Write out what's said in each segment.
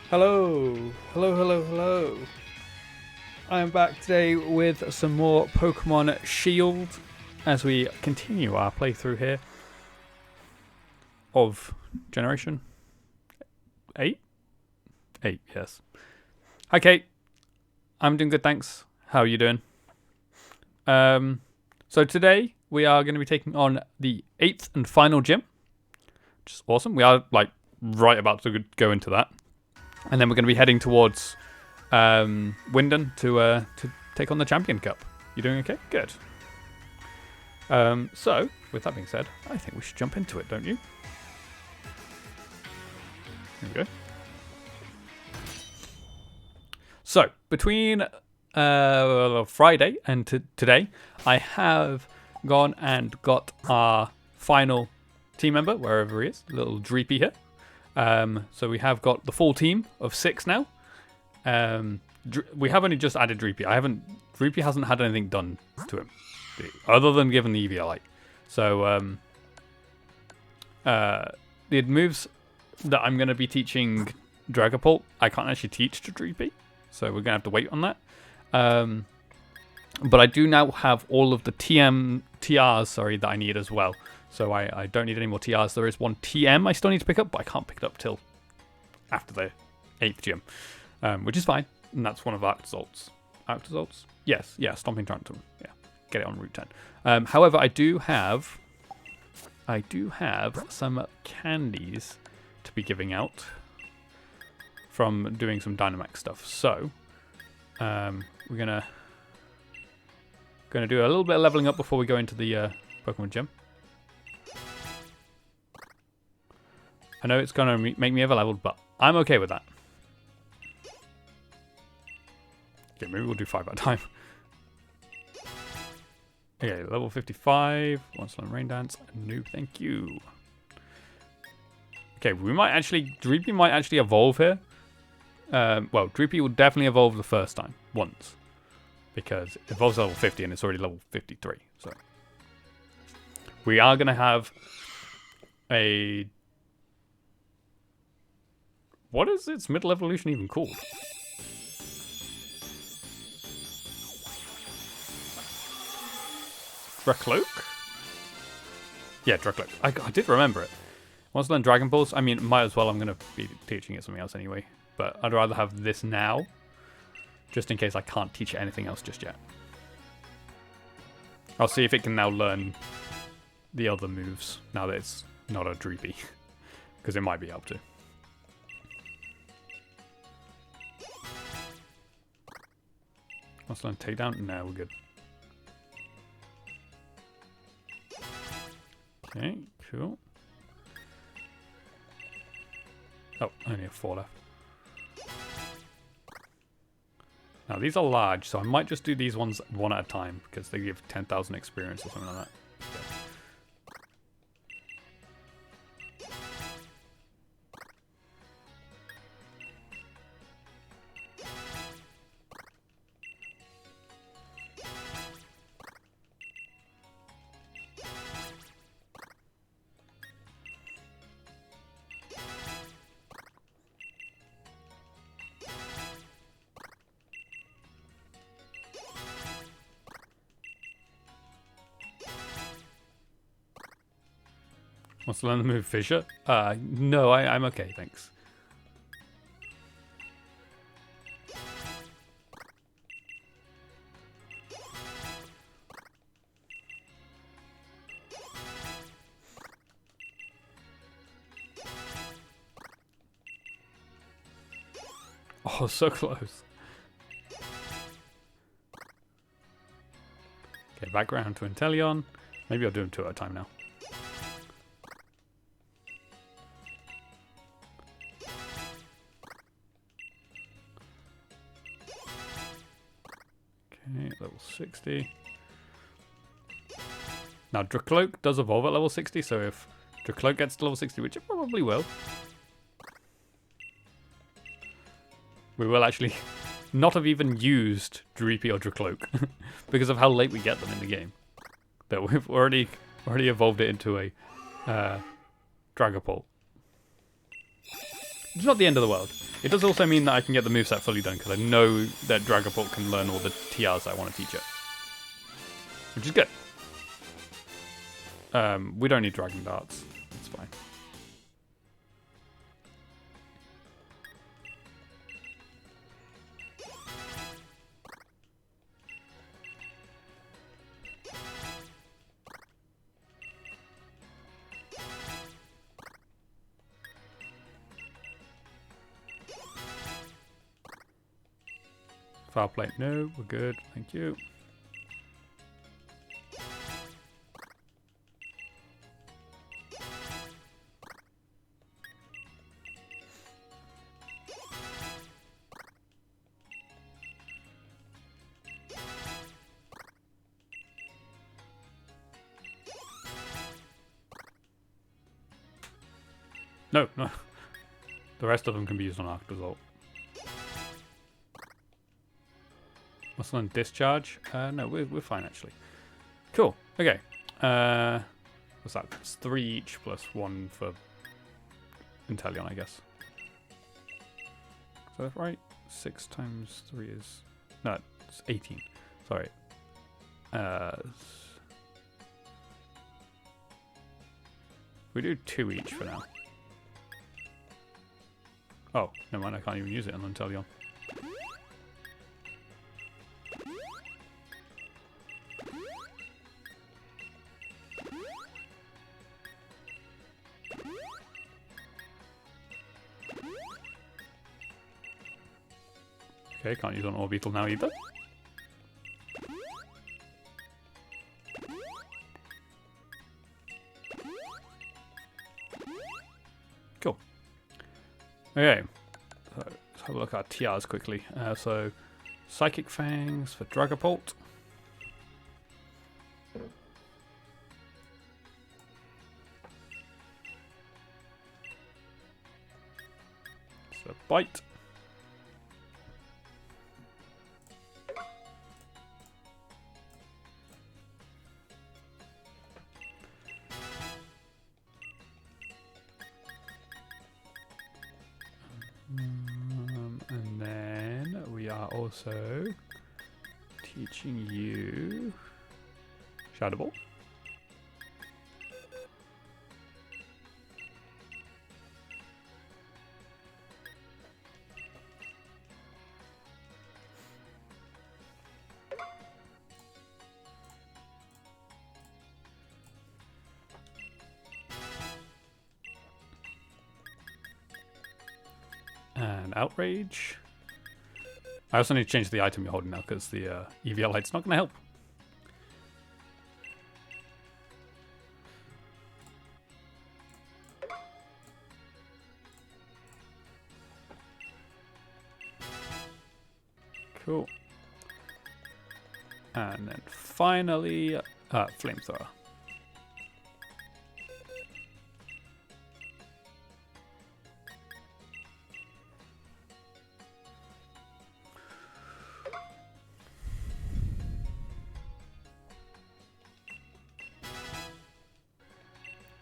Hello, hello, hello, hello. I am back today with some more Pokemon Shield as we continue our playthrough here of Generation 8? 8, yes. Hi Kate, I'm doing good, thanks. How are you doing? So today we are going to be taking on the 8th and final gym, which is awesome. We are right about to go into that. And then we're going to be heading towards Wyndon to take on the Champion Cup. You doing okay? Good. So, with that being said, I think we should jump into it, don't you? Here we go. So, between Friday and today, I have gone and got our final team member, wherever he is, little Dreepy here. So we have got the full team of 6 now. We have only just added Dreepy. Dreepy hasn't had anything done to him, other than given the EVLite. So the moves that I'm going to be teaching Dragapult, I can't actually teach to Dreepy, so we're going to have to wait on that. But I do now have all of the TRs, that I need as well. So I don't need any more TRs. There is one TM I still need to pick up, but I can't pick it up till after the 8th gym, which is fine. And that's one of Arctozolt's. Arctozolt's? Yes, yeah, Stomping Tarantum. Yeah, get it on Route 10. However, I do have some candies to be giving out from doing some Dynamax stuff. So we're gonna do a little bit of leveling up before we go into the Pokemon gym. I know it's going to make me over-leveled, but I'm okay with that. Okay, maybe we'll do 5 at a time. Okay, level 55. Once learn Rain Dance. Noob, thank you. Okay, Dreepy might actually evolve here. Well, Dreepy will definitely evolve the first time, once. Because it evolves level 50 and it's already level 53. So we are going to have a... What is its middle evolution even called? Dracloak? Yeah, Dracloak. I did remember it. Once I learn Dragon Balls, I mean, might as well. I'm going to be teaching it something else anyway. But I'd rather have this now, just in case I can't teach it anything else just yet. I'll see if it can now learn the other moves, now that it's not a Dreepy. Because it might be able to. Let's learn Takedown. No, we're good. Okay, cool. Oh, I only have 4 left. Now, these are large, so I might just do these ones one at a time, because they give 10,000 experience or something like that. Wants to learn the move Fissure? No, I'm okay, thanks. Oh, so close. Okay, back around to Inteleon. Maybe I'll do them 2 at a time now. Okay, level 60. Now, Dracloak does evolve at level 60, so if Dracloak gets to level 60, which it probably will, we will actually not have even used Dreepy or Dracloak because of how late we get them in the game. But we've already evolved it into a Dragapult. It's not the end of the world. It does also mean that I can get the moveset fully done, because I know that Dragapult can learn all the TRs I want to teach it. Which is good. We don't need Dragon Darts. It's fine. Foul play. No, we're good. Thank you. No, no. The rest of them can be used on Arc Result. Muscle and Discharge? No, we're fine actually. Cool. Okay. What's that? It's 3 each plus 1 for Inteleon, I guess. Is that right? 6 times 3 is... No, it's 18. Sorry. We do 2 each for now. Oh, never mind, I can't even use it on Inteleon. Okay, can't use on Orbeetle now either. Cool. Okay, so let's have a look at TRs quickly. So, Psychic Fangs for Dragapult. So, Bite. And then we are also teaching you Shadow Ball. And Outrage. I also need to change the item you're holding now because the EVL light's not going to help. Cool. And then finally, Flamethrower.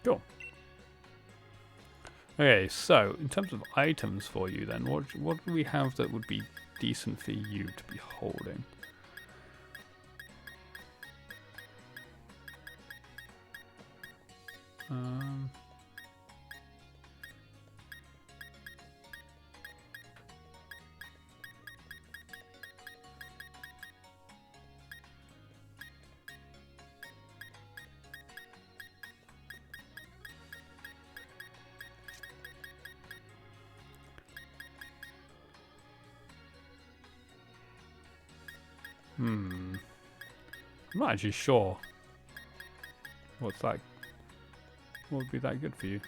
Cool. Okay, so in terms of items for you then, what do we have that would be decent for you to be holding? I'm not actually sure what's that. What would be that good for you?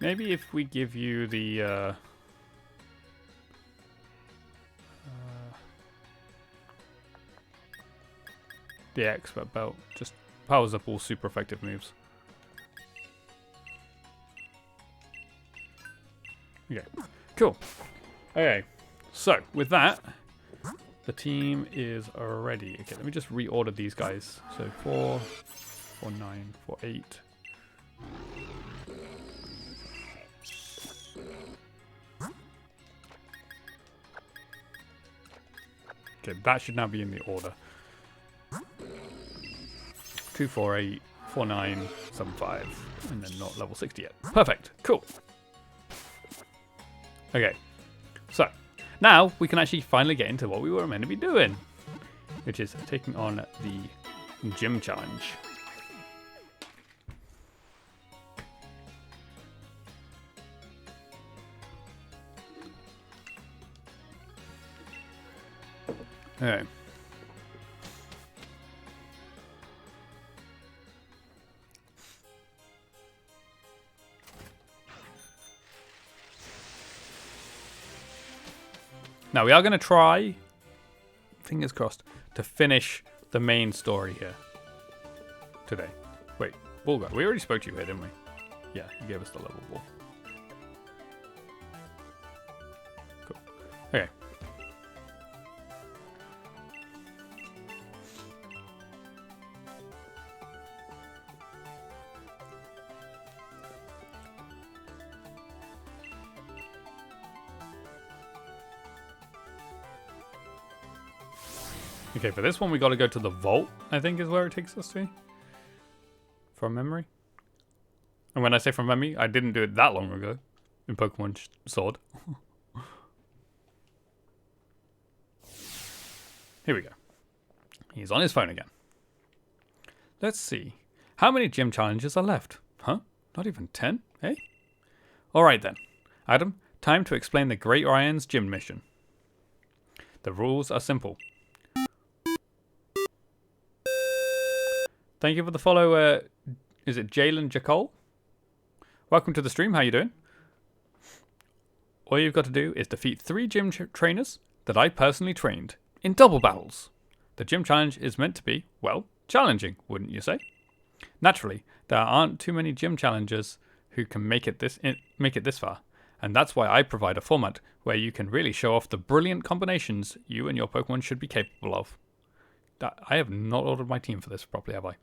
Maybe if we give you the Expert Belt, just powers up all super effective moves. Okay, cool. Okay, so with that, the team is ready. Okay, let me just reorder these guys. So 4, 4, 9, 4, 8. Okay, that should now be in the order. 2, 4, 8, 4, 9, 7, 5, and then not level 60 yet. Perfect, cool. Okay, so now we can actually finally get into what we were meant to be doing, which is taking on the gym challenge. Okay. Now we are going to try, fingers crossed, to finish the main story here today. Wait, Bulgar, we already spoke to you here, didn't we? Yeah, you gave us the level ball. Cool. Okay. Okay, for this one we got to go to the vault, I think is where it takes us to. From memory. And when I say from memory, I didn't do it that long ago in Pokemon Sword. Here we go. He's on his phone again. Let's see. How many gym challenges are left? Huh? Not even 10, eh? Alright then. Adam, time to explain the Great Ryan's gym mission. The rules are simple. Thank you for the follow, is it Jalen Jacol? Welcome to the stream, how you doing? All you've got to do is defeat 3 gym trainers that I personally trained in double battles. The gym challenge is meant to be, well, challenging, wouldn't you say? Naturally, there aren't too many gym challengers who can make it this far, and that's why I provide a format where you can really show off the brilliant combinations you and your Pokemon should be capable of. I have not ordered my team for this properly, have I?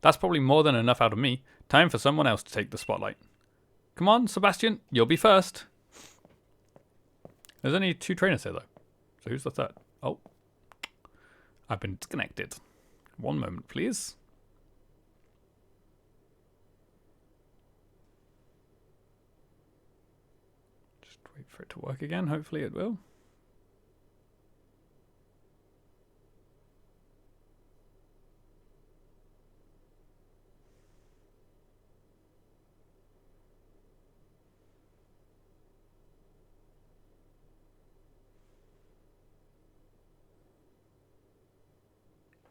That's probably more than enough out of me. Time for someone else to take the spotlight. Come on, Sebastian, you'll be first. There's only 2 trainers here, though. So who's the third? Oh. I've been disconnected. One moment, please. Just wait for it to work again. Hopefully it will.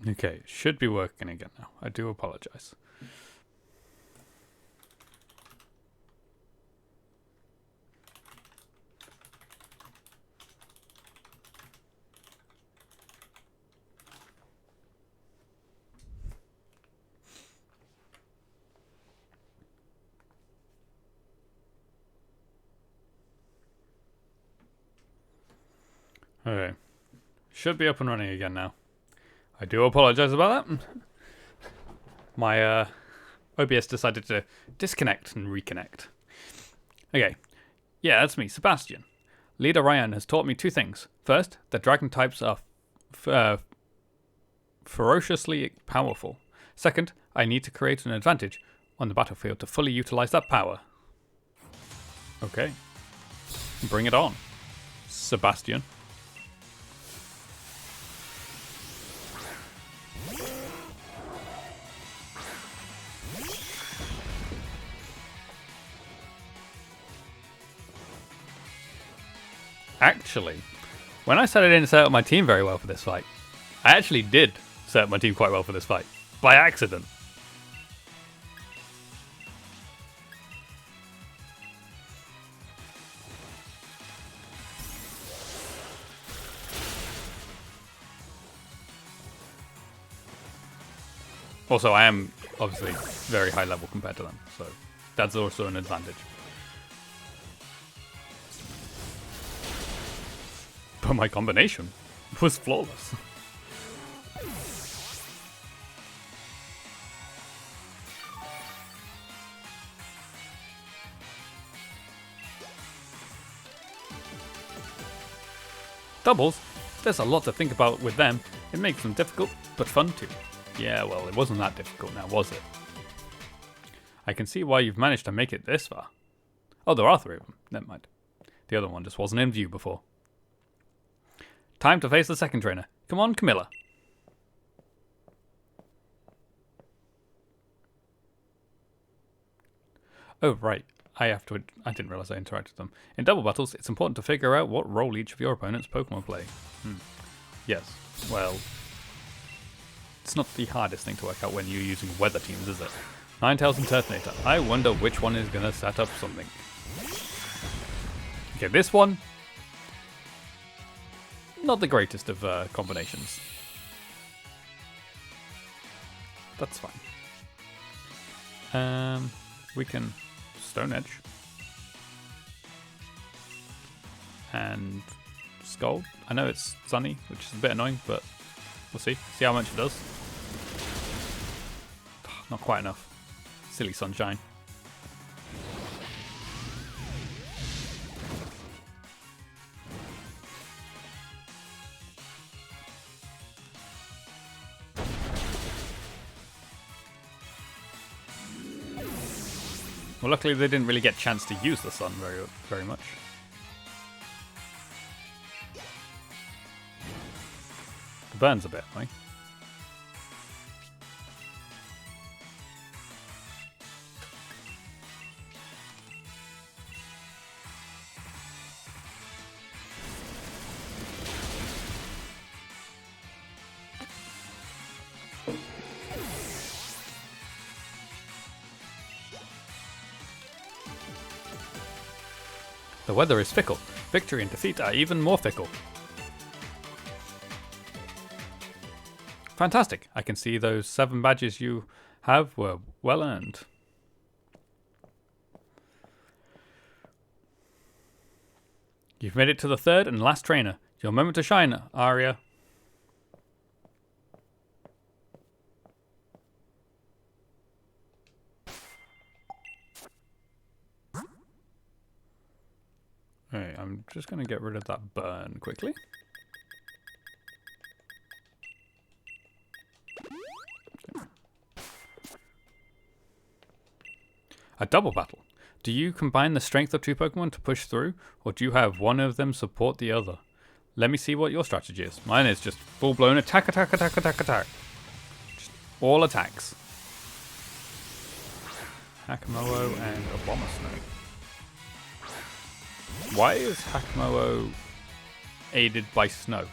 Okay, should be working again now. I do apologize. Okay, should be up and running again now. I do apologize about that. My OBS decided to disconnect and reconnect. Okay. Yeah, that's me, Sebastian. Leader Ryan has taught me 2 things. First, that dragon types are ferociously powerful. Second, I need to create an advantage on the battlefield to fully utilize that power. Okay. Bring it on, Sebastian. Actually, when I said I didn't set up my team very well for this fight, I actually did set up my team quite well for this fight. By accident. Also, I am obviously very high level compared to them, so that's also an advantage. but my combination was flawless. Doubles? There's a lot to think about with them. It makes them difficult, but fun too. Yeah, well, it wasn't that difficult now, was it? I can see why you've managed to make it this far. Oh, there are 3 of them. Never mind. The other one just wasn't in view before. Time to face the second trainer. Come on, Camilla. Oh, right. I didn't realize I interacted with them. In double battles, it's important to figure out what role each of your opponent's Pokemon play. Yes. Well, it's not the hardest thing to work out when you're using weather teams, is it? Ninetales and Turtonator. I wonder which one is going to set up something. Okay, this one, not the greatest of combinations. That's fine. We can Stone Edge and Scald. I know it's sunny, which is a bit annoying, but we'll see. See how much it does. Not quite enough. Silly sunshine. Well, luckily they didn't really get a chance to use the sun very much. The burn's a bit annoying. The weather is fickle. Victory and defeat are even more fickle. Fantastic. I can see those 7 badges you have were well earned. You've made it to the 3rd and last trainer. Your moment to shine, Aria. Alright, I'm just going to get rid of that burn quickly. A double battle. Do you combine the strength of 2 Pokemon to push through, or do you have one of them support the other? Let me see what your strategy is. Mine is just full-blown attack, attack, attack, attack, attack. Just all attacks. Hakamo-o and Abomasnow. Why is Hakamo-o aided by snow?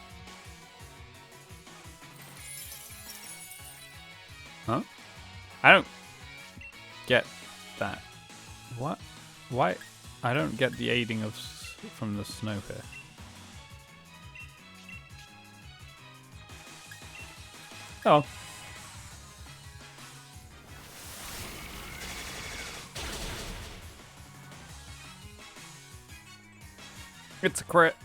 Huh? I don't get that. What? Why? I don't get the aiding of from the snow here. Oh. It's a crit.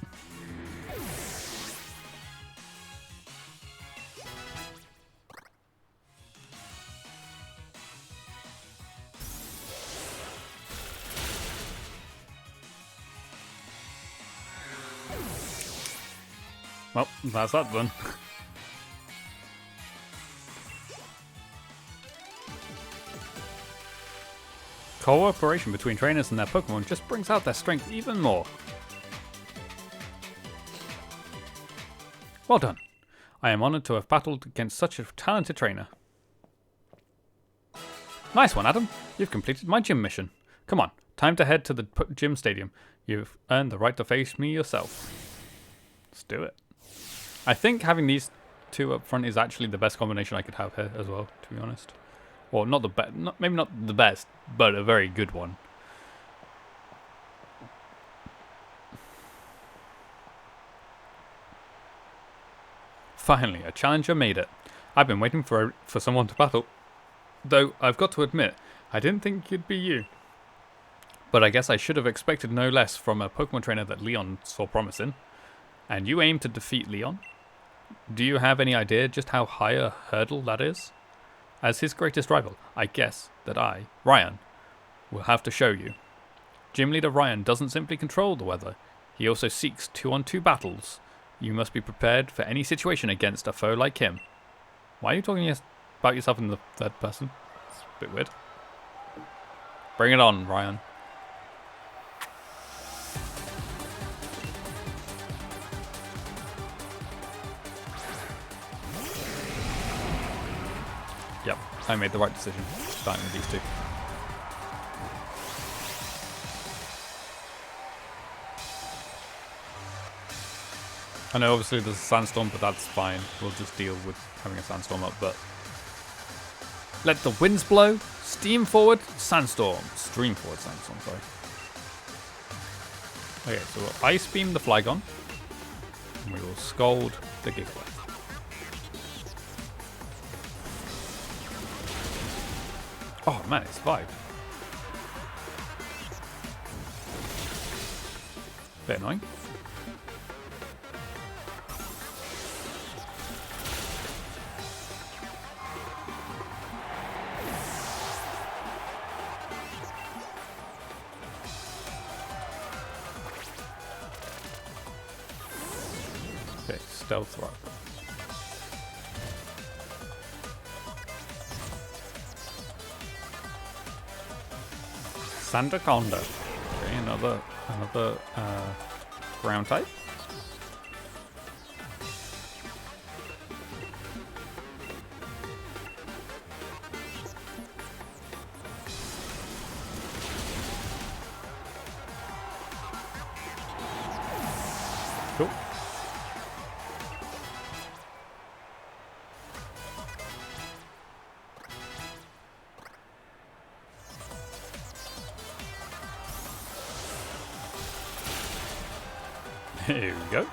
Well, that's that then. Cooperation between trainers and their Pokemon just brings out their strength even more. Well done. I am honored to have battled against such a talented trainer. Nice one, Adam. You've completed my gym mission. Come on, time to head to the gym stadium. You've earned the right to face me yourself. Let's do it. I think having these 2 up front is actually the best combination I could have here as well, to be honest. Or not the best, maybe not the best, but a very good one. Finally, a challenger made it. I've been waiting for someone to battle. Though, I've got to admit, I didn't think it'd be you. But I guess I should have expected no less from a Pokemon trainer that Leon saw promise in. and you aim to defeat Leon. Do you have any idea just how high a hurdle that is? As his greatest rival, I guess that I, Ryan, will have to show you. Gym Leader Ryan doesn't simply control the weather, he also seeks 2-on-2 battles. You must be prepared for any situation against a foe like him. Why are you talking about yourself in the third person? It's a bit weird. Bring it on, Ryan. Yep, I made the right decision starting with these two. I know obviously there's a sandstorm, but that's fine. We'll just deal with having a sandstorm up, but... Let the winds blow, steam forward, sandstorm. Stream forward, sandstorm, sorry. Okay, so we'll ice beam the Flygon, and we will scald the Gigalith. Oh man, it survived. Bit annoying. Okay, stealth rock. Sandaconda. Okay, another ground type. Cool. Here we go.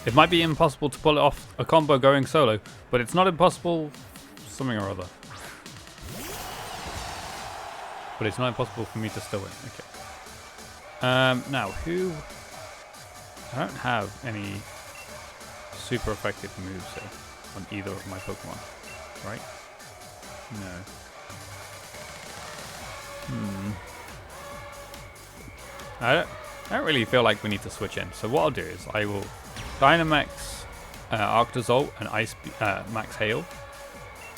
It might be impossible to pull it off a combo going solo, but it's not impossible something or other. But it's not impossible for me to still win. Okay. Now, who... I don't have any super effective moves here on either of my Pokemon, right? No. I don't really feel like we need to switch in. So what I'll do is I will Dynamax Arctozolt and Max Hail,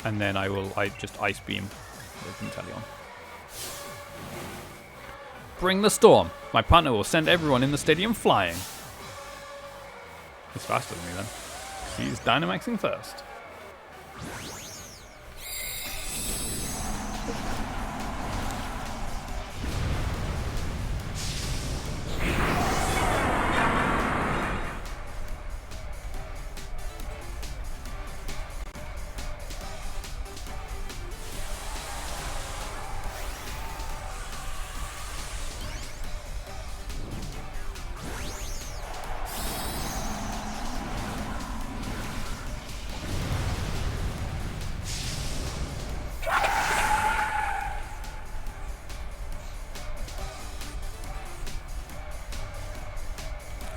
and then I just Ice Beam with Inteleon. Bring the storm. My partner will send everyone in the stadium flying. He's faster than me then. He's Dynamaxing first.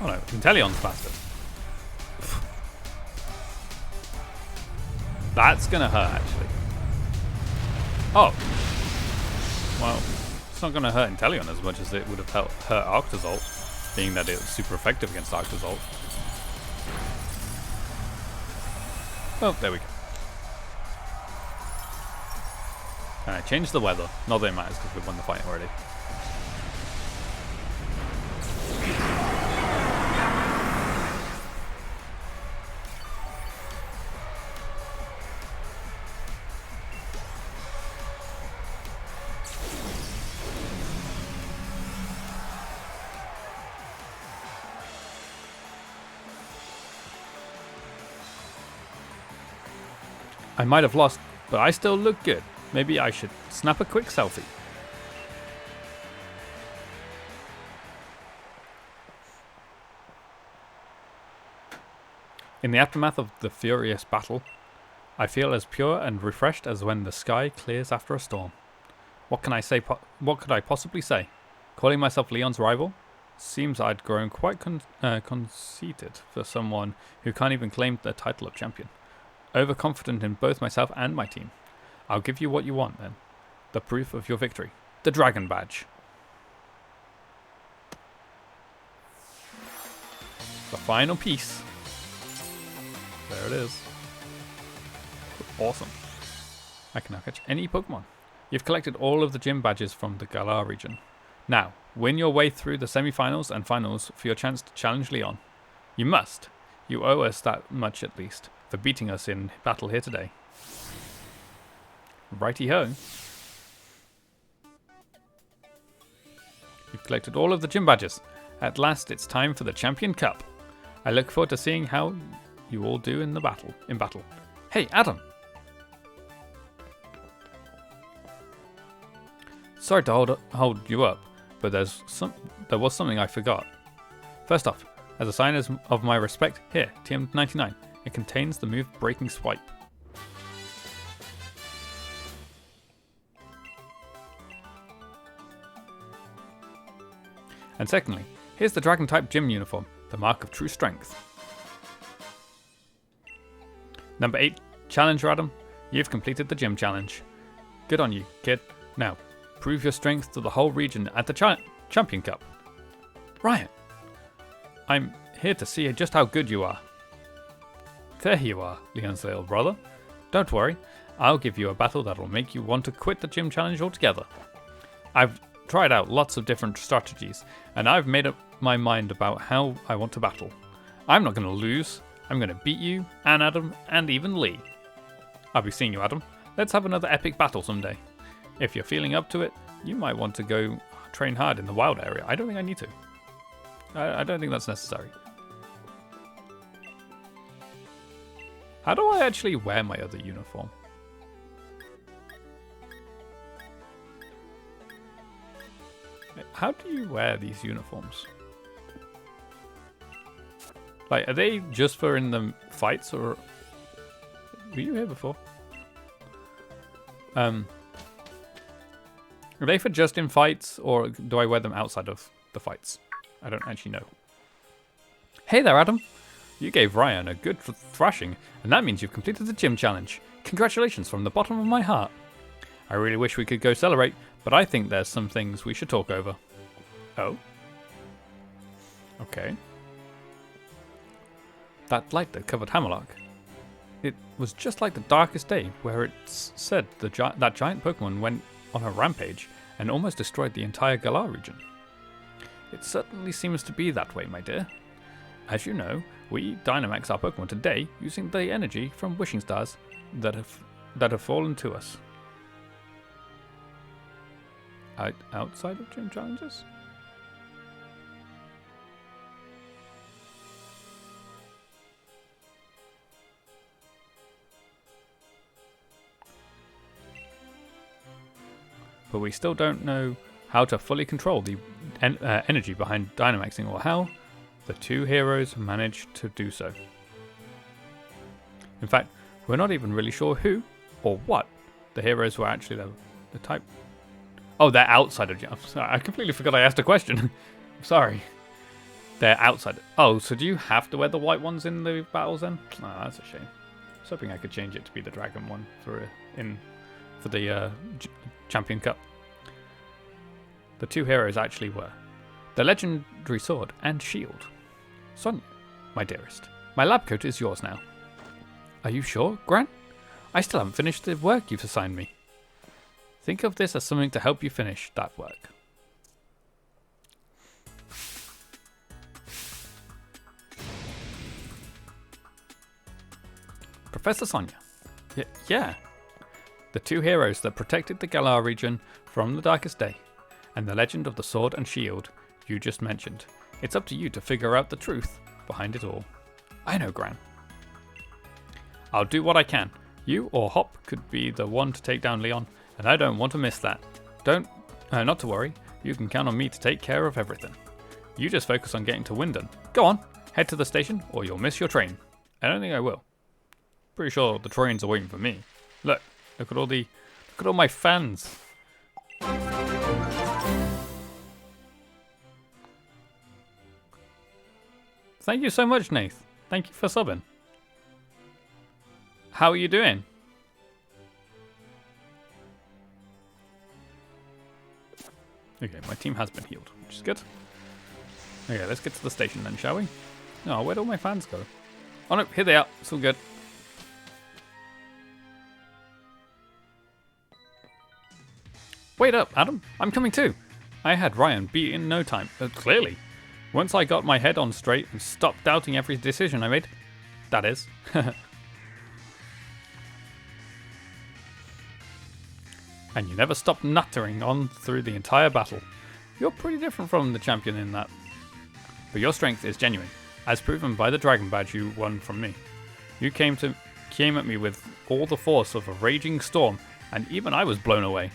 Oh no, Inteleon's faster. That's gonna hurt, actually. Oh. Well, it's not gonna hurt Inteleon as much as it would have hurt Arctozolt, being that it was super effective against Arctozolt. Oh, there we go. Alright, change the weather. Not that it matters because we've won the fight already. I might have lost, but I still look good. Maybe I should snap a quick selfie. In the aftermath of the furious battle, I feel as pure and refreshed as when the sky clears after a storm. What can I say? What could I possibly say? Calling myself Leon's rival? Seems I'd grown quite conceited for someone who can't even claim the title of champion. Overconfident in both myself and my team. I'll give you what you want then. The proof of your victory. The Dragon Badge. The final piece. There it is. Awesome. I can now catch any Pokemon. You've collected all of the gym badges from the Galar region. Now, win your way through the semi-finals and finals for your chance to challenge Leon. You must. You owe us that much at least, for beating us in battle here today. Righty-ho. You've collected all of the gym badges. At last, it's time for the Champion Cup. I look forward to seeing how you all do in battle. Hey, Adam! Sorry to hold you up, but there was something I forgot. First off, as a sign of my respect, here, TM99. It contains the move Breaking Swipe. And secondly, here's the Dragon-type gym uniform, the mark of true strength. Number 8, Challenger Adam. You've completed the gym challenge. Good on you, kid. Now, prove your strength to the whole region at the Champion Cup. Ryan, I'm here to see just how good you are. There you are, Leon's little brother. Don't worry, I'll give you a battle that'll make you want to quit the gym challenge altogether. I've tried out lots of different strategies, and I've made up my mind about how I want to battle. I'm not going to lose. I'm going to beat you, and Adam, and even Lee. I'll be seeing you, Adam. Let's have another epic battle someday. If you're feeling up to it, you might want to go train hard in the wild area. I don't think I need to. I don't think that's necessary. How do I actually wear my other uniform? How do you wear these uniforms? Like, are they just for in the fights, or were you here before? Are they for just in fights, or do I wear them outside of the fights? I don't actually know. Hey there, Adam. You gave Ryan a good thrashing, and that means you've completed the gym challenge. Congratulations from the bottom of my heart. I really wish we could go celebrate, but I think there's some things we should talk over. Oh? Okay. That light that covered Hammerlock. It was just like the darkest day, where it said that giant Pokemon went on a rampage and almost destroyed the entire Galar region. It certainly seems to be that way, my dear. As you know, we Dynamax our Pokemon today using the energy from wishing stars that have fallen to us. Outside of gym challenges? But we still don't know how to fully control the energy behind Dynamaxing, or how the two heroes managed to do so. In fact, we're not even really sure who or what the heroes were actually the type. Oh, they're outside of gym. I completely forgot I asked a question. I'm sorry. They're outside. Oh, so do you have to wear the white ones in the battles then? Oh, that's a shame. I was hoping I could change it to be the dragon one for the Champion Cup. The two heroes actually were the legendary sword and shield. Sonia, my dearest, my lab coat is yours now. Are you sure, Gran? I still haven't finished the work you've assigned me. Think of this as something to help you finish that work. Professor Sonia. Yeah. The two heroes that protected the Galar region from the darkest day, and the legend of the sword and shield you just mentioned. It's up to you to figure out the truth behind it all. I know, Gran. I'll do what I can. You or Hop could be the one to take down Leon, and I don't want to miss that. Not to worry. You can count on me to take care of everything. You just focus on getting to Wyndon. Go on, head to the station, or you'll miss your train. I don't think I will. Pretty sure the Trojans are waiting for me. Look at all my fans. Thank you so much, Nath. Thank you for subbing. How are you doing? Okay, my team has been healed, which is good. Okay, let's get to the station then, shall we? Oh, where'd all my fans go? Oh no, here they are. It's all good. Wait up, Adam. I'm coming too. I had Ryan beat in no time. Clearly. Once I got my head on straight and stopped doubting every decision I made. That is. And you never stopped nuttering on through the entire battle. You're pretty different from the champion in that. But your strength is genuine, as proven by the dragon badge you won from me. You came at me with all the force of a raging storm, and even I was blown away.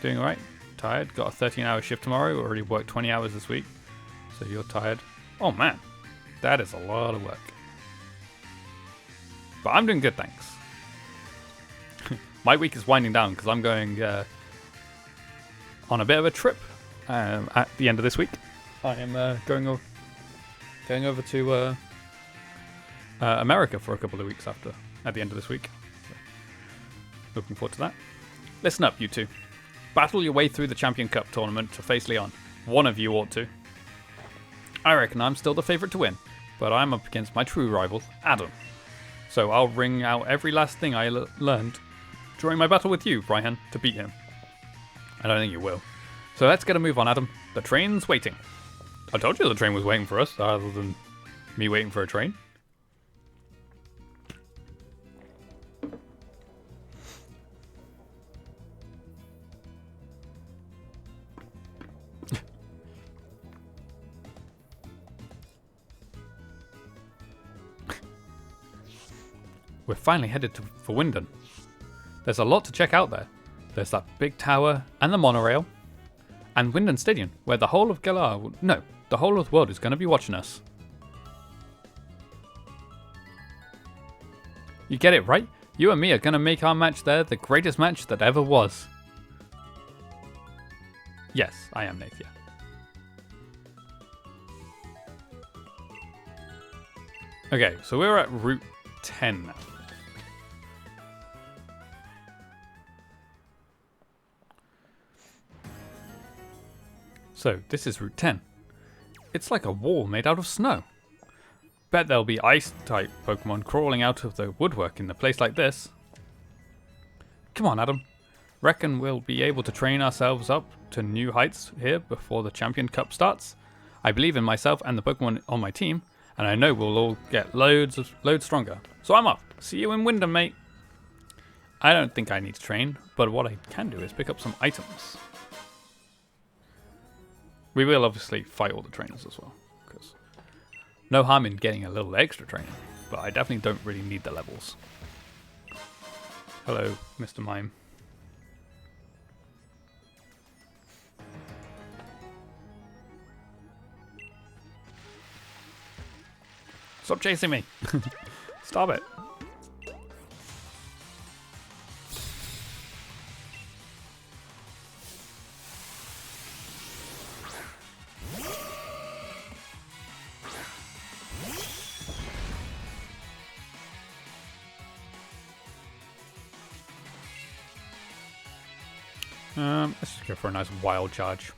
Doing alright? Tired? Got a 13-hour shift tomorrow, already worked 20 hours this week. So you're tired? Oh man, that is a lot of work. But I'm doing good, thanks. My week is winding down because I'm going on a bit of a trip at the end of this week. I am going over to America for a couple of weeks at the end of this week. So, looking forward to that. Listen up, you two. Battle your way through the Champion Cup tournament to face Leon. One of you ought to. I reckon I'm still the favourite to win, but I'm up against my true rival, Adam. So I'll wring out every last thing I learned during my battle with you, Ryan, to beat him. I don't think you will. So let's get a move on, Adam. The train's waiting. I told you the train was waiting for us, rather than me waiting for a train. We're finally headed for Wyndon. There's a lot to check out there. There's that big tower and the monorail. And Wyndon Stadium, where the whole of Galar, no, the whole of the world is going to be watching us. You get it, right? You and me are going to make our match there the greatest match that ever was. Yes, I am Nathia. Okay, so we're at Route 10 now. So, this is Route 10. It's like a wall made out of snow. Bet there'll be ice-type Pokemon crawling out of the woodwork in a place like this. Come on, Adam. Reckon we'll be able to train ourselves up to new heights here before the Champion Cup starts? I believe in myself and the Pokemon on my team, and I know we'll all get loads stronger. So I'm off. See you in Wyndham, mate. I don't think I need to train, but what I can do is pick up some items. We will obviously fight all the trainers as well, because no harm in getting a little extra training, but I definitely don't really need the levels. Hello, Mr. Mime. Stop chasing me! Stop it! Let's just go for a nice wild charge.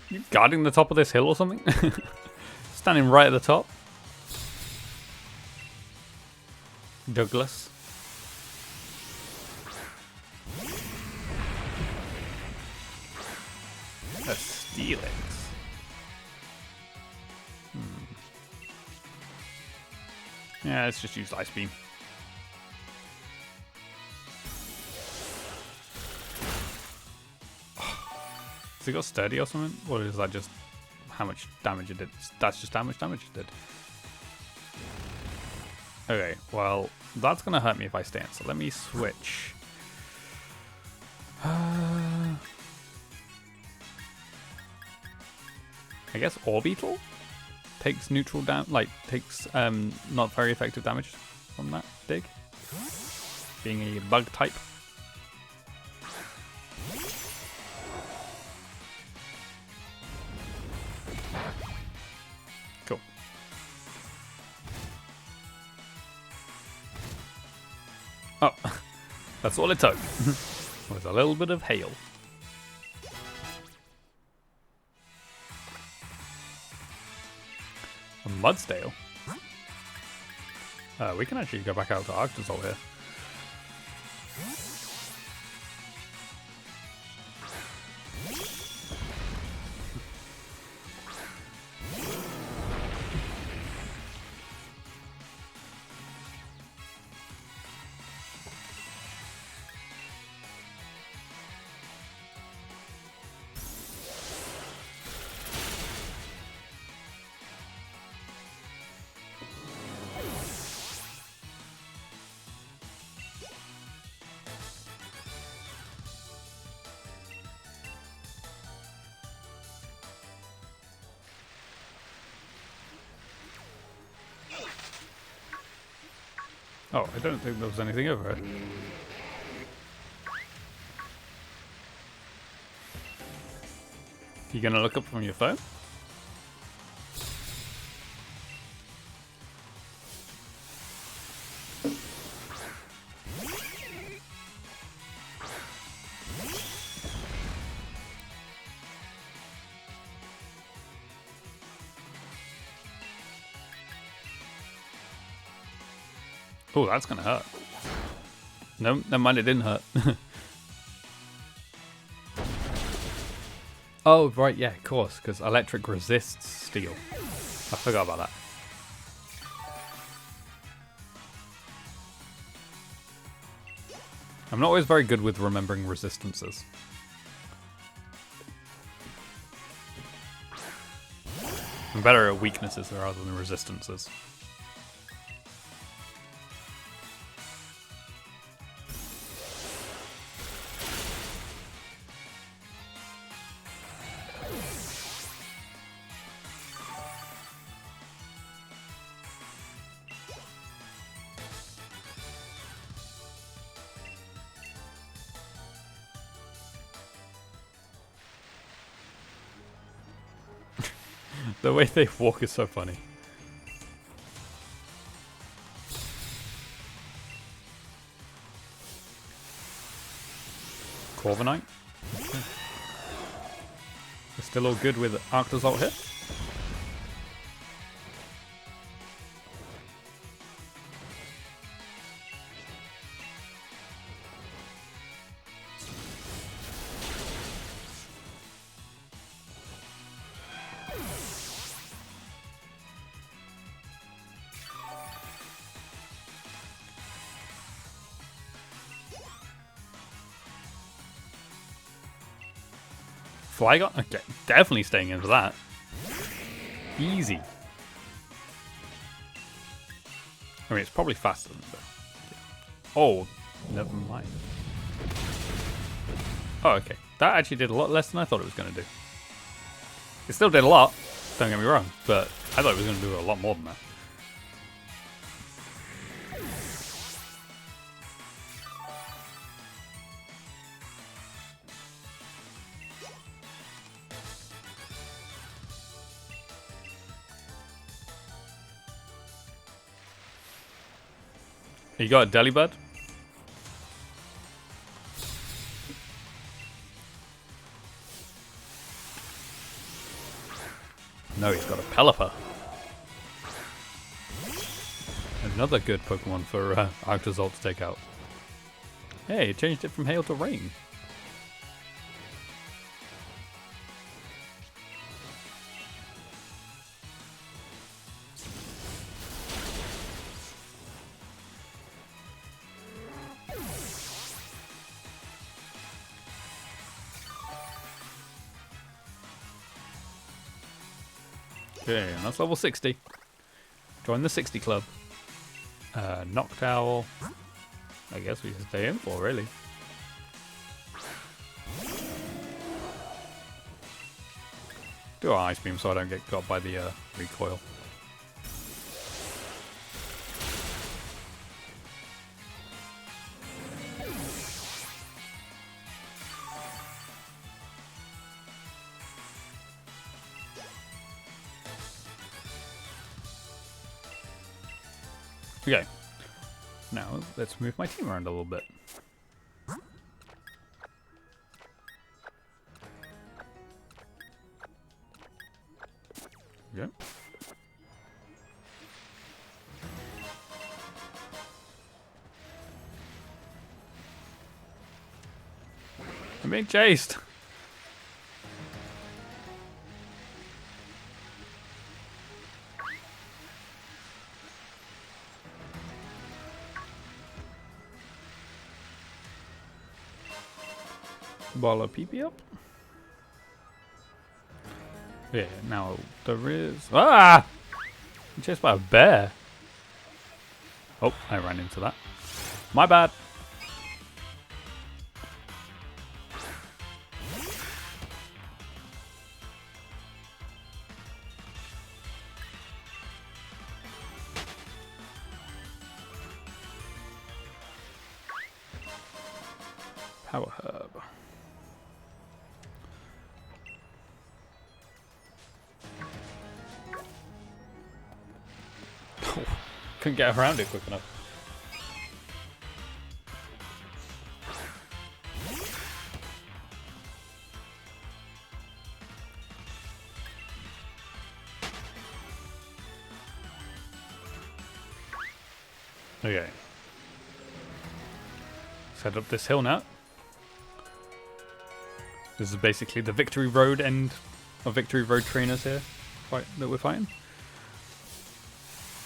You guarding the top of this hill or something? Standing right at the top. Douglas. A Steelix. Yeah, let's just use Ice Beam. Has it got sturdy or something? Or is that just how much damage it did? That's just how much damage it did. Okay, well, that's going to hurt me if I stand. So let me switch. I guess Orbeetle takes neutral down, like takes not very effective damage from that dig, being a bug type. Cool. Oh, that's all it took. Was a little bit of hail. A Mudsdale. We can actually go back out to Arctozol here. Oh, I don't think there was anything over it. You gonna look up from your phone? Oh, that's gonna hurt. No, never mind, it didn't hurt. Oh, right, yeah, of course, because electric resists steel. I forgot about that. I'm not always very good with remembering resistances. I'm better at weaknesses rather than resistances. The way they walk is so funny. Corviknight. Okay. We're still all good with Arctozol here. Flygon? Okay, definitely staying in for that. Easy. I mean, it's probably faster than that. Oh, never mind. Oh, okay. That actually did a lot less than I thought it was going to do. It still did a lot, don't get me wrong, but I thought it was going to do a lot more than that. You got a Delibird? No, he's got a Pelipper. Another good Pokemon for Arctozol to take out. Hey, it changed it from hail to rain. Okay, and that's level 60. Join the 60 club. Noctowl. I guess we should stay in for, really. Do our Ice Beam so I don't get got by the recoil. Okay, now let's move my team around a little bit. Okay. I'm being chased. Ball of PP up. Yeah, now there is... Ah! I'm chased by a bear. Oh, I ran into that. My bad. Power Herb. Oh, couldn't get around it quick enough. Okay. Let's head up this hill now. This is basically the Victory Road end of Victory Road trainers here that we're fighting.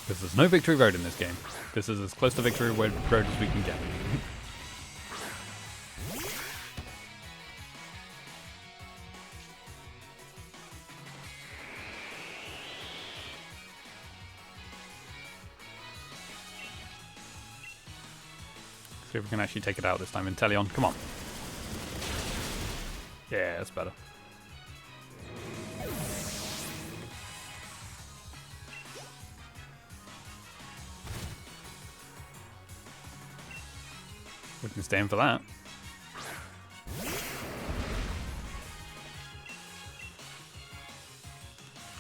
Because there's no Victory Road in this game. This is as close to Victory Road as we can get. See if we can actually take it out this time. Inteleon, come on. Yeah, that's better. We can stay in for that.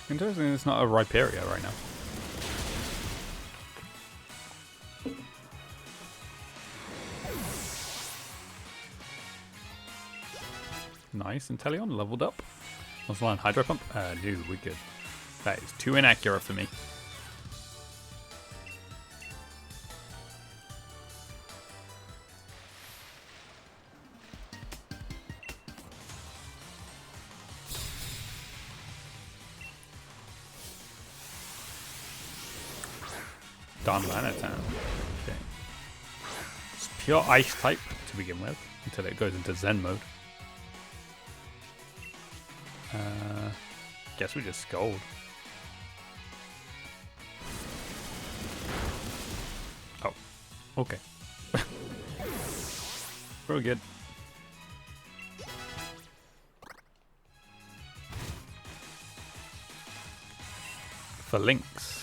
Interesting, it's not a Rhyperior right now. Nice, Inteleon leveled up. Let's learn Hydro Pump. No, we good. That is too inaccurate for me. Darn Lanotan. Okay. It's pure Ice type to begin with until it goes into Zen mode. Guess we just Scold. Oh, okay. Real good. For Lynx.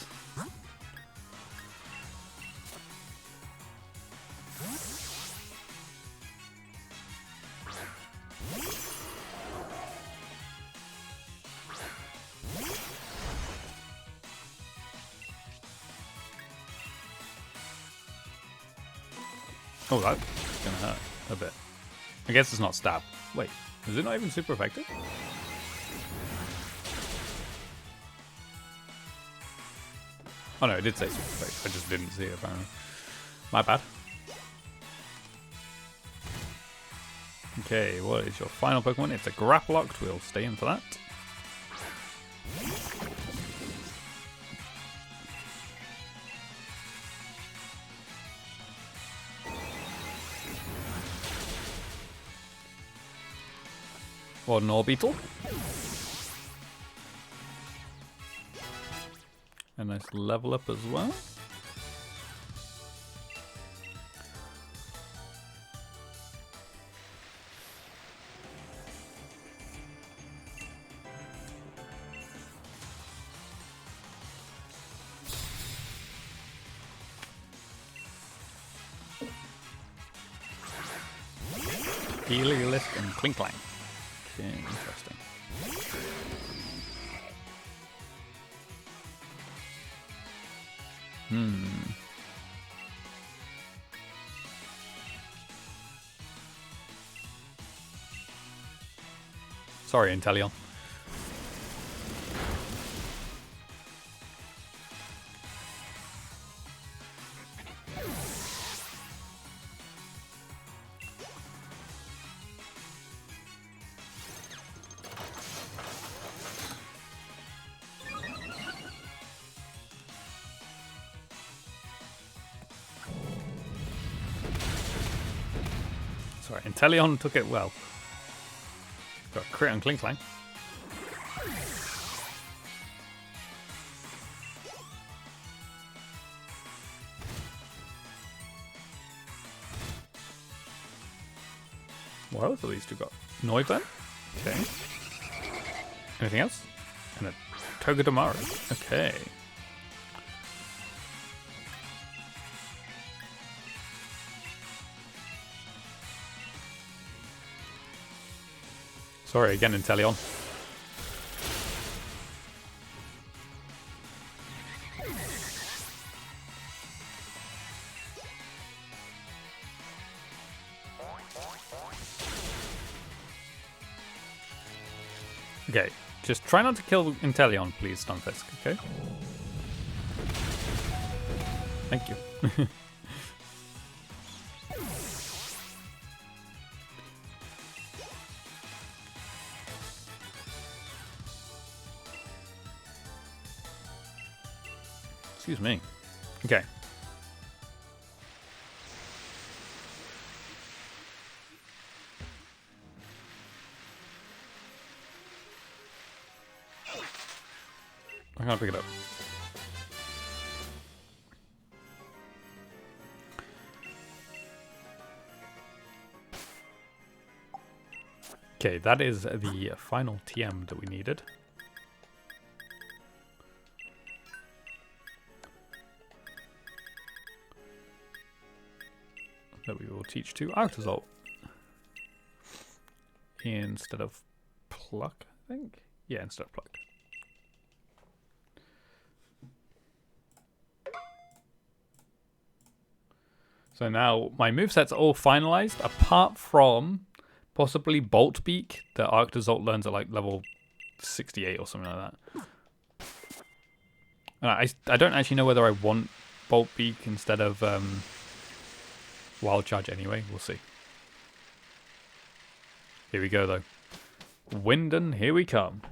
Oh, that's gonna hurt a bit. I guess it's not stab. Wait, is it not even super effective? Oh no, it did say super effective. I just didn't see it apparently. My bad. Okay, what is your final Pokemon? It's a Grapploct. We'll stay in for that. Or Norbeetle. A nice level up as well. Heliolisk and Klinklang. Okay, interesting. Sorry, Inteleon. Sorry, Inteleon took it well. Got a crit on Klinklang. What else have these two got? Noivern? Okay. Anything else? And a Togedemaru. Okay. Sorry again, Inteleon. Okay, just try not to kill Inteleon, please, Stunfisk, okay? Thank you. Excuse me. Okay. I'm gonna pick it up. Okay, that is the final TM that we needed. That we will teach to Arctozolt instead of Pluck, I think. Yeah, instead of Pluck. So now my moveset's all finalized, apart from possibly Bolt Beak that Arctozolt learns at like level 68 or something like that. And I don't actually know whether I want Bolt Beak instead of Wild Charge anyway. We'll see. Here we go though. Wyndon, here we come.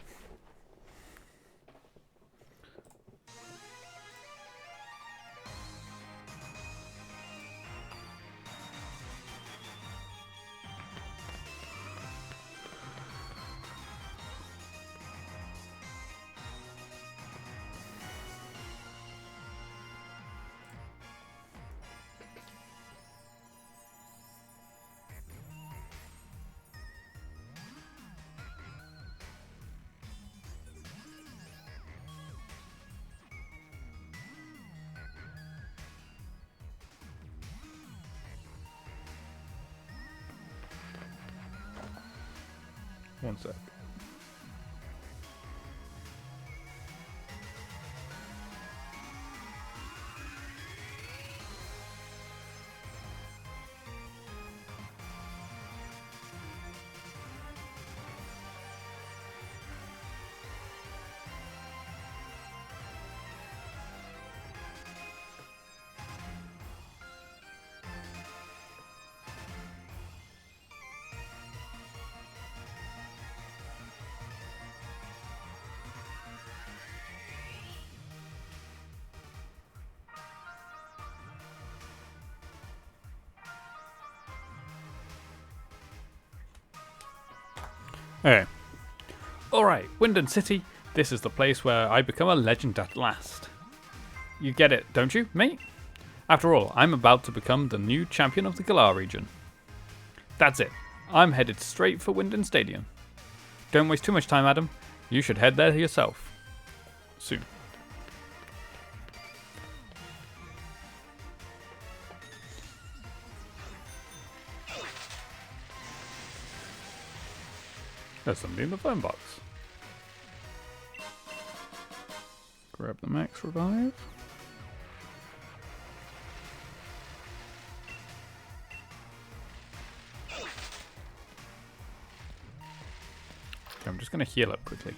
One sec. Okay. Alright, Wyndon City. This is the place where I become a legend at last. You get it, don't you, mate? After all, I'm about to become the new champion of the Galar region. That's it. I'm headed straight for Wyndon Stadium. Don't waste too much time, Adam. You should head there yourself. Soon. There's somebody in the phone box. Grab the max revive. Okay, I'm just going to heal up quickly.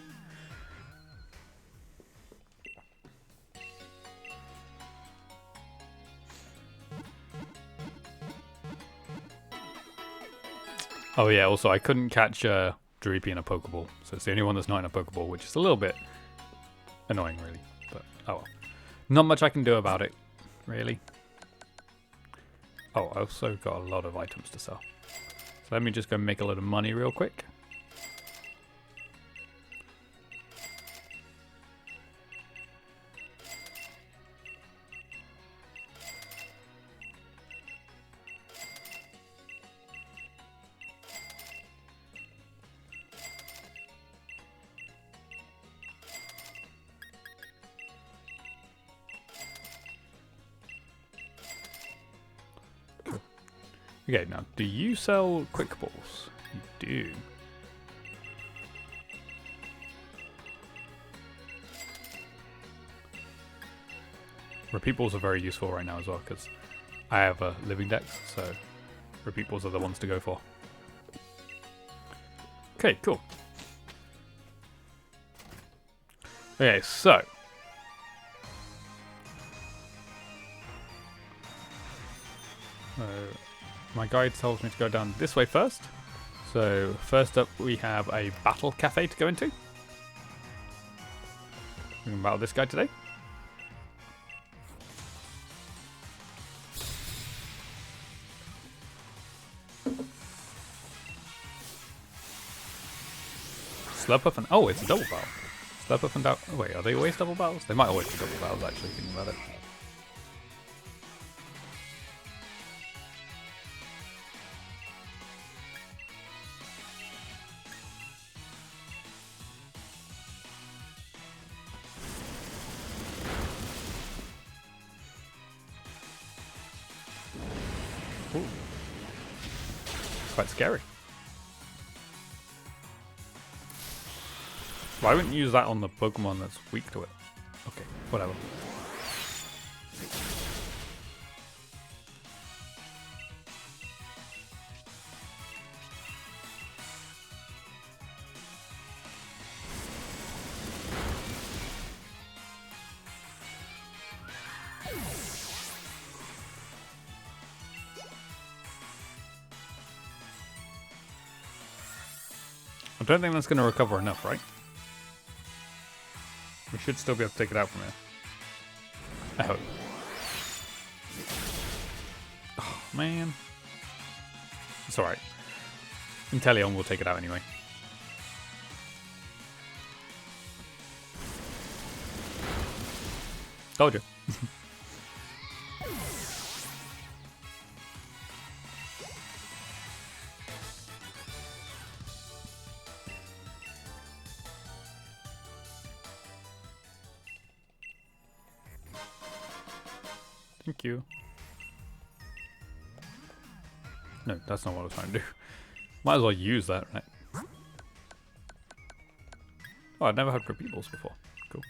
Oh yeah, also I couldn't catch Dreepy in a Pokeball, so it's the only one that's not in a Pokeball, which is a little bit annoying really, but oh well. Not much I can do about it, really. Oh, I also got a lot of items to sell. So let me just go make a lot of money real quick. Okay, now, do you sell quick balls? You do. Repeat balls are very useful right now as well, because I have a living dex, so repeat balls are the ones to go for. Okay, cool. Okay, so my guide tells me to go down this way first. So first up we have a battle cafe to go into. We can battle this guy today. Slurpuff and... oh, it's a double battle. Slurpuff and... oh, wait, are they always double battles? They might always be double battles, actually, thinking about it. Ooh. Quite scary. Well, I wouldn't use that on the Pokemon that's weak to it. Okay, whatever. I don't think that's going to recover enough, right? We should still be able to take it out from here. I hope. Oh, man. It's alright. Inteleon will take it out anyway. Told you. Thank you. No, that's not what I was trying to do. Might as well use that, right? Oh, I've never had repeat balls before. Cool.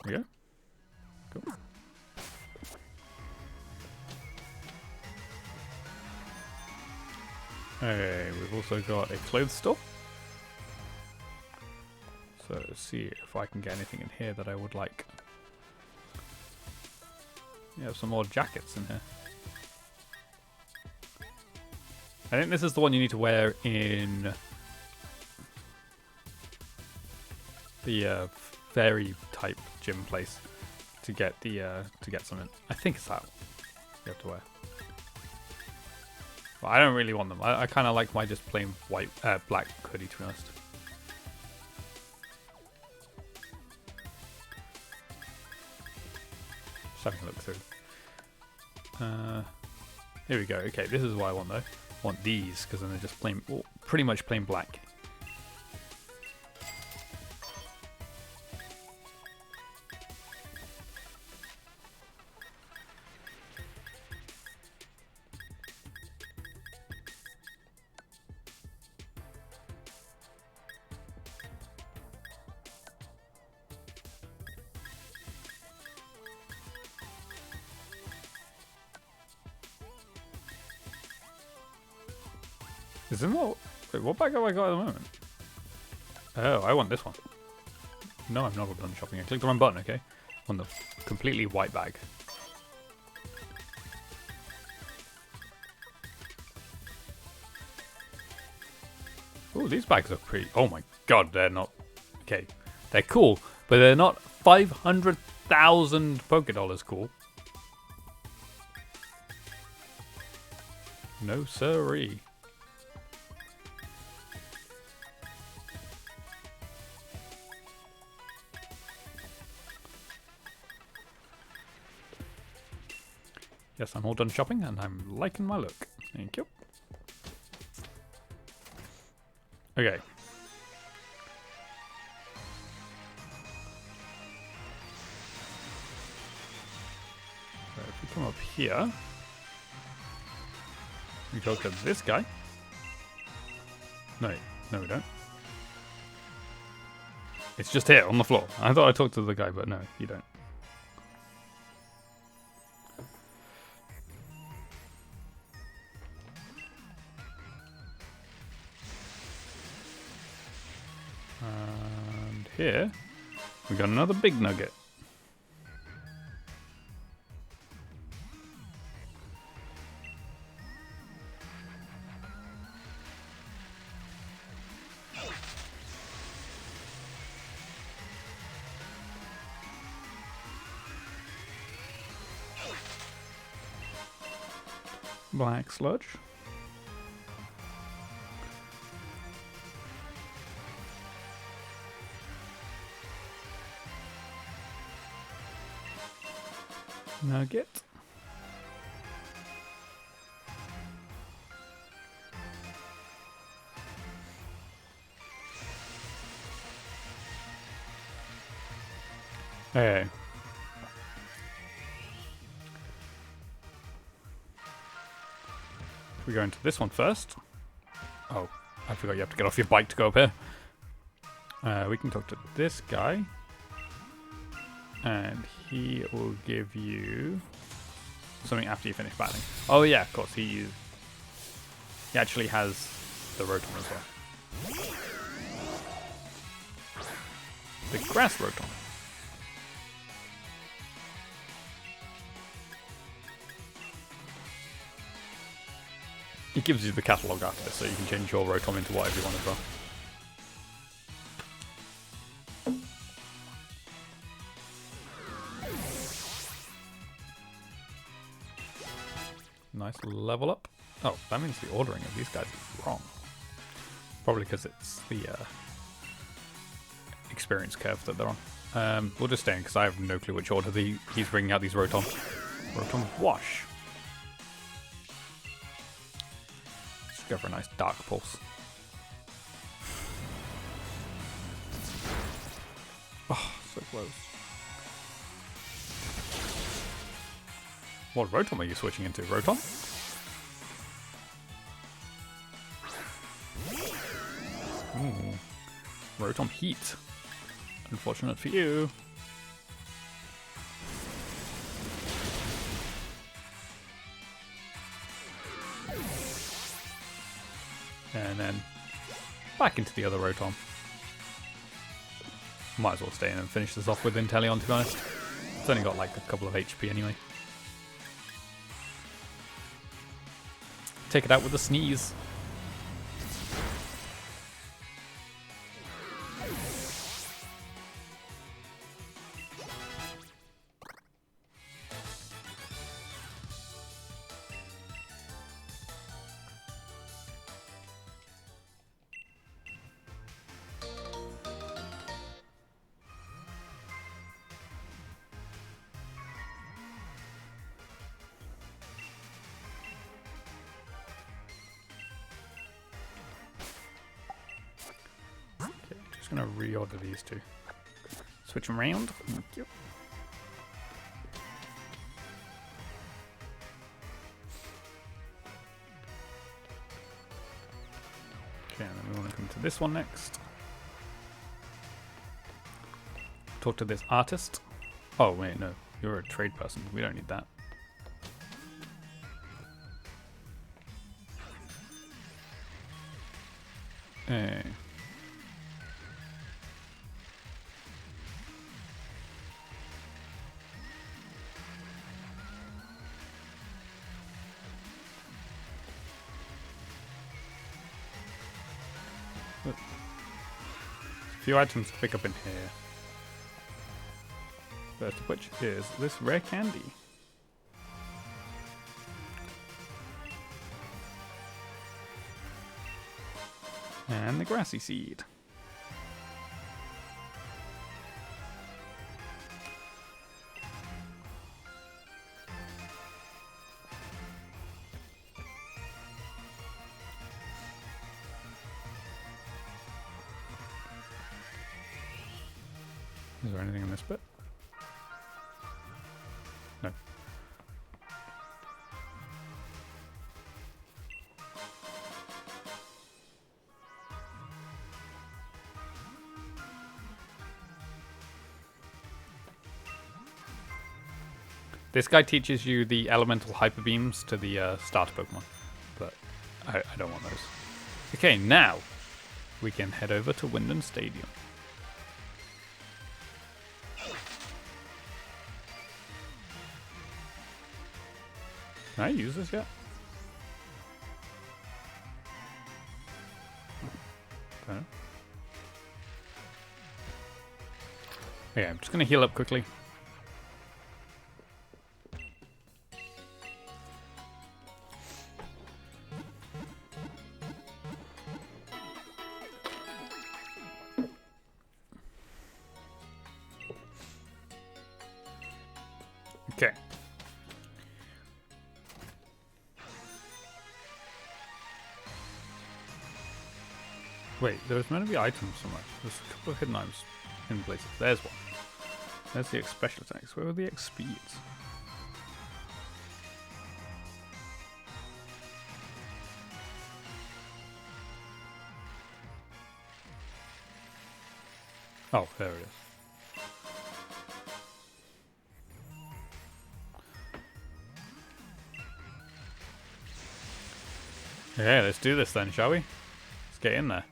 There we go. Cool. Okay, we've also got a clothes store. So let's see if I can get anything in here that I would like. Yeah, some more jackets in here. I think this is the one you need to wear in the fairy type gym place to get the to get something. I think it's that one you have to wear. But I don't really want them. I kind of like my just plain white, black hoodie, to be honest. Just having a look through. Here we go. Okay, this is what I want though. I want these because then they're just plain, well, pretty much plain black. Is it not? Wait, what bag have I got at the moment? Oh, I want this one. No, I'm not done shopping. I clicked the wrong button, okay? On the completely white bag. Oh, these bags are pretty... Oh my god, they're not... Okay, they're cool, but they're not 500,000 Poké Dollars cool. No siree. Yes, I'm all done shopping and I'm liking my look. Thank you. Okay. So if we come up here, we talk to this guy. No, we don't. It's just here on the floor. I thought I talked to the guy, but no, you don't. And here, we got another big nugget. Black sludge. Nugget. Hey. We go into this one first. Oh, I forgot you have to get off your bike to go up here. We can talk to this guy. And he will give you something after you finish battling. Oh yeah, of course, he actually has the Rotom as well. The grass Rotom. It gives you the catalogue after this, so you can change your Rotom into whatever you want as well. Nice level up. Oh, that means the ordering of these guys is wrong. Probably because it's the experience curve that they're on. We'll just stay in because I have no clue which order he's bringing out these Rotom. Rotom Wash. Let's go for a nice Dark Pulse. Oh, so close. What Rotom are you switching into? Rotom? Ooh. Rotom Heat. Unfortunate for you. And then back into the other Rotom. Might as well stay in and finish this off with Inteleon, to be honest. It's only got like a couple of HP anyway. Take it out with a sneeze. gonna reorder these two. Switch them around. Thank you. Okay, and then we want to come to this one next. Talk to this artist. Oh wait, no, you're a trade person. We don't need that. Hey. A few items to pick up in here. First of which is this rare candy. And the grassy seed. Is there anything in this bit? No. This guy teaches you the elemental hyper beams to the starter Pokemon, but I don't want those. Okay, now we can head over to Wyndon Stadium. Can I use this yet? Okay. Okay, I'm just going to heal up quickly. Okay. Wait, there was meant to be items somewhere. There's a couple of hidden items in places. There's one. There's the X special attacks. Where were the X speeds? Oh, there it is. Yeah, let's do this then, shall we? Let's get in there.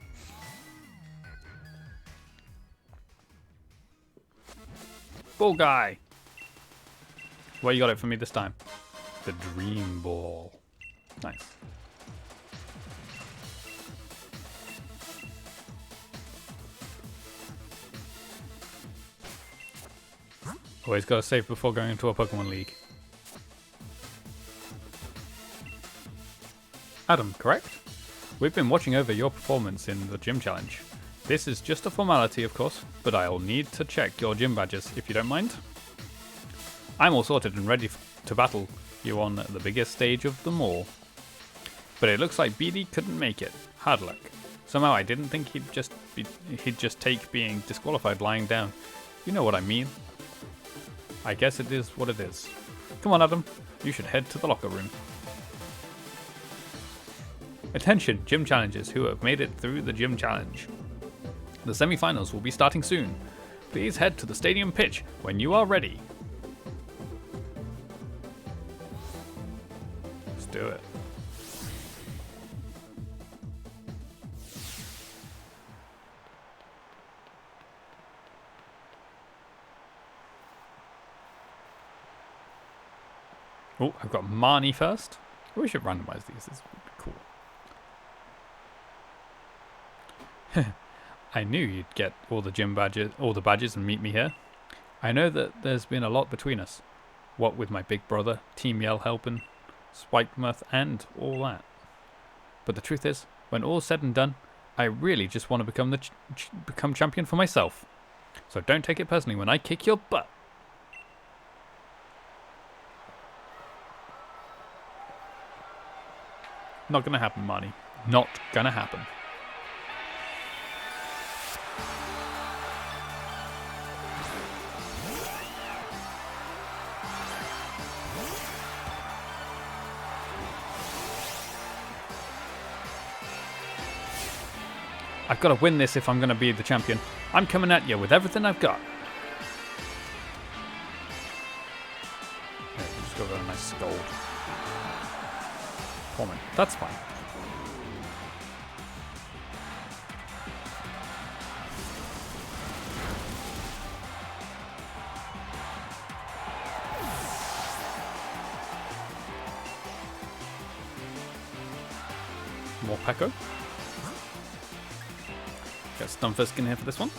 Ball guy! Well, you got it for me this time. The Dream Ball. Nice. Always gotta save before going into a Pokemon League. Adam, correct? We've been watching over your performance in the gym challenge. This is just a formality, of course, but I'll need to check your gym badges, if you don't mind. I'm all sorted and ready to battle you on the biggest stage of them all. But it looks like BD couldn't make it. Hard luck. Somehow I didn't think he'd just take being disqualified lying down. You know what I mean. I guess it is what it is. Come on, Adam. You should head to the locker room. Attention, gym challengers who have made it through the gym challenge. The semi-finals will be starting soon. Please head to the stadium pitch when you are ready. Let's do it. Oh, I've got Marnie first. We should randomize these. This would be cool. I knew you'd get all the badges and meet me here. I know that there's been a lot between us. What with my big brother, Team Yell helping, Spikemuth, and all that. But the truth is, when all's said and done, I really just want to become champion for myself. So don't take it personally when I kick your butt. Not gonna happen, Marnie. Not gonna happen. I've got to win this if I'm going to be the champion. I'm coming at you with everything I've got. Yeah, just go with a nice scold. Comment. That's fine. More Peko. Got Stunfisk in here for this one.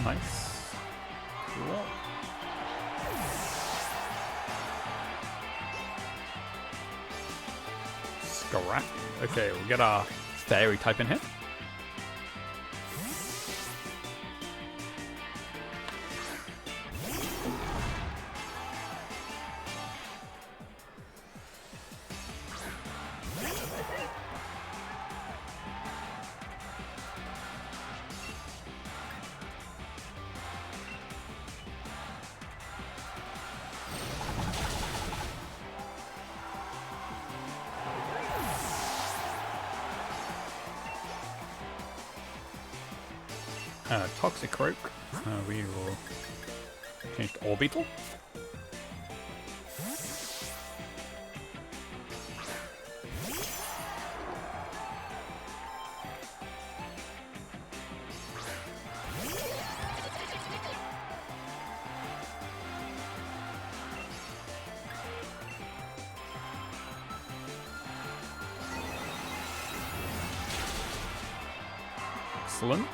Nice. Cool. Scrap. Okay, we'll get our fairy type in here. Toxic Croak. We will change to Orbeetle. Excellent.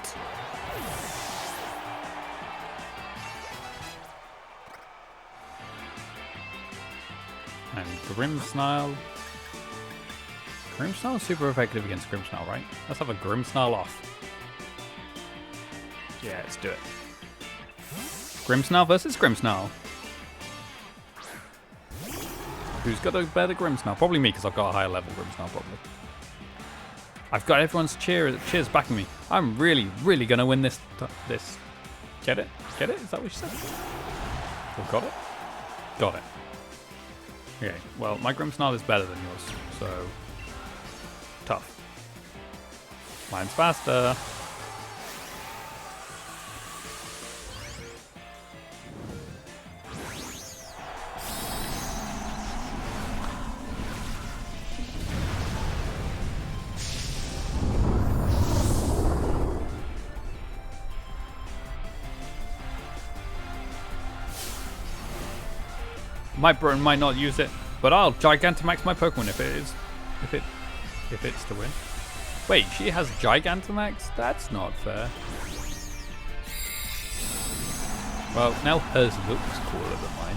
And Grimmsnarl. Grimmsnarl is super effective against Grimmsnarl, right? Let's have a Grimmsnarl off. Yeah, let's do it. Grimmsnarl versus Grimmsnarl. Who's got a better Grimmsnarl? Probably me, because I've got a higher level Grimmsnarl, probably. I've got everyone's cheers backing me. I'm really, really going to win this. Get it? Get it? Is that what you said? Oh, got it? Got it. Okay, well, my Grimmsnarl is better than yours, so tough. Mine's faster. My Burn might not use it, but I'll Gigantamax my Pokemon if it's to win. Wait, she has Gigantamax? That's not fair. Well, now hers looks cooler than mine.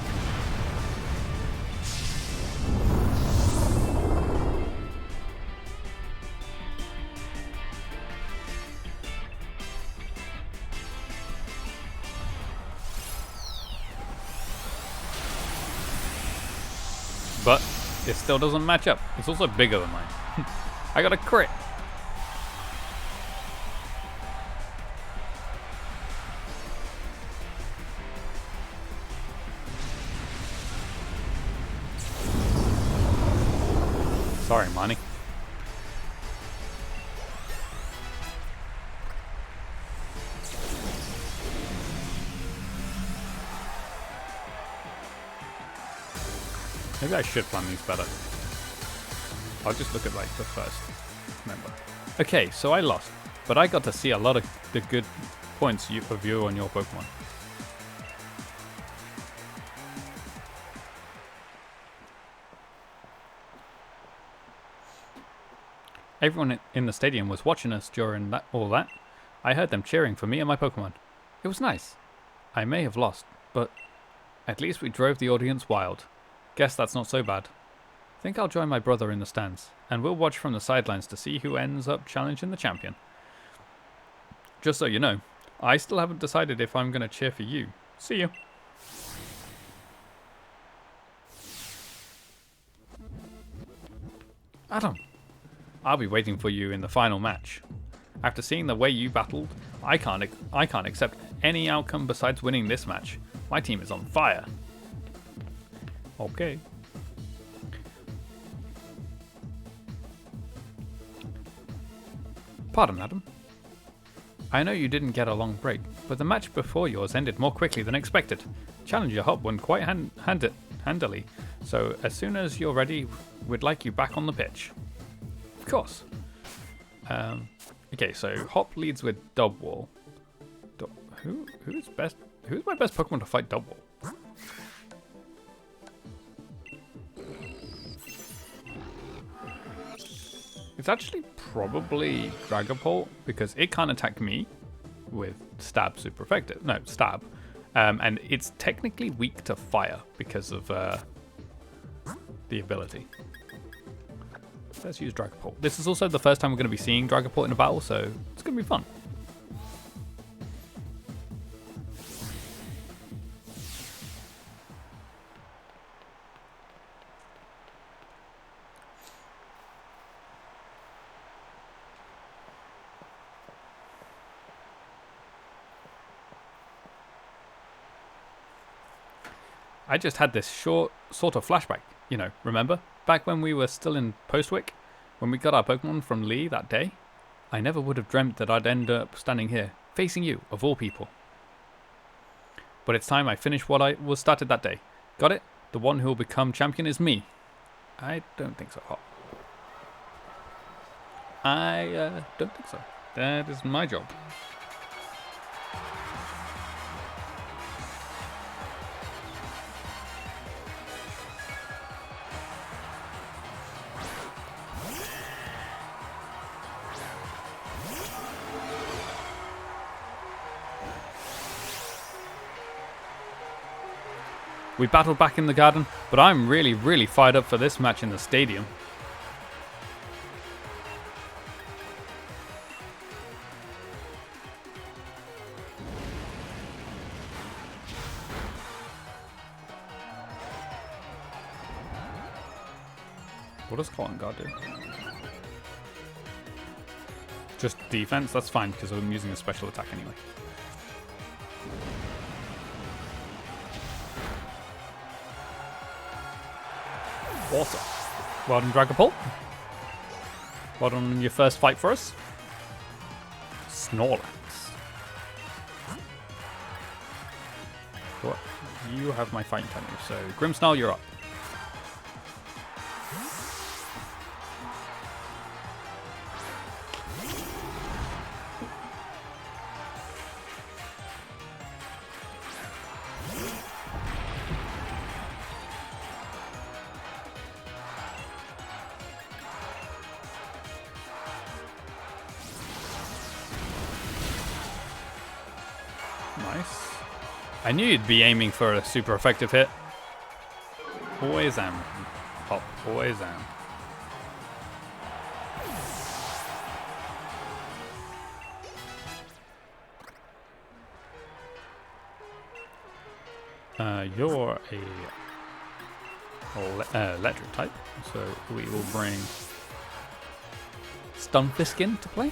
But it still doesn't match up. It's also bigger than mine. I got a crit. Sorry, Monty. Maybe I should plan these better. I'll just look at like the first member. Okay, so I lost, but I got to see a lot of the good points of you on your Pokemon. Everyone in the stadium was watching us during all that. I heard them cheering for me and my Pokemon. It was nice. I may have lost, but at least we drove the audience wild. Guess that's not so bad. Think I'll join my brother in the stands, and we'll watch from the sidelines to see who ends up challenging the champion. Just so you know, I still haven't decided if I'm going to cheer for you. See you. Adam, I'll be waiting for you in the final match. After seeing the way you battled, I can't accept any outcome besides winning this match. My team is on fire. Okay. Pardon, Adam. I know you didn't get a long break, but the match before yours ended more quickly than expected. Challenger Hop won quite handily, so as soon as you're ready, we'd like you back on the pitch. Of course. Okay, so Hop leads with Dubwool. Who's my best Pokemon to fight Dubwool? It's actually probably Dragapult because it can't attack me with Stab super effective. No, Stab. And it's technically weak to fire because of the ability. Let's use Dragapult. This is also the first time we're going to be seeing Dragapult in a battle, so it's going to be fun. I just had this short sort of flashback, you know, remember? Back when we were still in Postwick, when we got our Pokemon from Lee that day? I never would have dreamt that I'd end up standing here, facing you, of all people. But it's time I finished what I was started that day. Got it? The one who will become champion is me. I don't think so, Hop. I don't think so. That is my job. We battled back in the garden, but I'm really fired up for this match in the stadium. What does Cotton Guard do? Just defense? That's fine, because I'm using a special attack anyway. Awesome. Well done, Dragapult. Well done on your first fight for us. Snorlax. What? You have my fighting type move, so Grimmsnarl, you're up. Nice. I knew you'd be aiming for a super effective hit. Always am. Hop, always am. You're a electric type, so we will bring Stunfisk into play.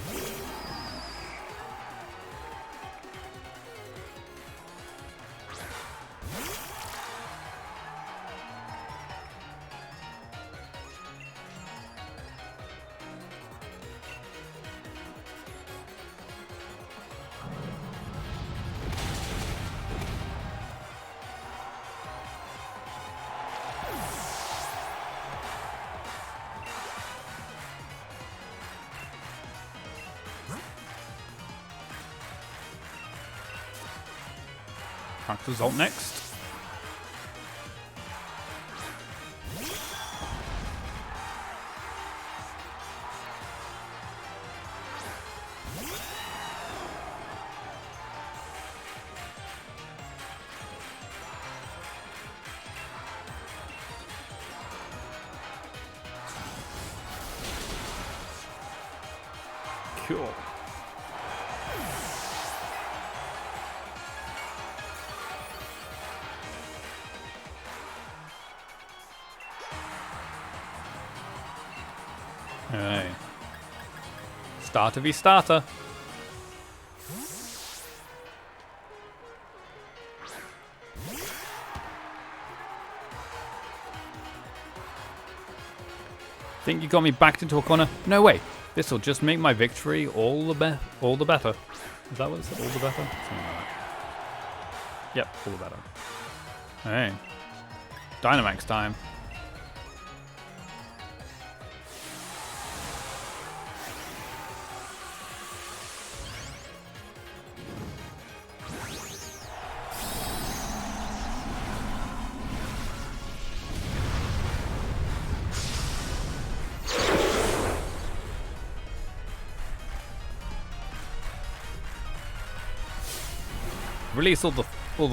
Practice ult next. Cool. Starter v starter. Think you got me backed into a corner? No way. This'll just make my victory all the better. Is that what it said? All the better? Something like that. Yep, all the better. Hey. Dynamax time. Release all the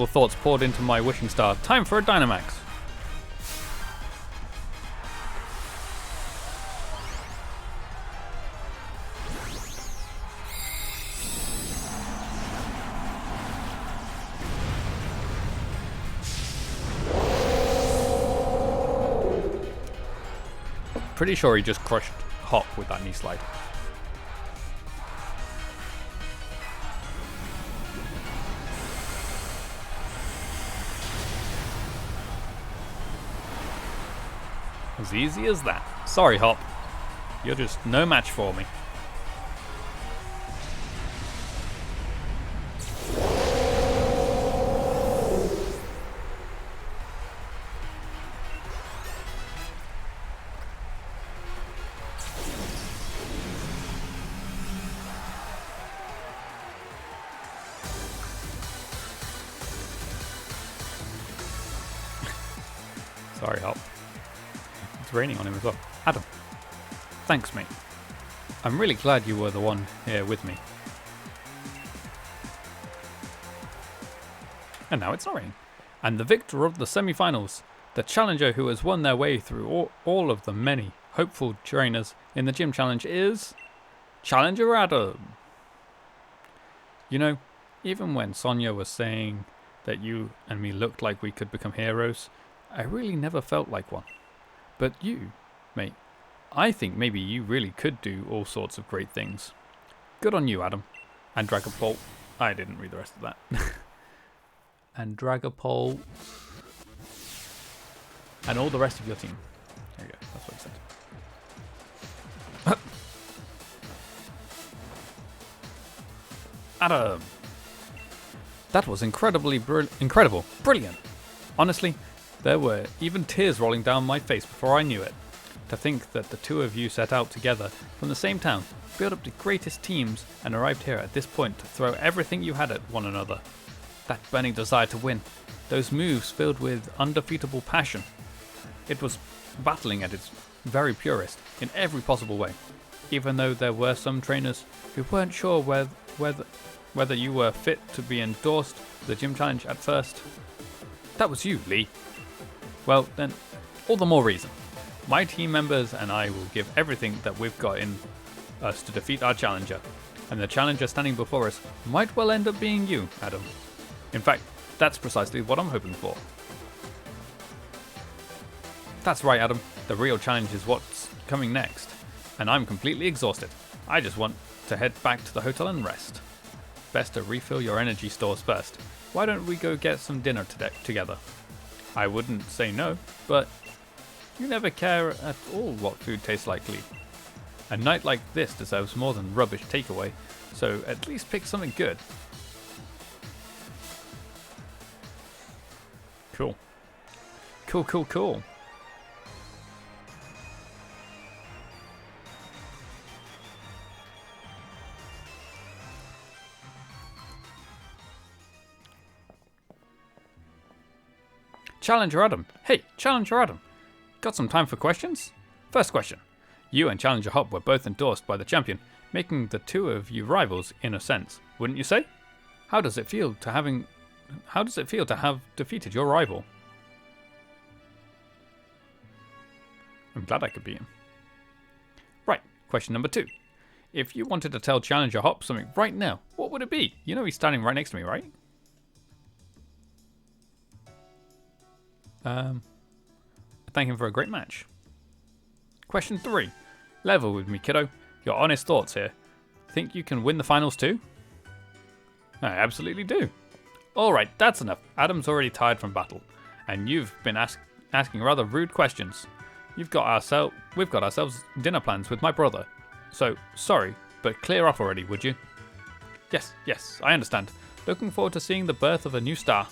thoughts poured into my wishing star. Time for a Dynamax. Pretty sure he just crushed Hop with that knee slide. As easy as that. Sorry, Hop. You're just no match for me. Sorry, Hop. It's raining on him as well. Adam. Thanks, mate. I'm really glad you were the one here with me. And now it's not raining. And the victor of the semi-finals, the challenger who has won their way through all of the many hopeful trainers in the gym challenge is Challenger Adam. You know, even when Sonia was saying that you and me looked like we could become heroes, I really never felt like one. But you, mate, I think maybe you really could do all sorts of great things. Good on you, Adam. And Dragapult. I didn't read the rest of that. And Dragapult. And all the rest of your team. There you go. That's what he said. Adam. That was incredible. Brilliant. Honestly, there were even tears rolling down my face before I knew it. To think that the two of you set out together from the same town, built up the greatest teams, and arrived here at this point to throw everything you had at one another. That burning desire to win. Those moves filled with undefeatable passion. It was battling at its very purest, in every possible way. Even though there were some trainers who weren't sure whether you were fit to be endorsed for the gym challenge at first. That was you, Lee. Well, then, all the more reason. My team members and I will give everything that we've got in us to defeat our challenger. And the challenger standing before us might well end up being you, Adam. In fact, that's precisely what I'm hoping for. That's right, Adam. The real challenge is what's coming next. And I'm completely exhausted. I just want to head back to the hotel and rest. Best to refill your energy stores first. Why don't we go get some dinner together? I wouldn't say no, but you never care at all what food tastes like, Lee. A night like this deserves more than rubbish takeaway, so at least pick something good. Cool. Cool. Challenger Adam. Hey, Challenger Adam. Got some time for questions? First question. You and Challenger Hop were both endorsed by the champion, making the two of you rivals in a sense, wouldn't you say? How does it feel to have defeated your rival? I'm glad I could beat him. Right, question number 2. If you wanted to tell Challenger Hop something right now, what would it be? You know he's standing right next to me, right? Thank him for a great match. Question 3. Level with me, kiddo. Your honest thoughts here. think you can win the finals too? I absolutely do. Alright, that's enough. Adam's already tired from battle, and you've been asking rather rude questions. We've got ourselves dinner plans with my brother. So, sorry, but clear off already, would you? Yes, I understand. Looking forward to seeing the birth of a new star.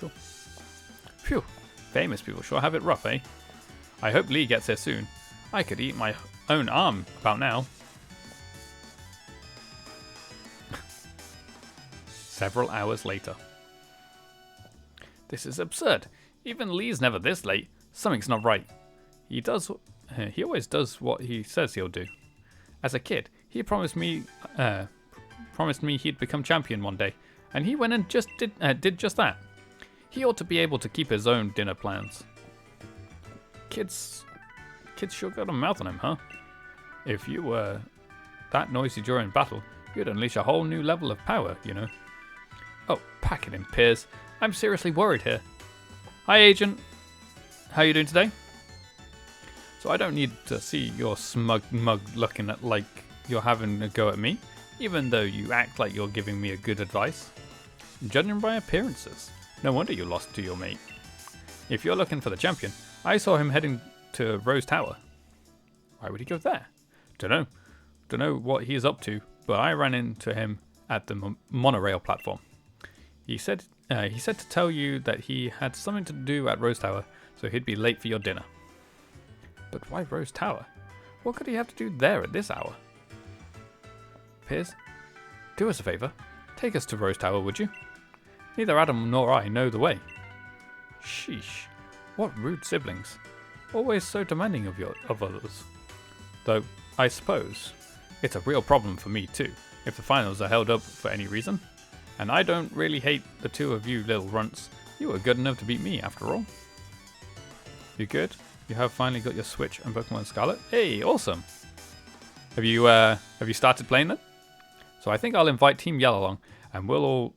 Cool. Phew, famous people sure have it rough, eh? I hope Lee gets here soon. I could eat my own arm about now. Several hours later. This is absurd. Even Lee's never this late. Something's not right. He always does what he says he'll do. As a kid, he promised me he'd become champion one day, and he went and did just that. He ought to be able to keep his own dinner plans. Kids sure got a mouth on him, huh? If you were that noisy during battle, you'd unleash a whole new level of power, you know. Oh, pack it in, Piers. I'm seriously worried here. Hi, Agent. How you doing today? So I don't need to see your smug mug looking at like you're having a go at me, even though you act like you're giving me a good advice. Judging by appearances, no wonder you lost to your mate. If you're looking for the champion, I saw him heading to Rose Tower. Why would he go there? Don't know what he's up to, but I ran into him at the monorail platform. He said to tell you that he had something to do at Rose Tower, so he'd be late for your dinner. But why Rose Tower? What could he have to do there at this hour? Piers, do us a favour. Take us to Rose Tower, would you? Neither Adam nor I know the way. Sheesh. What rude siblings. Always so demanding of others. Though, I suppose, it's a real problem for me too, if the finals are held up for any reason. And I don't really hate the two of you little runts. You were good enough to beat me, after all. You good? You have finally got your Switch and Pokemon Scarlet? Hey, awesome! Have you started playing them? So I think I'll invite Team Yell along, and we'll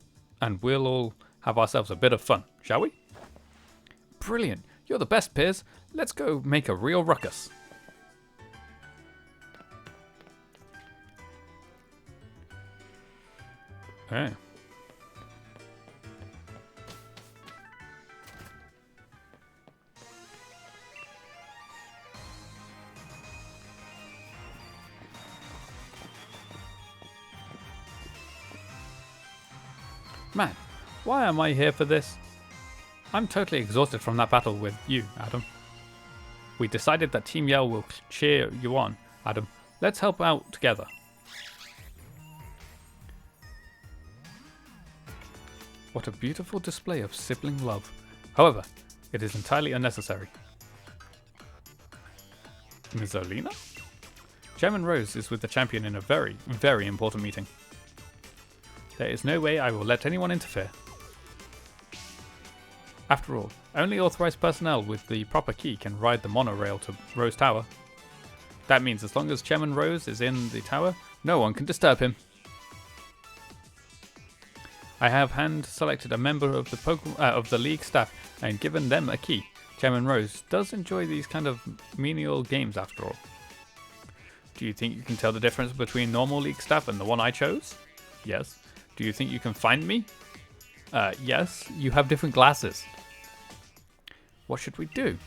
all have ourselves a bit of fun, shall we? Brilliant! You're the best, Piers. Let's go make a real ruckus. Hey. Man, why am I here for this? I'm totally exhausted from that battle with you, Adam. We decided that Team Yell will cheer you on, Adam. Let's help out together. What a beautiful display of sibling love. However, it is entirely unnecessary. Ms. Olina? Chairman Rose is with the champion in a very, very important meeting. There is no way I will let anyone interfere. After all, only authorized personnel with the proper key can ride the monorail to Rose Tower. That means as long as Chairman Rose is in the tower, no one can disturb him. I have hand-selected a member of the league staff and given them a key. Chairman Rose does enjoy these kind of menial games after all. Do you think you can tell the difference between normal league staff and the one I chose? Yes. Do you think you can find me? Yes. You have different glasses. What should we do?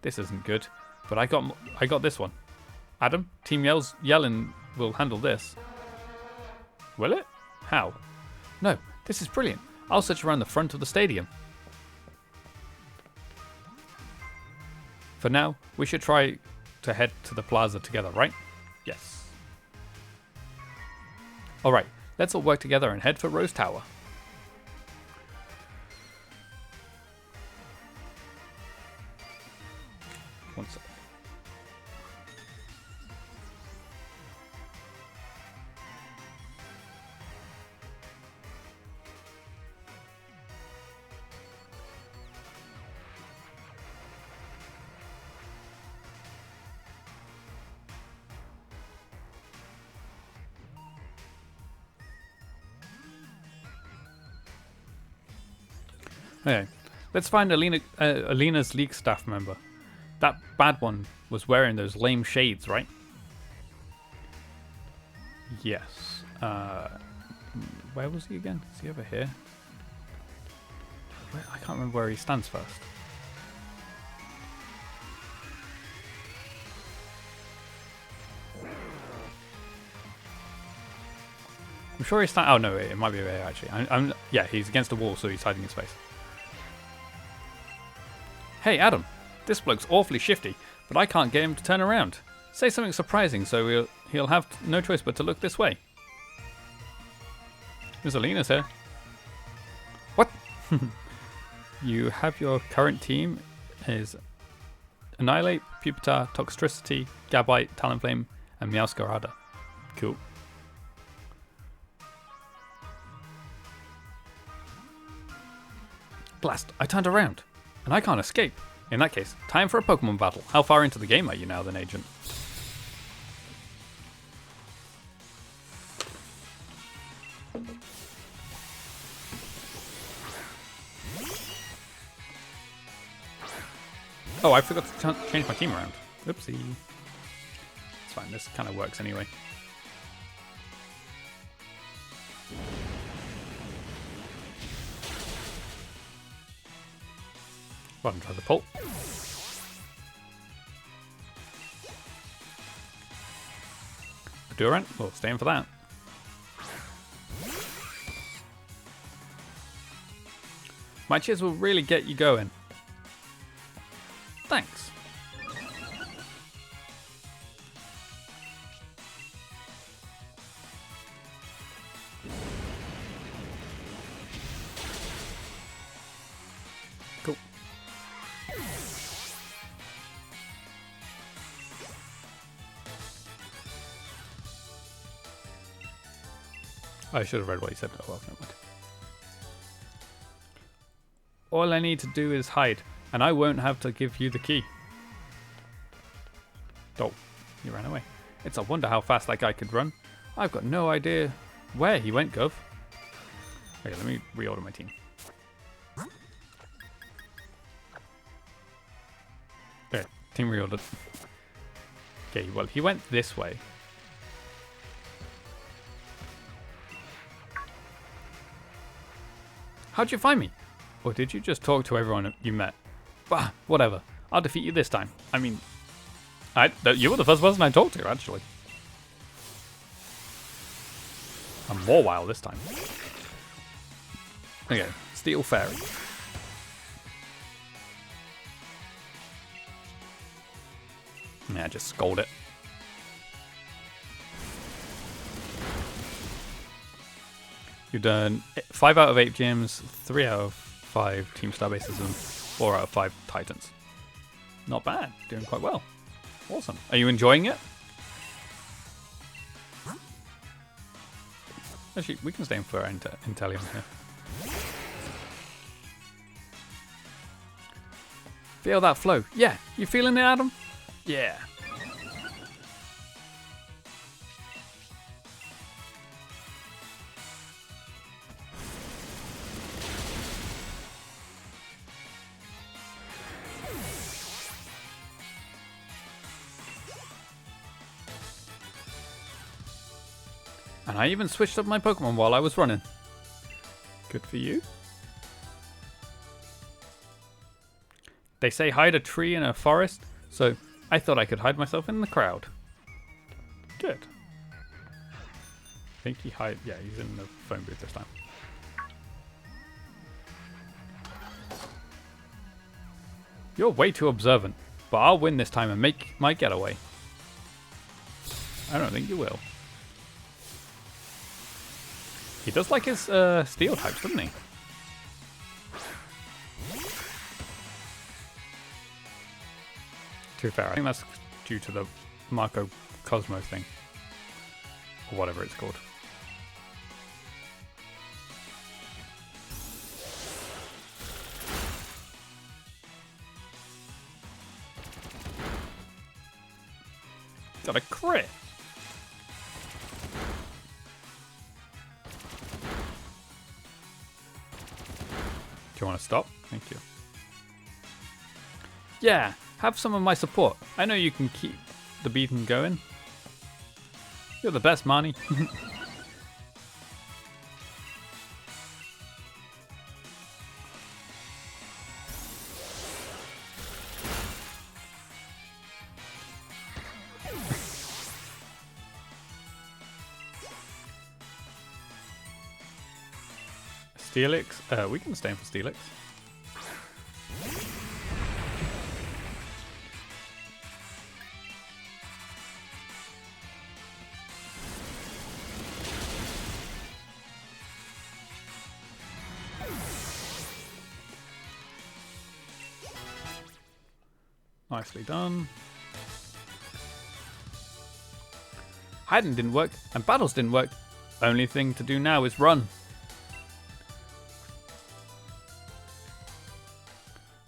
This isn't good, but I got this one. Adam, Team Yellin will handle this. Will it? How? No, this is brilliant. I'll search around the front of the stadium. For now, we should try to head to the plaza together, right? Yes. Alright, let's all work together and head for Rose Tower. One sec. Okay, let's find Alina's league staff member. That bad one was wearing those lame shades, right? Yes. Where was he again? Is he over here? I can't remember where he stands first. I'm sure he's oh no, it might be over here actually. Yeah, he's against the wall, so he's hiding in space. Hey Adam, this bloke's awfully shifty, but I can't get him to turn around. Say something surprising, so he'll have no choice but to look this way. Rosalina's here. What? You have your current team is Annihilate, Pupitar, Toxtricity, Gabite, Talonflame, and Meowscarada. Cool. Blast, I turned around, and I can't escape. In that case, time for a Pokemon battle. How far into the game are you now then, Agent? Oh, I forgot to change my team around. Oopsie. It's fine, this kind of works anyway. Well, try the pull. Durant, we'll stay in for that. My cheers will really get you going. Thanks. Cool. I should have read what he said. Oh well, never mind. All I need to do is hide, and I won't have to give you the key. Oh, he ran away. It's a wonder how fast that guy could run. I've got no idea where he went, Gov. Okay, let me reorder my team. Okay, team reordered. Okay, well, he went this way. How'd you find me? Or did you just talk to everyone you met? Bah, whatever. I'll defeat you this time. I mean, you were the first person I talked to, actually. I'm more wild this time. Okay, Steel Fairy. Yeah, just scold it. You've done 5 out of 8 gyms, 3 out of 5 Team Star bases, and 4 out of 5 Titans. Not bad. Doing quite well. Awesome. Are you enjoying it? Actually, we can stay in for Inteleon here. Feel that flow. Yeah. You feeling it, Adam? Yeah. And I even switched up my Pokemon while I was running. Good for you. They say hide a tree in a forest, so I thought I could hide myself in the crowd. Good. I think he yeah, he's in the phone booth this time. You're way too observant, but I'll win this time and make my getaway. I don't think you will. He does like his steel types, doesn't he? To be fair, I think that's due to the Marco Cosmo thing. Or whatever it's called. Got a crit! Do you want to stop? Thank you. Yeah, have some of my support. I know you can keep the beacon going. You're the best, Marnie. Steelix? We can stay in for Steelix. Nicely done. Hiding didn't work, and battles didn't work. Only thing to do now is run.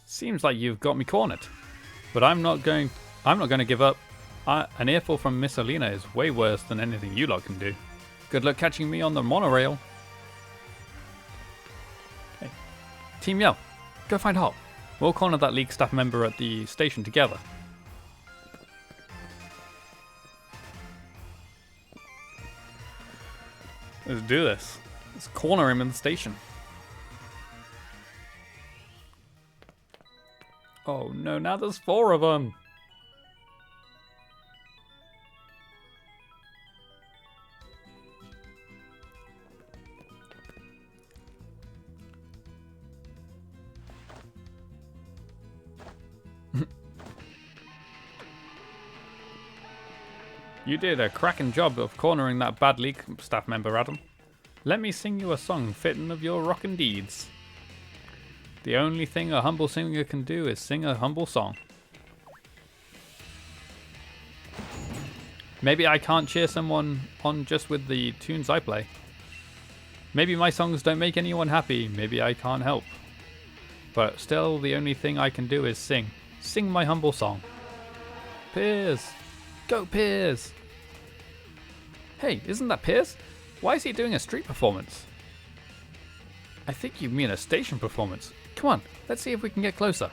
Seems like you've got me cornered, but I'm not going to give up. An earful from Miss Alina is way worse than anything you lot can do. Good luck catching me on the monorail. Hey. Team Yell, go find Hop. We'll corner that League staff member at the station together. Let's do this. Let's corner him in the station. Oh no, now there's 4 of them. You did a cracking job of cornering that bad League staff member, Adam. Let me sing you a song fitting of your rockin' deeds. The only thing a humble singer can do is sing a humble song. Maybe I can't cheer someone on just with the tunes I play. Maybe my songs don't make anyone happy, maybe I can't help. But still, the only thing I can do is sing. Sing my humble song. Piers! Go Piers! Hey, isn't that Piers? Why is he doing a street performance? I think you mean a station performance. Come on, let's see if we can get closer.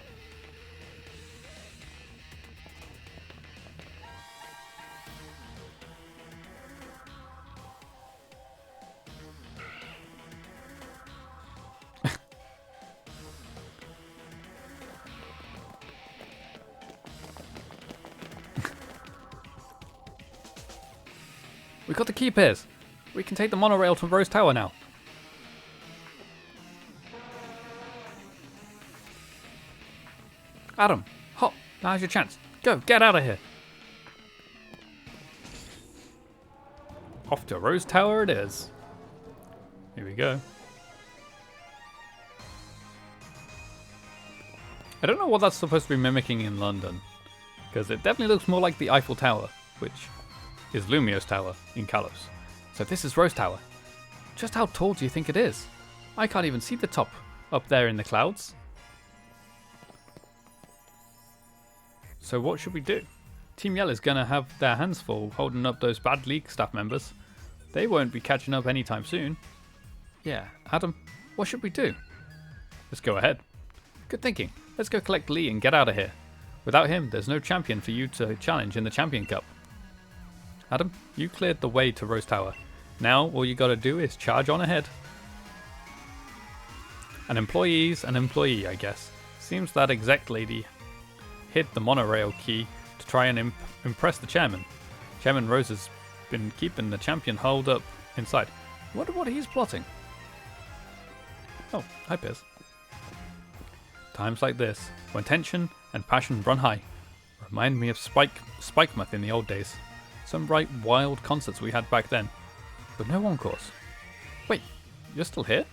We got the key, Piers. We can take the monorail to Rose Tower now. Adam, Hop, now's your chance. Go, get out of here. Off to Rose Tower it is. Here we go. I don't know what that's supposed to be mimicking in London, because it definitely looks more like the Eiffel Tower, which is Lumio's tower in Kalos. So this is Rose Tower. Just how tall do you think it is? I can't even see the top up there in the clouds. So what should we do? Team Yell is going to have their hands full holding up those bad League staff members. They won't be catching up anytime soon. Yeah, Adam, what should we do? Let's go ahead. Good thinking. Let's go collect Lee and get out of here. Without him, there's no champion for you to challenge in the Champion Cup. Adam, you cleared the way to Rose Tower. Now all you gotta do is charge on ahead. An employee's an employee, I guess. Seems that exec lady hid the monorail key to try and impress the chairman. Chairman Rose has been keeping the champion holed up inside. I wonder what he's plotting. Oh, hi Piers. Times like this, when tension and passion run high, remind me of Spikemuth in the old days. Some right wild concerts we had back then, but no encores. Wait, you're still here?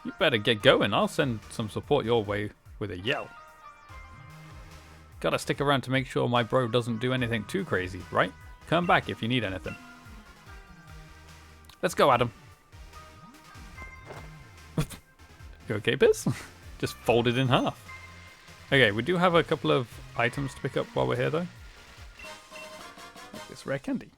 You better get going. I'll send some support your way with a yell. Gotta stick around to make sure my bro doesn't do anything too crazy, right? Come back if you need anything. Let's go, Adam. You okay, Piers? Just folded in half. Okay, we do have a couple of items to pick up while we're here, though. Like this rare candy.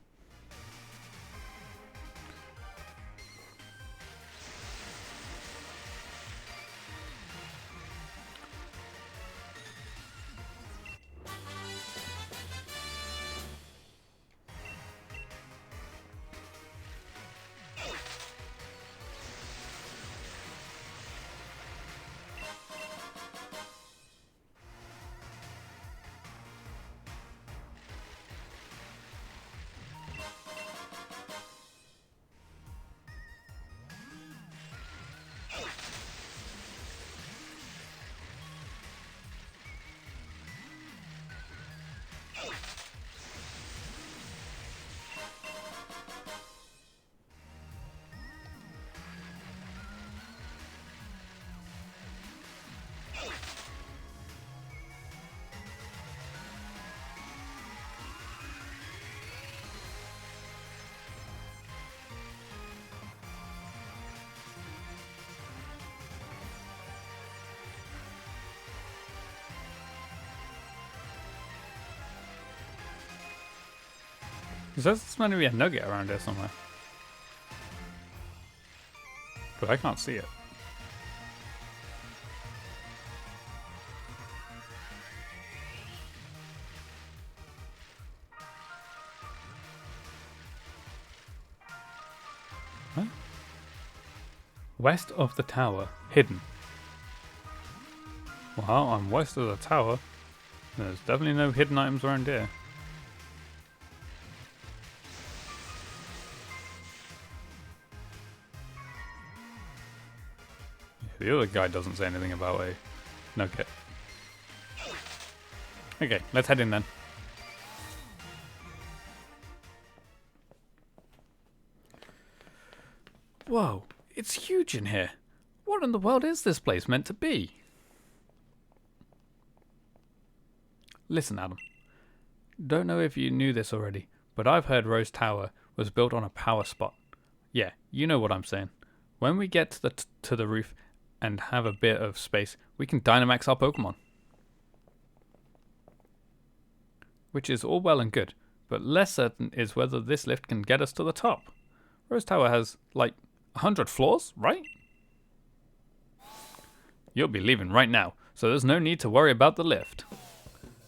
There's meant to be a nugget around here somewhere. But I can't see it. Huh? West of the tower. Hidden. Well, I'm west of the tower. There's definitely no hidden items around here. The other guy doesn't say anything about a nugget. Okay, let's head in then. Whoa, it's huge in here. What in the world is this place meant to be? Listen, Adam. Don't know if you knew this already, but I've heard Rose Tower was built on a power spot. Yeah, you know what I'm saying. When we get to the roof and have a bit of space, we can Dynamax our Pokemon. Which is all well and good, but less certain is whether this lift can get us to the top. Rose Tower has, like, 100 floors, right? You'll be leaving right now, so there's no need to worry about the lift.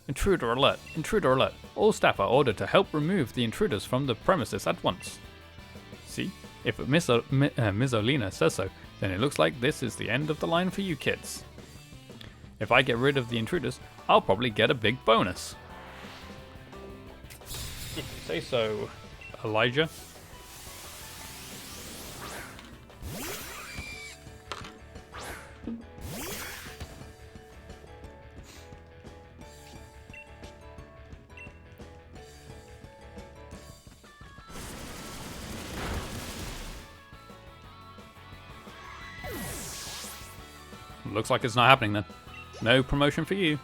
Intruder alert! Intruder alert! All staff are ordered to help remove the intruders from the premises at once. See? If Miss Olina says so, then it looks like this is the end of the line for you kids. If I get rid of the intruders, I'll probably get a big bonus. If you say so, Elijah. Looks like it's not happening then. No promotion for you.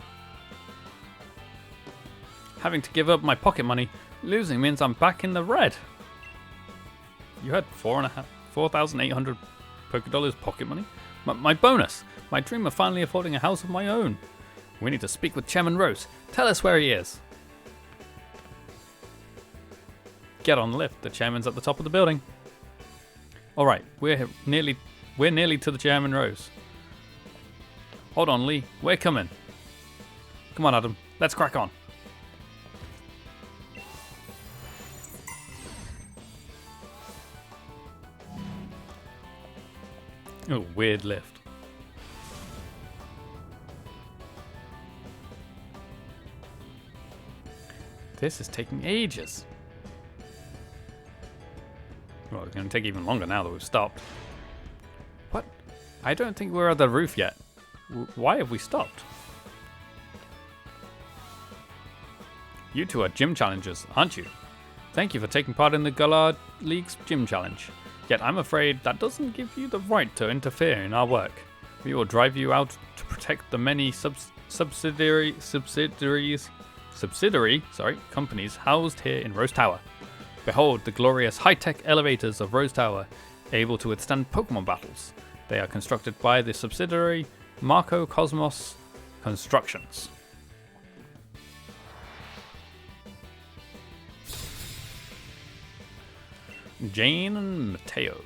Having to give up my pocket money, losing means I'm back in the red. You had 4,800 Pokédollars pocket money? My bonus! My dream of finally affording a house of my own. We need to speak with Chairman Rose. Tell us where he is. Get on the lift. The chairman's at the top of the building. Alright, we're nearly to the Chairman Rose. Hold on, Lee. We're coming. Come on, Adam. Let's crack on. Oh, weird lift. This is taking ages. Well, it's going to take even longer now that we've stopped. What? I don't think we're at the roof yet. Why have we stopped? You two are gym challengers, aren't you? Thank you for taking part in the Galar League's gym challenge. Yet I'm afraid that doesn't give you the right to interfere in our work. We will drive you out to protect the many subsidiary companies housed here in Rose Tower. Behold the glorious high-tech elevators of Rose Tower, able to withstand Pokemon battles. They are constructed by the subsidiary Marco Cosmos Constructions. Jane and Mateo.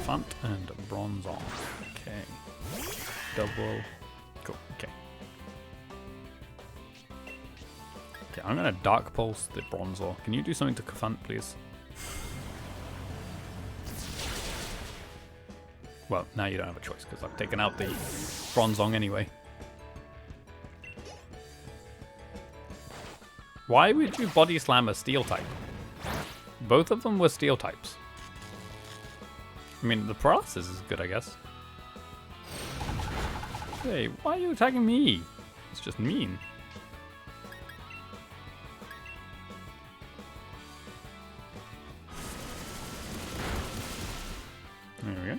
Font and Bronzong. Okay. Double. Cool. Okay. Okay, I'm gonna Dark Pulse the Bronzor. Can you do something to Kafant, please? Well, now you don't have a choice because I've taken out the Bronzong anyway. Why would you Body Slam a Steel type? Both of them were Steel types. I mean, the paralysis is good, I guess. Hey, why are you attacking me? It's just mean. There we go.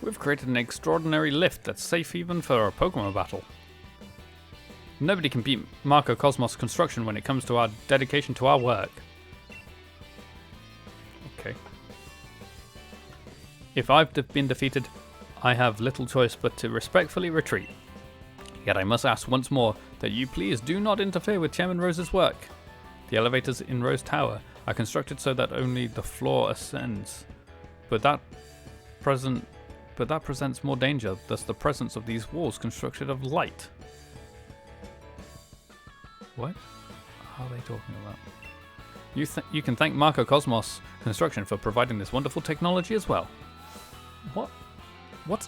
We've created an extraordinary lift that's safe even for a Pokemon battle. Nobody can beat Marco Cosmos Construction when it comes to our dedication to our work. Okay. If I've been defeated, I have little choice but to respectfully retreat. Yet I must ask once more that you please do not interfere with Chairman Rose's work. The elevators in Rose Tower are constructed so that only the floor ascends, but that presents more danger, thus the presence of these walls constructed of light. What are they talking about? You can thank Marco Cosmos Construction for providing this wonderful technology as well. What? What?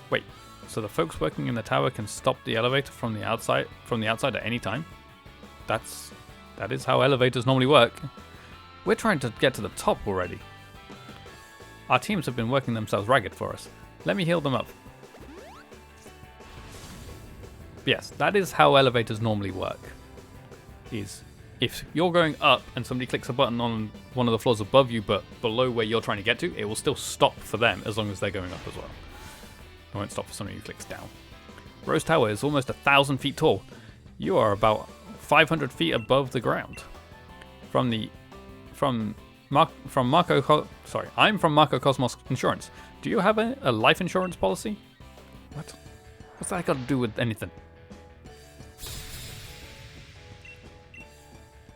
Wait, so the folks working in the tower can stop the elevator from the outside at any time? That is how elevators normally work. We're trying to get to the top already. Our teams have been working themselves ragged for us. Let me heal them up. Yes, that is how elevators normally work. Is if you're going up and somebody clicks a button on one of the floors above you but below where you're trying to get to, it will still stop for them as long as they're going up as well. It won't stop for somebody who clicks down. Rose Tower is almost 1,000 feet tall. You are about 500 feet above the ground. I'm from Marco Cosmos Insurance. Do you have a life insurance policy? What? What's that got to do with anything?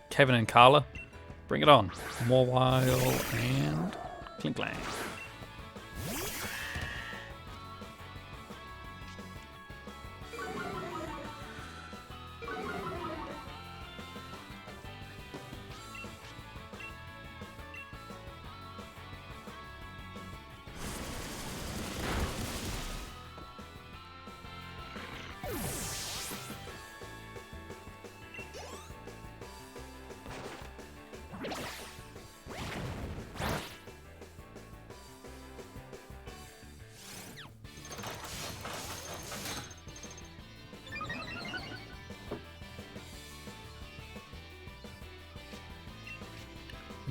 Kevin and Carla, bring it on. Mobile and clink clang.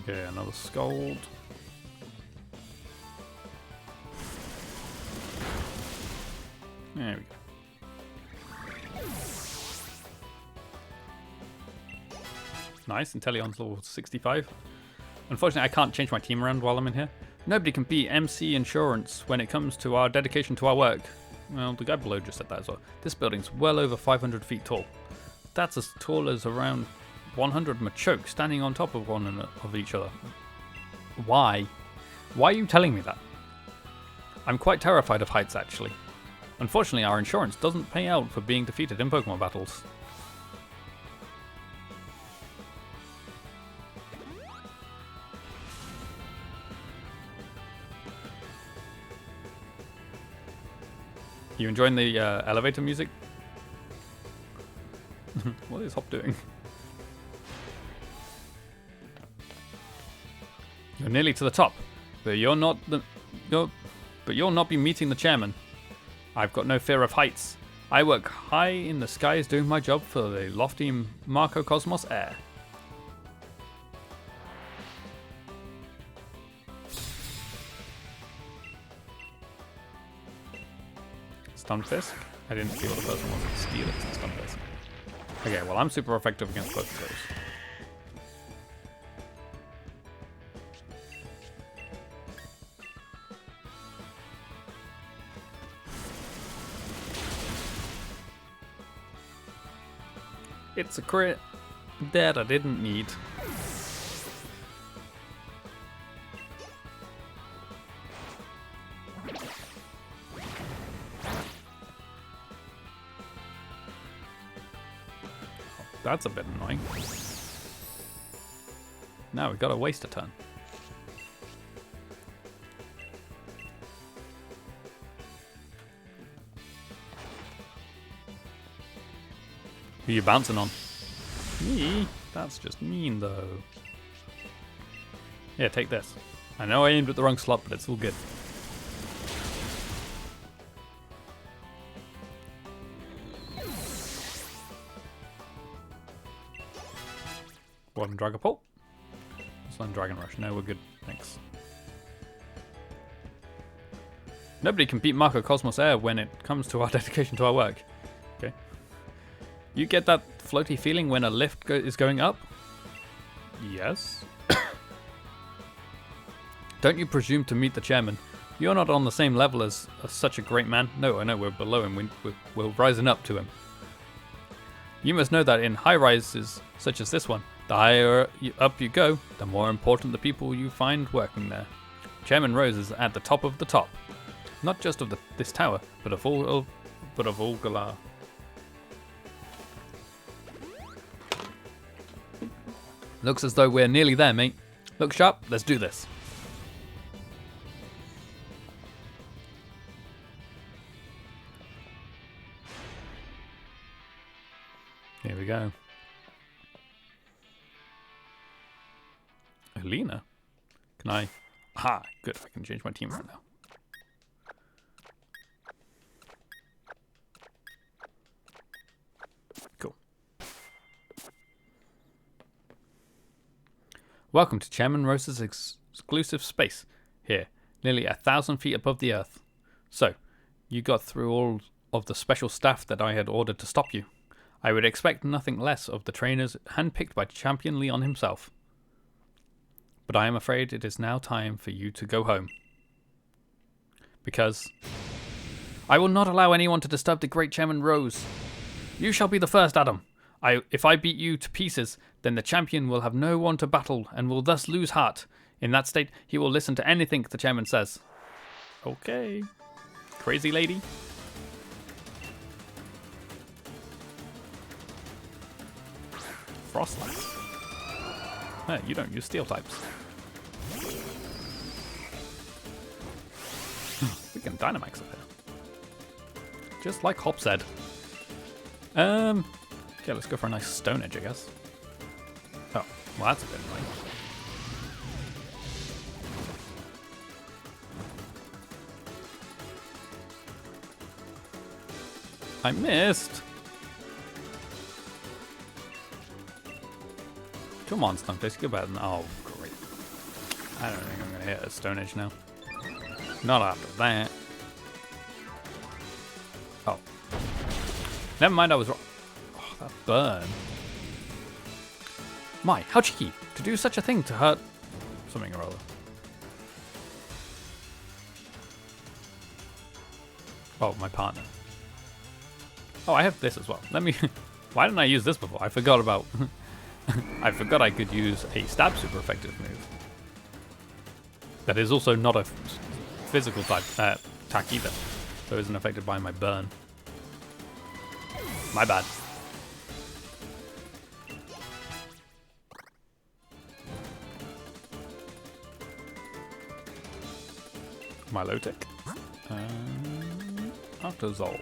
Okay, another scold. There we go. Nice, Intellion's level 65. Unfortunately, I can't change my team around while I'm in here. Nobody can beat MC Insurance when it comes to our dedication to our work. Well, the guy below just said that as well. This building's well over 500 feet tall. That's as tall as around 100 Machoke standing on top of each other. Why? Why are you telling me that? I'm quite terrified of heights, actually. Unfortunately, our insurance doesn't pay out for being defeated in Pokemon battles. You enjoying the elevator music? What is Hop doing? You're nearly to the top, but you'll not be meeting the chairman. I've got no fear of heights. I work high in the skies doing my job for the lofty Marco Cosmos Air. Stunfisk? I didn't see what the first one was. Steelix and Stunfisk. Okay, well I'm super effective against both of those. It's a crit that I didn't need. That's a bit annoying. Now we've got to waste a turn. Who are you bouncing on? Me? That's just mean, though. Yeah, take this. I know I aimed at the wrong slot, but it's all good. One Dragapult. This one Dragon Rush. No, we're good. Thanks. Nobody can beat Marco Cosmos Air when it comes to our dedication to our work. Okay. You get that floaty feeling when a lift is going up? Yes. Don't you presume to meet the chairman. You're not on the same level as such a great man. No, I know, we're below him. We're rising up to him. You must know that in high rises such as this one, the higher up you go, the more important the people you find working there. Chairman Rose is at the top of the top. Not just of this tower, but of all Galar. Looks as though we're nearly there, mate. Look sharp, let's do this. Here we go. Alina? Can I? Aha, good. I can change my team right now. Cool. Welcome to Chairman Rose's exclusive space. Here, nearly 1,000 feet above the earth. So, you got through all of the special staff that I had ordered to stop you. I would expect nothing less of the trainers handpicked by Champion Leon himself. But I am afraid it is now time for you to go home. Because I will not allow anyone to disturb the great Chairman Rose. You shall be the first, Adam. If I beat you to pieces, then the champion will have no one to battle and will thus lose heart. In that state, he will listen to anything the chairman says. Okay. Crazy lady. Frostlight. Hey, you don't use steel types. We can Dynamax up here. Just like Hop said. Okay, let's go for a nice Stone Edge, I guess. Oh, well that's a bit annoying. I missed! Come on, Stunfisk, get better than... Oh, great. I don't think I'm going to hit a Stone Edge now. Not after that. Oh. Never mind, I was wrong. Oh, that burn. My, how cheeky to do such a thing to hurt something or other. Oh, my partner. Oh, I have this as well. Let me... Why didn't I use this before? I forgot about... I forgot I could use a stab super effective move. That is also not a physical type attack either. So isn't affected by my burn. My bad. Milotic. After Zol.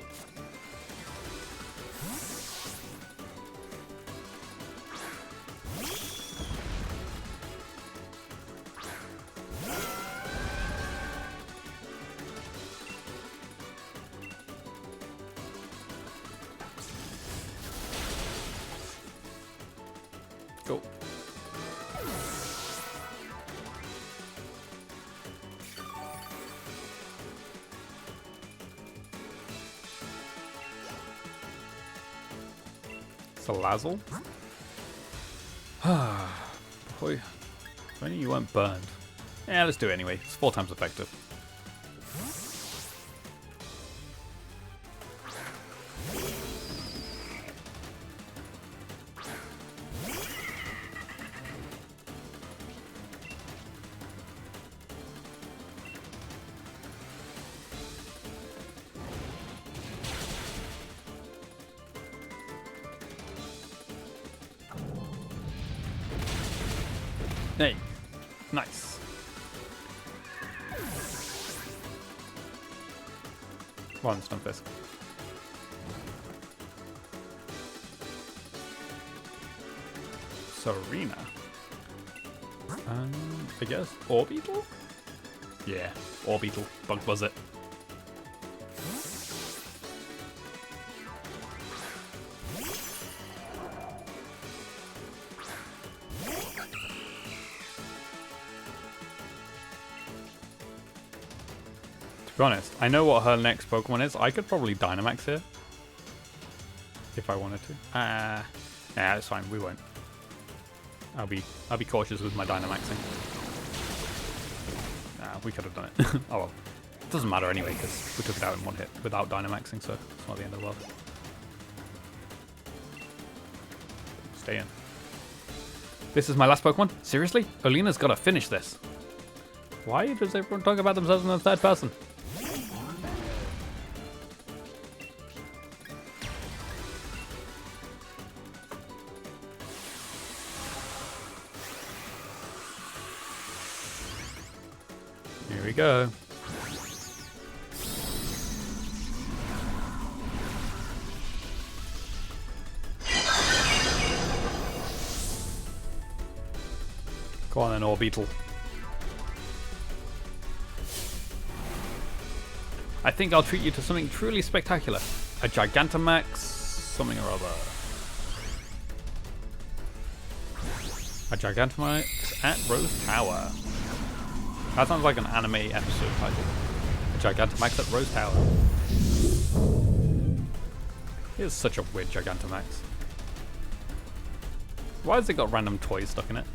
Cool. Salazzle? Boy, if only you weren't burned. Yeah, let's do it anyway. It's 4 times effective. Hey, nice. One Stunfisk. Serena. I guess Orbeetle? Yeah, Orbeetle. Bug Buzz it. To be honest, I know what her next Pokemon is. I could probably Dynamax here. If I wanted to. Nah, it's fine, we won't. I'll be cautious with my Dynamaxing. we could have done it. Oh well. It doesn't matter anyway, because we took it out in one hit without Dynamaxing, so it's not the end of the world. Stay in. This is my last Pokemon? Seriously? Olena's gotta finish this. Why does everyone talk about themselves in the third person? Here we go. Go on then, Orbeetle. I think I'll treat you to something truly spectacular. A Gigantamax something or other. A Gigantamax at Rose Tower. That sounds like an anime episode title. A Gigantamax at Rose Tower. It is such a weird Gigantamax. Why has it got random toys stuck in it?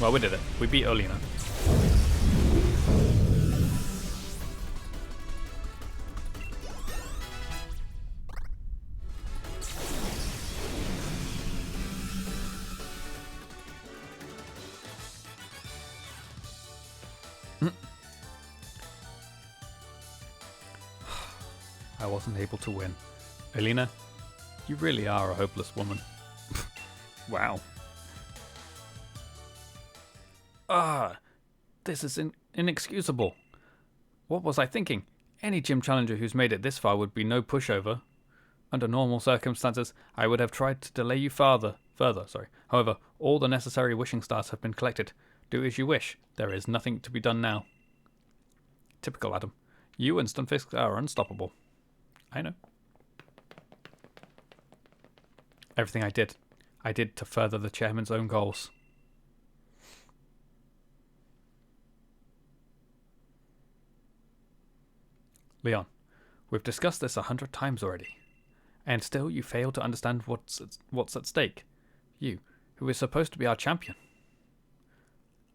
Well, we did it. We beat Olena. I wasn't able to win. Olena, you really are a hopeless woman. Wow. This is inexcusable. What was I thinking? Any gym challenger who's made it this far would be no pushover. Under normal circumstances, I would have tried to delay you further. However, all the necessary wishing stars have been collected. Do as you wish. There is nothing to be done now. Typical Adam. You and Stunfisk are unstoppable. I know. Everything I did to further the chairman's own goals. Leon, we've discussed this 100 times already, and still you fail to understand what's at stake. You, who is supposed to be our champion.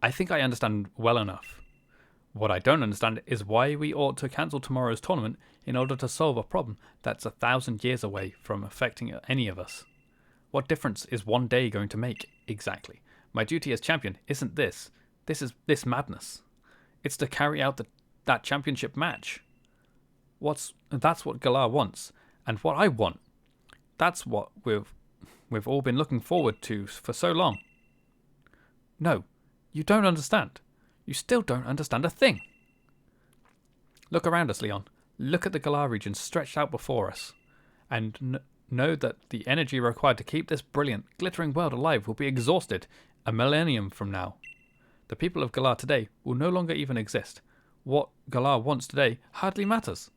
I think I understand well enough. What I don't understand is why we ought to cancel tomorrow's tournament in order to solve a problem that's 1,000 years away from affecting any of us. What difference is one day going to make, exactly? My duty as champion isn't this. This is this madness. It's to carry out that championship match. That's what Galar wants, and what I want. That's what we've all been looking forward to for so long. No, you don't understand. You still don't understand a thing. Look around us, Leon. Look at the Galar region stretched out before us, and know that the energy required to keep this brilliant, glittering world alive will be exhausted a millennium from now. The people of Galar today will no longer even exist. What Galar wants today hardly matters.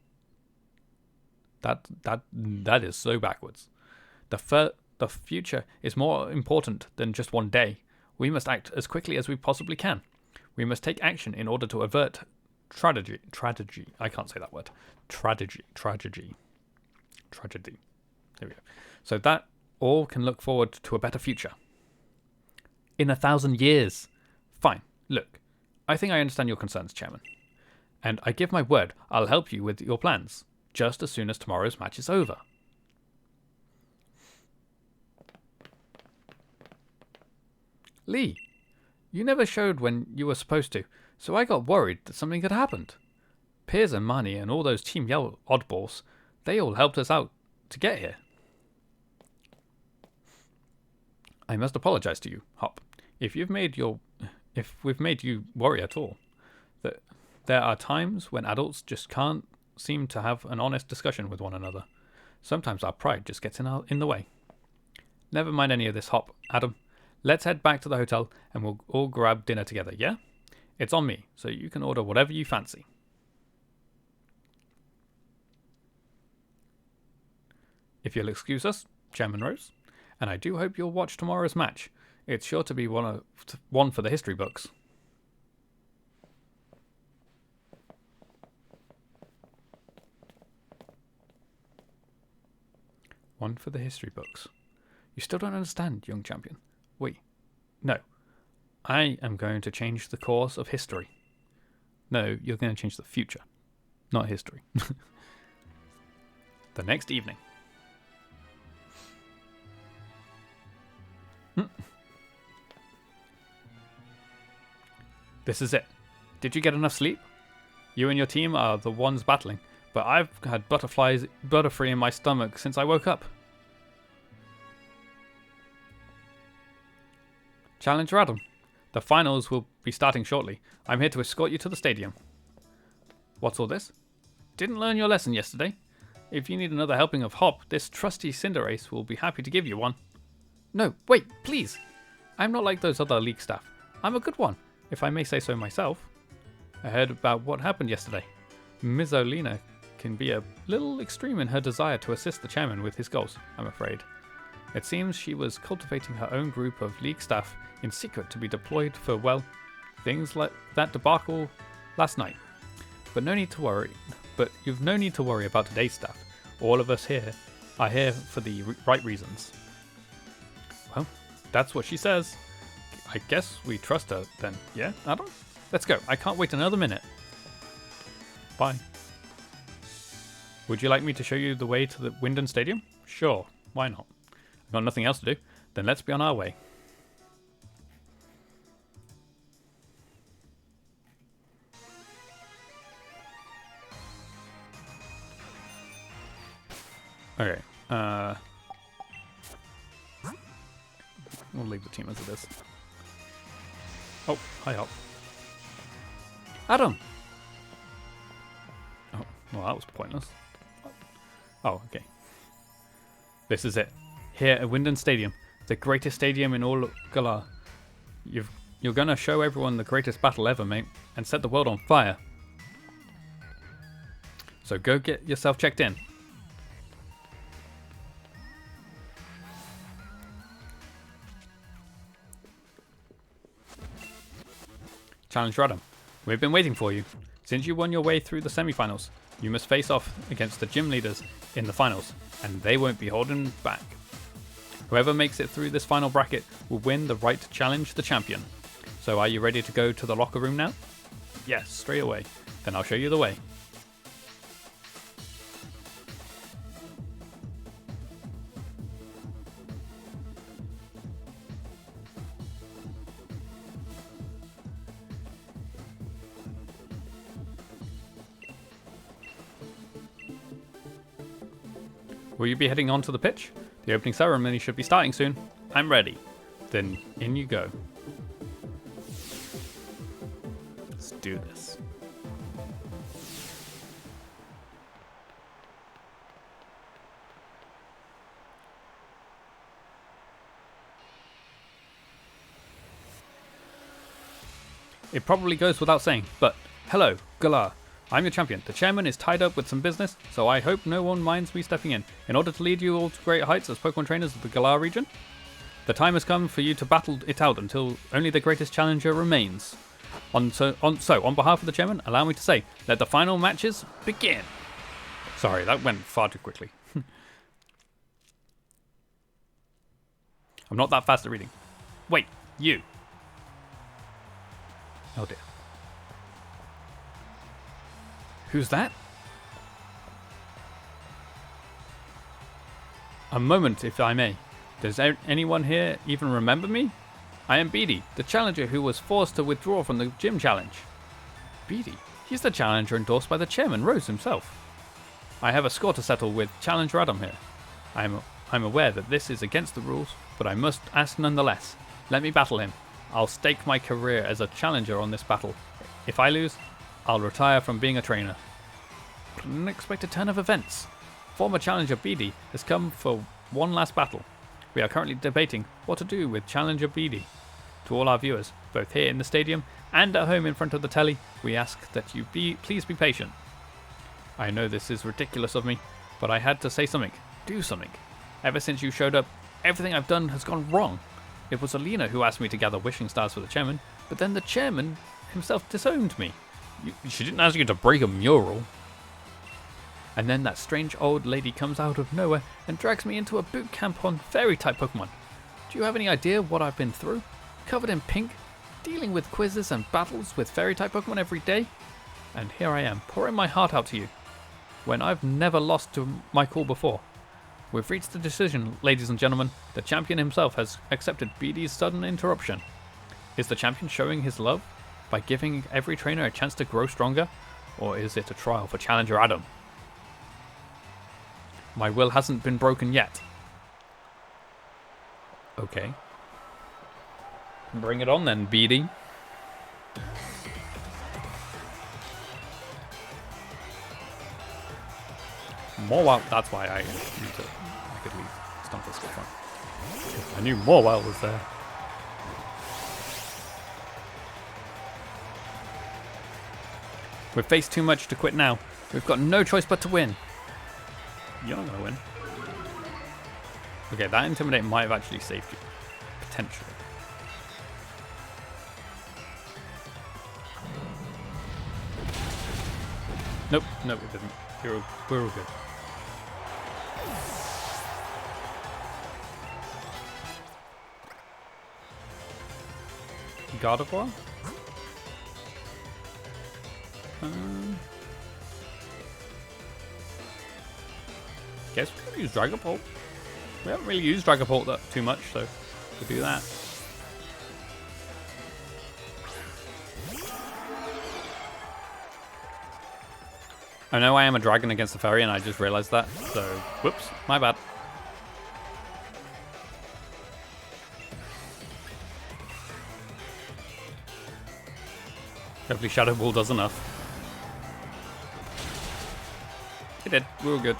That is so backwards. The future is more important than just one day. We must act as quickly as we possibly can. We must take action in order to avert tragedy. I can't say that word. Tragedy. There we go. So that all can look forward to a better future. In 1,000 years. Fine. Look, I think I understand your concerns, Chairman. And I give my word I'll help you with your plans, just as soon as tomorrow's match is over. Lee, you never showed when you were supposed to, so I got worried that something had happened. Piers and Marnie and all those Team Yell oddballs, they all helped us out to get here. I must apologize to you, Hop, if we've made you worry at all. There are times when adults just can't seem to have an honest discussion with one another. Sometimes our pride just gets in the way. Never mind any of this, Hop, Adam. Let's head back to the hotel and we'll all grab dinner together, yeah? It's on me, so you can order whatever you fancy. If you'll excuse us, Chairman Rose, and I do hope you'll watch tomorrow's match. It's sure to be one for the history books. One for the history books. You still don't understand, young champion. Wait. No. I am going to change the course of history. No, you're going to change the future, not history. The next evening. This is it. Did you get enough sleep? You and your team are the ones battling, but I've had butterfree in my stomach since I woke up. Challenge Radom. The finals will be starting shortly. I'm here to escort you to the stadium. What's all this? Didn't learn your lesson yesterday? If you need another helping of Hop, this trusty Cinderace will be happy to give you one. No, wait, please. I'm not like those other league staff. I'm a good one, if I may say so myself. I heard about what happened yesterday. Ms. Olina can be a little extreme in her desire to assist the chairman with his goals, I'm afraid. It seems she was cultivating her own group of league staff in secret to be deployed for, well, things like that debacle last night. But you've no need to worry about today's stuff. All of us here are here for the right reasons. Well, that's what she says. I guess we trust her then, yeah, Adam? Let's go. I can't wait another minute. Bye. Would you like me to show you the way to the Wyndon Stadium? Sure, why not? I've got nothing else to do. Then let's be on our way. Okay, we'll leave the team as it is. Oh, hi Hop. Adam! Oh, well that was pointless. Oh, okay. This is it. Here at Wyndon Stadium, the greatest stadium in all Galar. You're gonna show everyone the greatest battle ever, mate, and set the world on fire. So go get yourself checked in. Challenge Radom. We've been waiting for you. Since you won your way through the semi-finals, you must face off against the gym leaders in the finals, and they won't be holding back. Whoever makes it through this final bracket will win the right to challenge the champion. So are you ready to go to the locker room now? Yes, straight away. Then I'll show you the way. Will you be heading onto the pitch? The opening ceremony should be starting soon. I'm ready. Then in you go. Let's do this. It probably goes without saying, but hello, Galar. I'm your champion. The chairman is tied up with some business, so I hope no one minds me stepping in order to lead you all to great heights as Pokemon trainers of the Galar region. The time has come for you to battle it out until only the greatest challenger remains. On behalf of the chairman, allow me to say, let the final matches begin. Sorry, that went far too quickly. I'm not that fast at reading. Wait, you. Oh dear. Who's that? A moment, if I may. Does anyone here even remember me? I am Beedee, the challenger who was forced to withdraw from the gym challenge. Beedee? He's the challenger endorsed by the chairman, Rose himself. I have a score to settle with Challenge Radom here. I'm aware that this is against the rules, but I must ask nonetheless. Let me battle him. I'll stake my career as a challenger on this battle. If I lose, I'll retire from being a trainer. What an unexpected turn of events. Former challenger Beedee has come for one last battle. We are currently debating what to do with challenger Beedee. To all our viewers, both here in the stadium and at home in front of the telly, we ask that you please be patient. I know this is ridiculous of me, but I had to say something, do something. Ever since you showed up, everything I've done has gone wrong. It was Alina who asked me to gather wishing stars for the chairman, but then the chairman himself disowned me. She didn't ask you to break a mural. And then that strange old lady comes out of nowhere and drags me into a boot camp on fairy-type Pokemon. Do you have any idea what I've been through? Covered in pink, dealing with quizzes and battles with fairy-type Pokemon every day? And here I am, pouring my heart out to you, when I've never lost to my call before. We've reached the decision, ladies and gentlemen. The champion himself has accepted BD's sudden interruption. Is the champion showing his love by giving every trainer a chance to grow stronger? Or is it a trial for Challenger Adam? My will hasn't been broken yet. Okay. Bring it on then, BD. Mawile, that's why I could leave Stunfisk up front. I knew Mawile was there. We've faced too much to quit now. We've got no choice but to win. You're not going to win. Okay, that Intimidate might have actually saved you. Potentially. Nope, nope, it didn't. We're all good. Gardevoir? Guess we could use Dragapult. We haven't really used Dragapult that too much, so we'll do that. I know I am a dragon against the fairy, and I just realized that, so whoops, my bad. Hopefully Shadow Ball does enough. It did, we were good.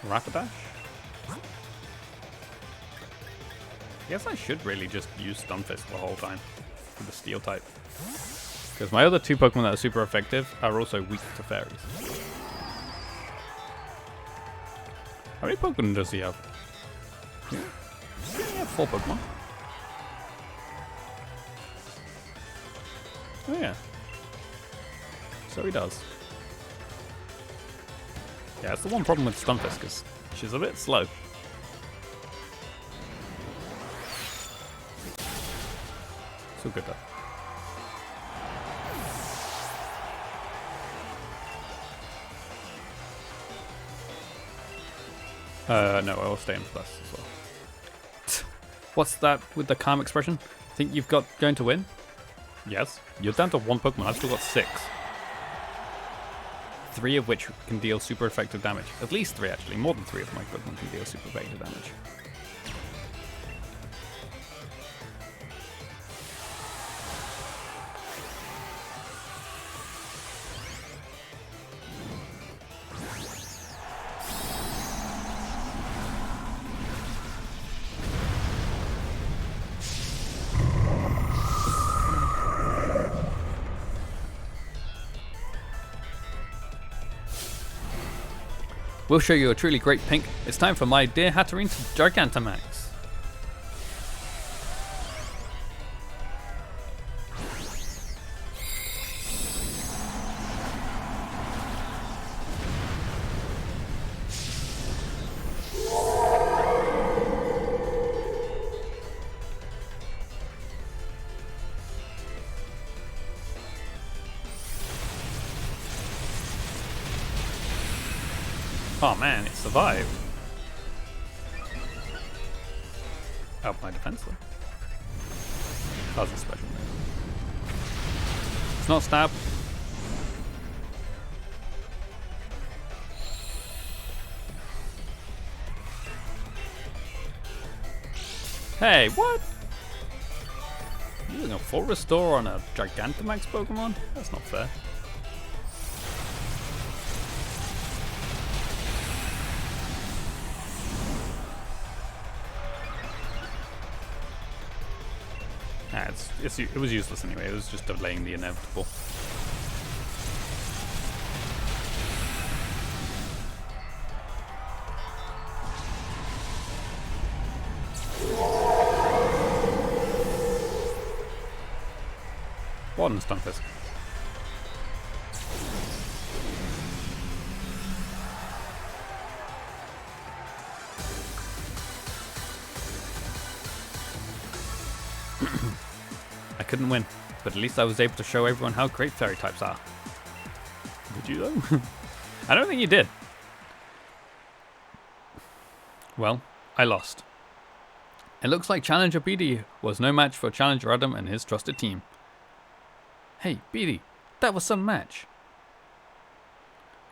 Rapidash? I guess I should really just use Stunfisk the whole time for the Steel type. Because my other two Pokemon that are super effective are also weak to fairies. How many Pokemon does he have? Yeah. He have 4 Pokemon. Oh yeah. So he does. Yeah, that's the one problem with Stunfisk, is she's a bit slow. Still good though. No, I will stay in plus as well. What's that with the calm expression? Think you've got going to win? Yes. You're down to 1 Pokemon, I've still got 6. 3 of which can deal super effective damage. At least 3 actually, more than 3 of my Pokemon can deal super effective damage. We'll show you a truly great pink. It's time for my dear Hatterene to Gigantamax. Oh man, it survived. Up my defense though. That was a special move. It's not stab. Hey, what? You're doing a full restore on a Gigantamax Pokemon? That's not fair. Nah, it was useless anyway, it was just delaying the inevitable. Warden Stunfisk. I couldn't win, but at least I was able to show everyone how great fairy types are. Did you though? I don't think you did. Well, I lost. It looks like Challenger BD was no match for Challenger Adam and his trusted team. Hey, BD, that was some match.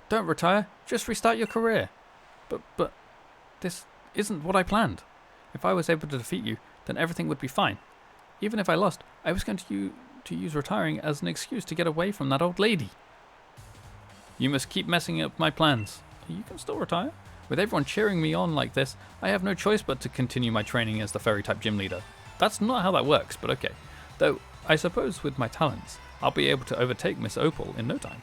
Don't retire, just restart your career. But, this isn't what I planned. If I was able to defeat you, then everything would be fine. Even if I lost, I was going to use retiring as an excuse to get away from that old lady. You must keep messing up my plans. You can still retire. With everyone cheering me on like this, I have no choice but to continue my training as the fairy type gym leader. That's not how that works, but okay. Though, I suppose with my talents, I'll be able to overtake Miss Opal in no time.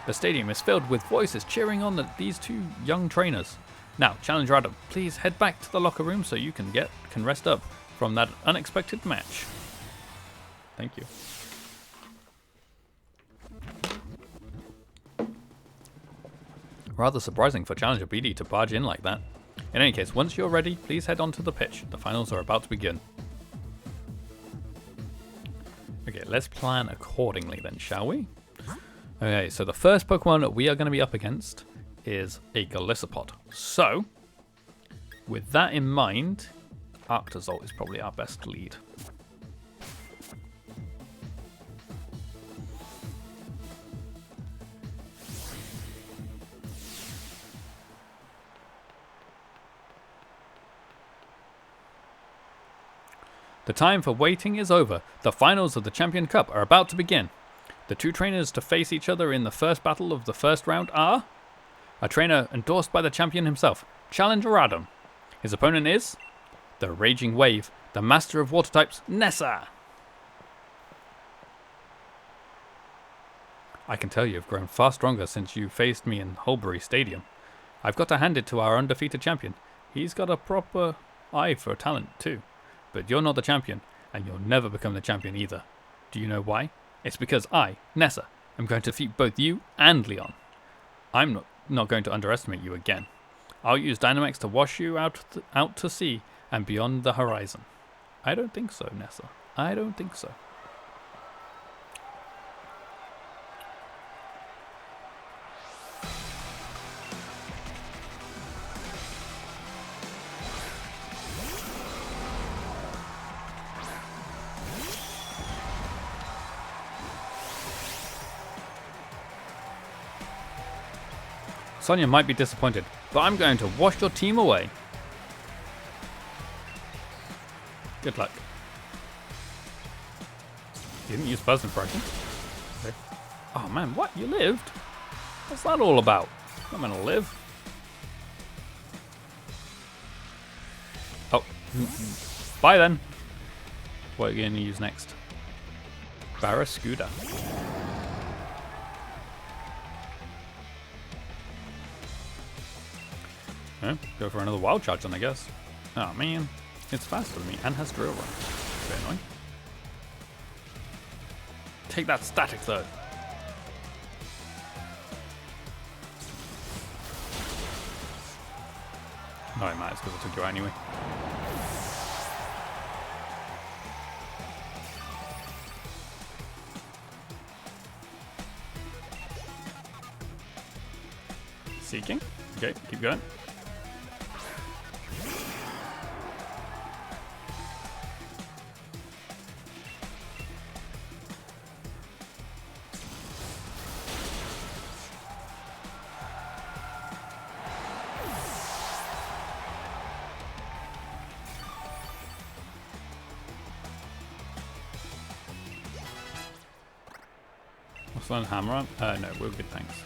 The stadium is filled with voices cheering on these two young trainers. Now, Challenger Adam, please head back to the locker room so you can rest up from that unexpected match. Thank you. Rather surprising for Challenger BD to barge in like that. In any case, once you're ready, please head on to the pitch. The finals are about to begin. Okay, let's plan accordingly then, shall we? Okay, so the first Pokemon we are going to be up against is a Golisopod. So, with that in mind, Arctozolt is probably our best lead. The time for waiting is over. The finals of the Champion Cup are about to begin. The two trainers to face each other in the first battle of the first round are a trainer endorsed by the champion himself, Challenger Adam. His opponent is the Raging Wave, the master of water types, Nessa. I can tell you've grown far stronger since you faced me in Holbury Stadium. I've got to hand it to our undefeated champion. He's got a proper eye for talent too. But you're not the champion, and you'll never become the champion either. Do you know why? It's because I, Nessa, am going to defeat both you and Leon. I'm not going to underestimate you again. I'll use Dynamax to wash you out to sea and beyond the horizon. I don't think so, Nessa. I don't think so. Sonia might be disappointed, but I'm going to wash your team away. Good luck. You didn't use Buzz Impression. Okay. Oh man, what? You lived? What's that all about? I'm gonna live. Oh. Bye then. What are you gonna use next? Barraskewda. Yeah, go for another wild charge then, I guess. Oh man, it's faster than me and has drill run. Very annoying. Take that static though. No, it matters because I took you out anyway. Seeking. Okay, keep going. Let's learn Hammer on. No, we're good, thanks.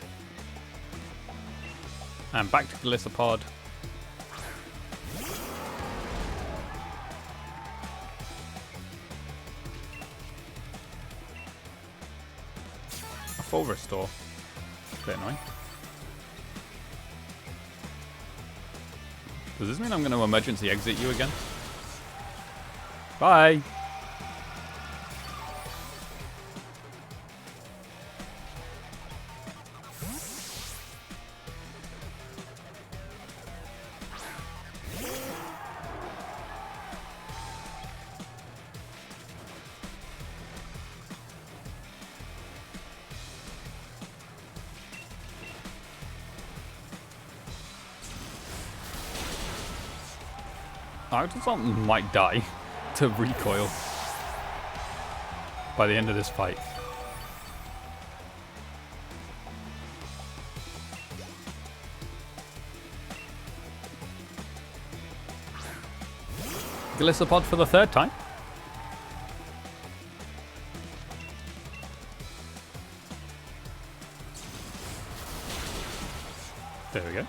And back to Golisopod. A full restore. A bit annoying. Does this mean I'm going to emergency exit you again? Bye! Arctosol might die to recoil by the end of this fight. Glisopod for the third time. There we go.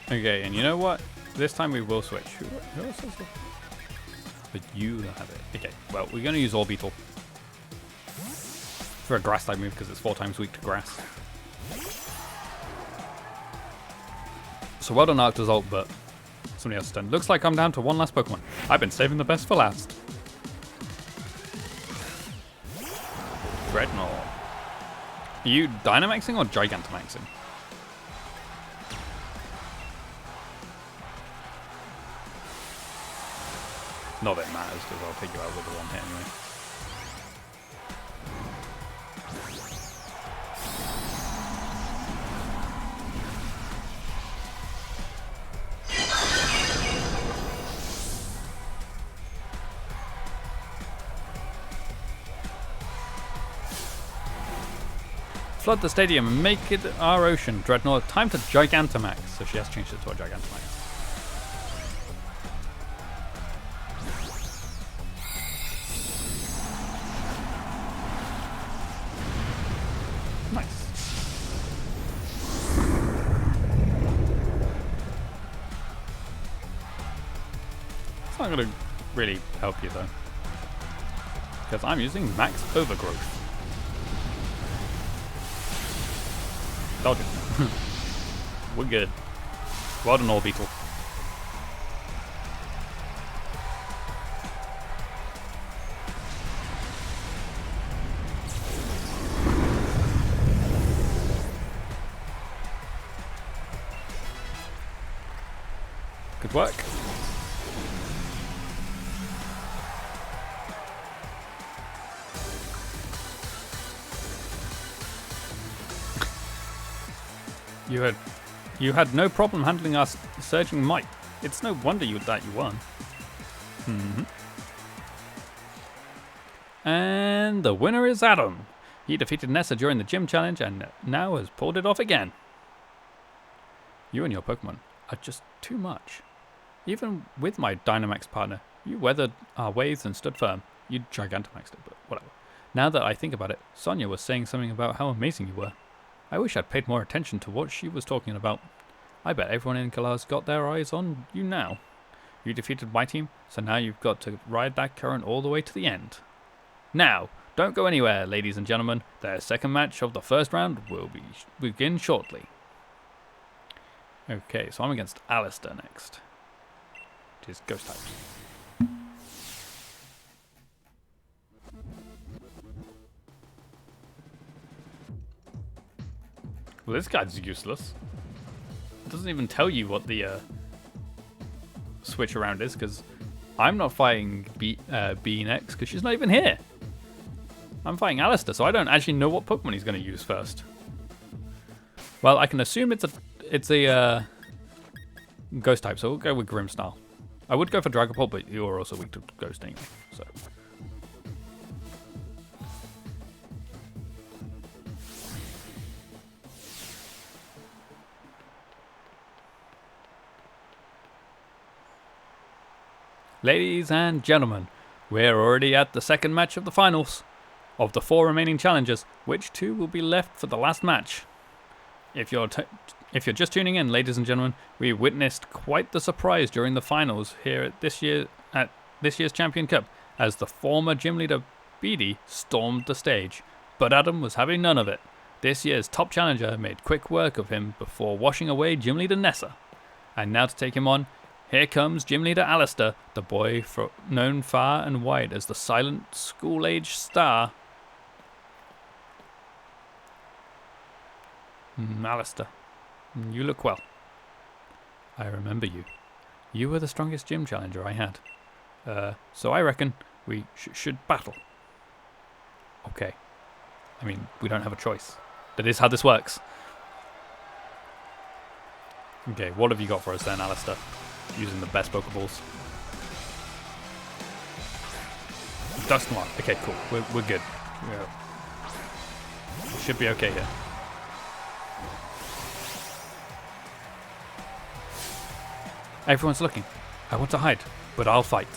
Okay, and you know what? This time we will switch. Who else has it? But you have it. Okay, well, we're going to use Orbeetle for a grass type move because it's 4 times weak to grass. So well done, Arctosol, but somebody else is done. Looks like I'm down to one last Pokemon. I've been saving the best for last. Dreadnought. Are you Dynamaxing or Gigantamaxing? Not that it matters, because I'll take you out with the one hit anyway. Flood the stadium and make it our ocean. Dreadnought, time to Gigantamax. So she has changed it to a Gigantamax. Nice. It's not going to really help you though, because I'm using Max Overgrowth. Told you. We're good. Well done, Orbeetle. Good work. You had no problem handling our surging might. It's no wonder that you won. And the winner is Adam. He defeated Nessa during the gym challenge and now has pulled it off again. You and your Pokemon are just too much. Even with my Dynamax partner, you weathered our waves and stood firm. You Gigantamaxed it, but whatever. Now that I think about it, Sonia was saying something about how amazing you were. I wish I'd paid more attention to what she was talking about. I bet everyone in Galar's got their eyes on you now. You defeated my team, so now you've got to ride that current all the way to the end. Now, don't go anywhere, ladies and gentlemen. The second match of the first round will begin shortly. Okay, so I'm against Alistair next. It is Ghost type. Well, this guy's useless. It doesn't even tell you what the switch around is, because I'm not fighting B next, because she's not even here. I'm fighting Alistair, so I don't actually know what Pokemon he's going to use first. Well, I can assume it's a Ghost type, so we'll go with Grimmsnarl. I would go for Dragapult, but you're also weak to Ghost anyway, so... Ladies and gentlemen, we're already at the second match of the finals. Of the 4 remaining challengers, which 2 will be left for the last match? If you're just tuning in, ladies and gentlemen, we witnessed quite the surprise during the finals here at this year's Champion Cup, as the former gym leader Beedee stormed the stage. But Adam was having none of it. This year's top challenger made quick work of him before washing away gym leader Nessa. And now to take him on, here comes gym leader Alistair, the boy known far and wide as the silent school-age star. Alistair, you look well. I remember you. You were the strongest gym challenger I had. So I reckon we should battle. Okay. I mean, we don't have a choice. That is how this works. Okay, what have you got for us then, Alistair? Using the best Pokeballs. Dusknoir. Okay, cool. We're good. We should be okay here. Everyone's looking. I want to hide, but I'll fight.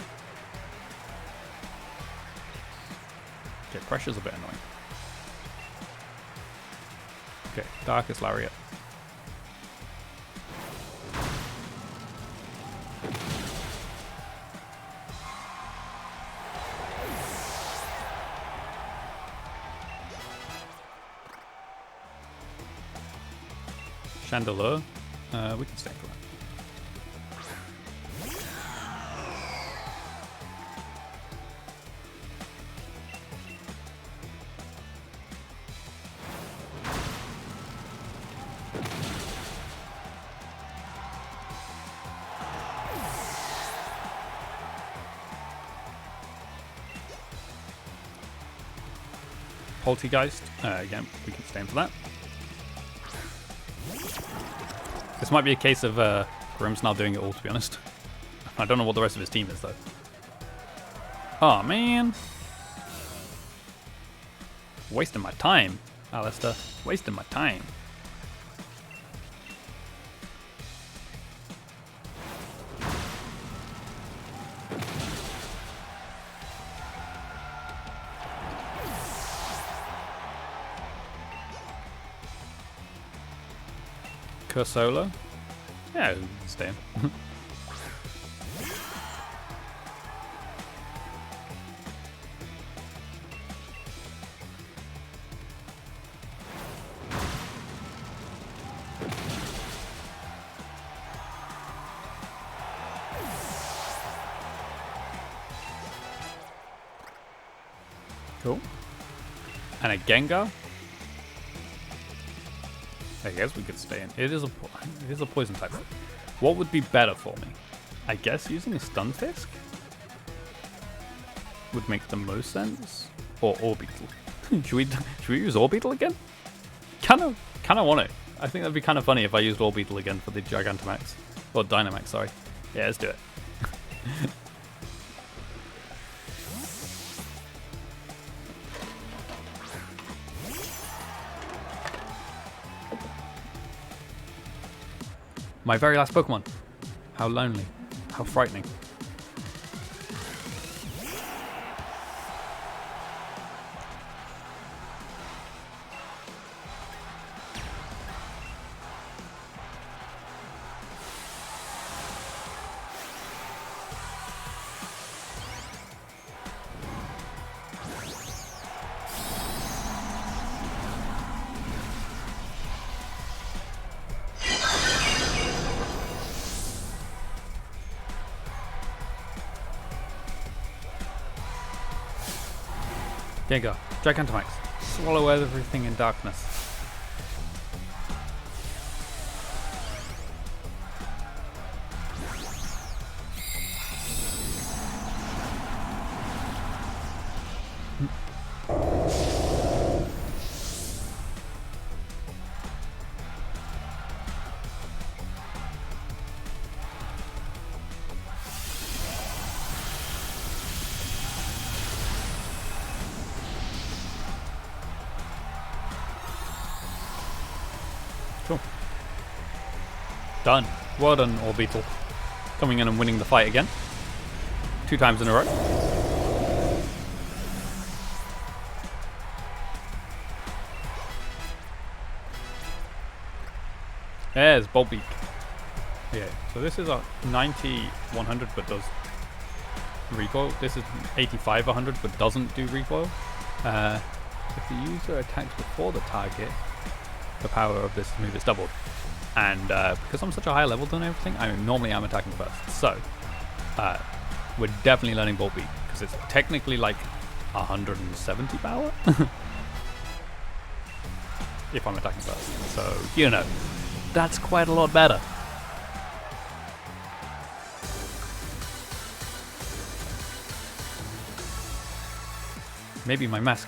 Okay, pressure's a bit annoying. Okay, Darkest Lariat. Chandelure. We can stay for that. Poltegeist. Again, we can stay in for that. This might be a case of Grimmsnarl doing it all, to be honest. I don't know what the rest of his team is, though. Oh man. Wasting my time, Alistair. Wasting my time. Cursola? Yeah, stay in. Cool. And a Gengar? I guess we could stay in. It is a poison type. What would be better for me? I guess using a Stunfisk would make the most sense. Or Orbeetle. should we use Orbeetle again? Kinda want it. I think that'd be kind of funny if I used Orbeetle again for the Gigantamax. Or Dynamax, sorry. Yeah, let's do it. My very last Pokemon. How lonely. How frightening. Gengar, Gigantamax, swallow everything in darkness. Cool. Done. Well done, Orbeetle. Coming in and winning the fight again. 2 times in a row. There's Bulbeak. Yeah, so this is a 90-100 but does recoil. This is 85-100 but doesn't do recoil. If the user attacks before the target, the power of this move is doubled. And because I'm such a high level than everything, normally I'm attacking first. So we're definitely learning Bulbeak because it's technically like 170 power if I'm attacking first. So, you know, that's quite a lot better. Maybe my mask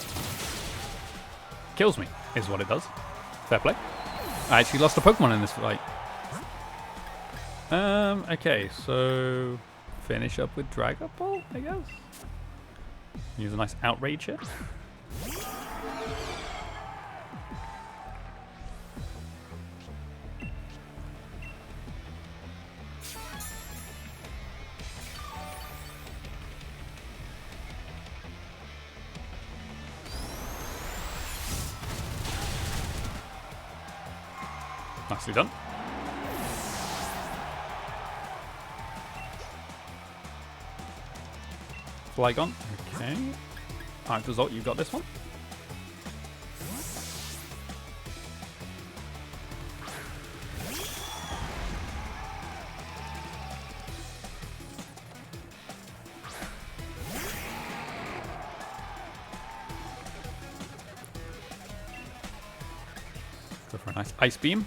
kills me, is what it does. Fair play. I actually lost a Pokemon in this fight. Okay, so finish up with Dragon Ball, I guess. Use a nice Outrage here. Nicely done. Flygon. Okay. Alright, result, you've got this one. Go for a nice Ice Beam.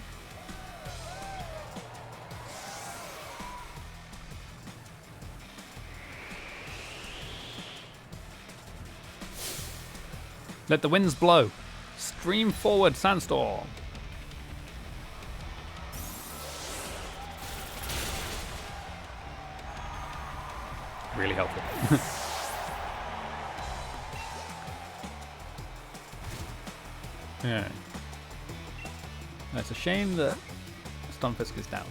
Let the winds blow. Stream forward, Sandstorm. Really helpful. Yeah. It's a shame that Stunfisk is down.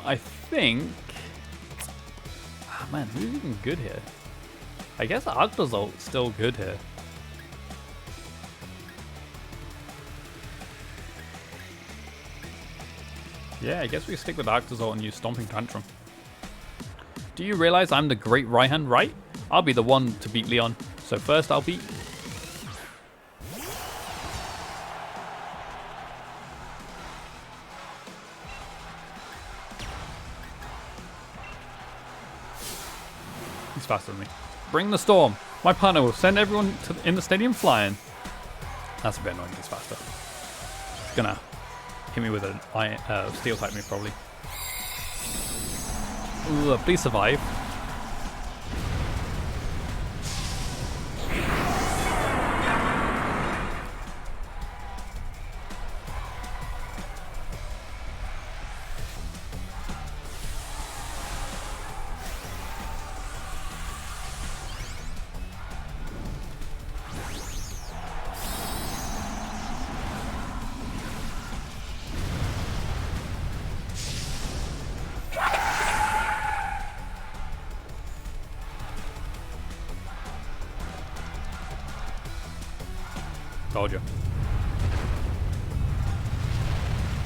I think... Oh, man, who's even good here? I guess Arctozolt's still good here. Yeah, I guess we stick with Arctozolt and use Stomping Tantrum. Do you realize I'm the great Raihan, right? I'll be the one to beat Leon. So first I'll beat... He's faster than me. Bring the storm. My partner will send everyone in the stadium flying. That's a bit annoying, he's faster. He's gonna hit me with a steel type move, probably. Ooh, please survive. Told you.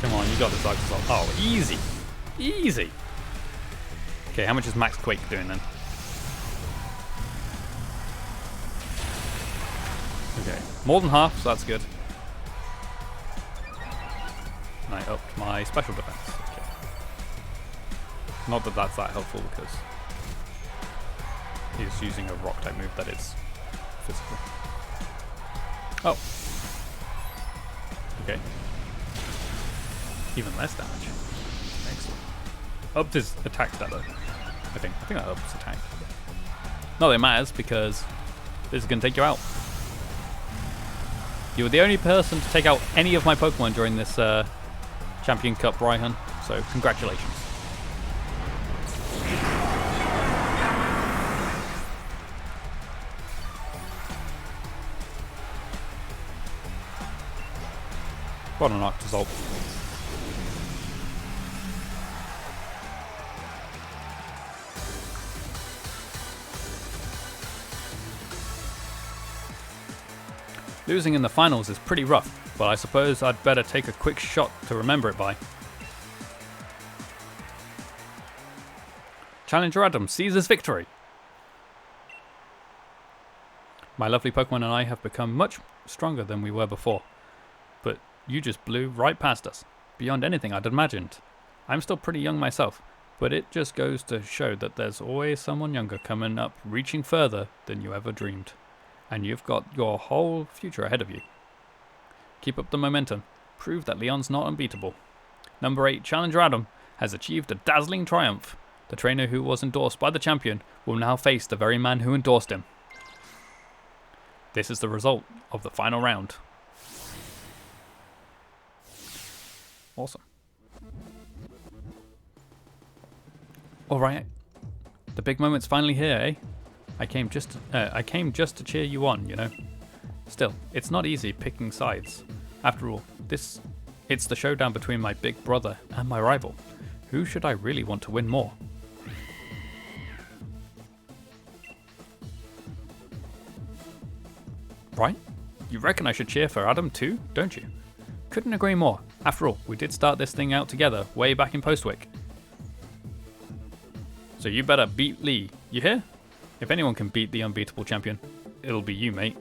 Come on, you got this Arctozol. Oh, easy. Easy. Okay, how much is Max Quake doing then? Okay, more than half, so that's good. And I upped my special defense. Okay. Not that that's that helpful because he's using a rock type move that is physical. Oh. Okay. Even less damage. Excellent. Upped his attack stat though. I think that ups attack. Not that it matters because this is going to take you out. You were the only person to take out any of my Pokemon during this Champion Cup Raihan, so congratulations. What an Arctozol. Losing in the finals is pretty rough, but I suppose I'd better take a quick shot to remember it by. Challenger Adam seizes victory. My lovely Pokemon and I have become much stronger than we were before, but you just blew right past us, beyond anything I'd imagined. I'm still pretty young myself, but it just goes to show that there's always someone younger coming up, reaching further than you ever dreamed. And you've got your whole future ahead of you. Keep up the momentum. Prove that Leon's not unbeatable. Number 8, Challenger Adam, has achieved a dazzling triumph. The trainer who was endorsed by the champion will now face the very man who endorsed him. This is the result of the final round. Awesome. Alright. The big moment's finally here, eh? I came just to cheer you on, you know. Still, it's not easy picking sides. After all, it's the showdown between my big brother and my rival. Who should I really want to win more? Right? You reckon I should cheer for Adam too, don't you? Couldn't agree more. After all, we did start this thing out together way back in Postwick. So you better beat Lee, you hear? If anyone can beat the unbeatable champion, it'll be you, mate.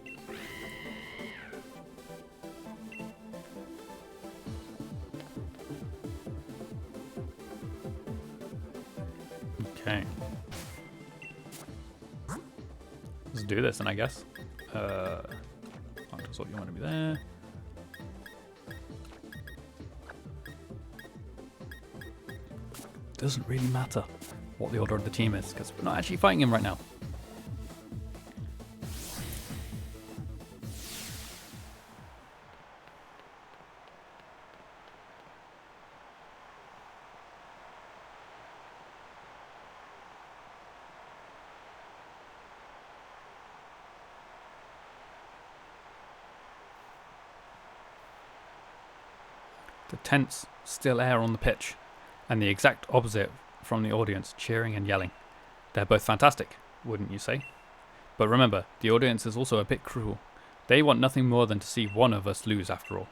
Okay. Let's do this then, I guess. I'll just thought you want to be there. Doesn't really matter what the order of the team is, because we're not actually fighting him right now. The tense, still air on the pitch, and the exact opposite from the audience, cheering and yelling. They're both fantastic, wouldn't you say? But remember, the audience is also a bit cruel. They want nothing more than to see one of us lose after all.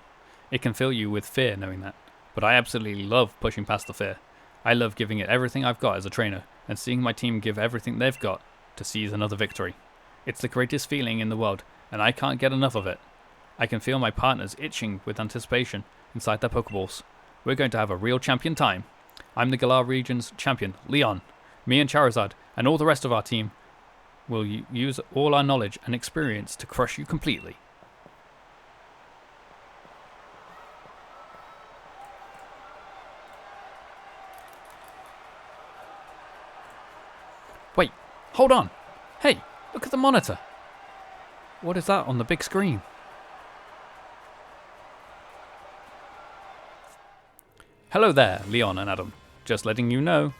It can fill you with fear knowing that, but I absolutely love pushing past the fear. I love giving it everything I've got as a trainer, and seeing my team give everything they've got to seize another victory. It's the greatest feeling in the world, and I can't get enough of it. I can feel my partners itching with anticipation inside their Pokeballs. We're going to have a real champion time. I'm the Galar region's champion, Leon. Me and Charizard, and all the rest of our team, will use all our knowledge and experience to crush you completely. Wait, hold on. Hey, look at the monitor. What is that on the big screen? Hello there, Leon and Adam. Just letting you know.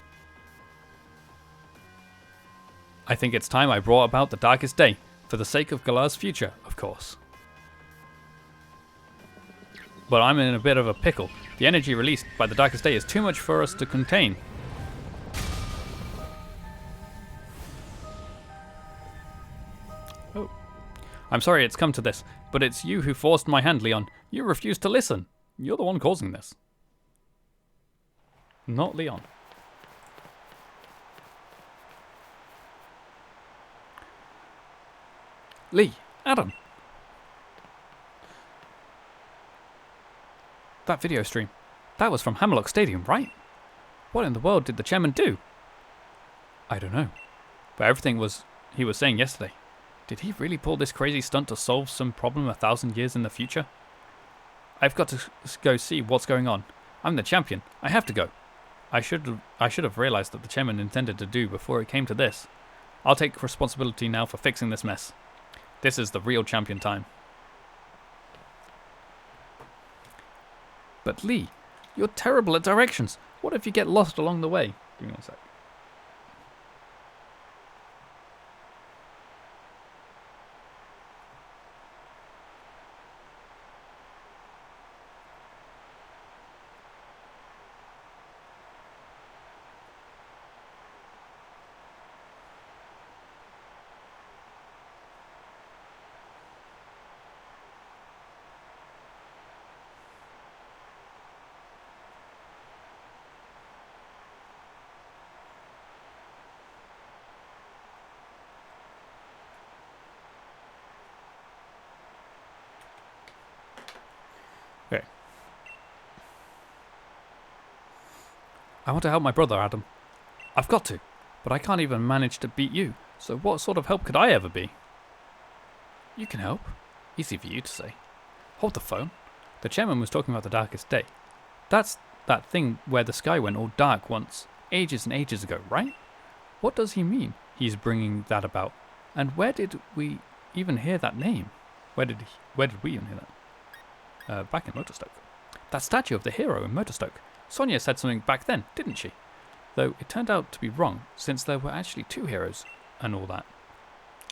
I think it's time I brought about the darkest day, for the sake of Galar's future, of course. But I'm in a bit of a pickle. The energy released by the darkest day is too much for us to contain. Oh. I'm sorry it's come to this, but it's you who forced my hand, Leon. You refused to listen. You're the one causing this. Not Leon. Lee, Adam. That video stream, that was from Hammerlock Stadium, right? What in the world did the chairman do? I don't know. But everything he was saying yesterday. Did he really pull this crazy stunt to solve some problem 1,000 years in the future? I've got to go see what's going on. I'm the champion. I have to go. I should have realized that the chairman intended to do before it came to this. I'll take responsibility now for fixing this mess. This is the real champion time. But Lee, you're terrible at directions. What if you get lost along the way? Give me one sec. Okay. I want to help my brother, Adam. I've got to, but I can't even manage to beat you, so what sort of help could I ever be? You can help. Easy for you to say. Hold the phone. The chairman was talking about the darkest day. That's that thing where the sky went all dark once, ages and ages ago, right? What does he mean he's bringing that about? And where did we even hear that name? Where did we even hear that? Back in Motorstoke. That statue of the hero in Motorstoke. Sonia said something back then, didn't she? Though it turned out to be wrong, since there were actually 2 heroes and all that.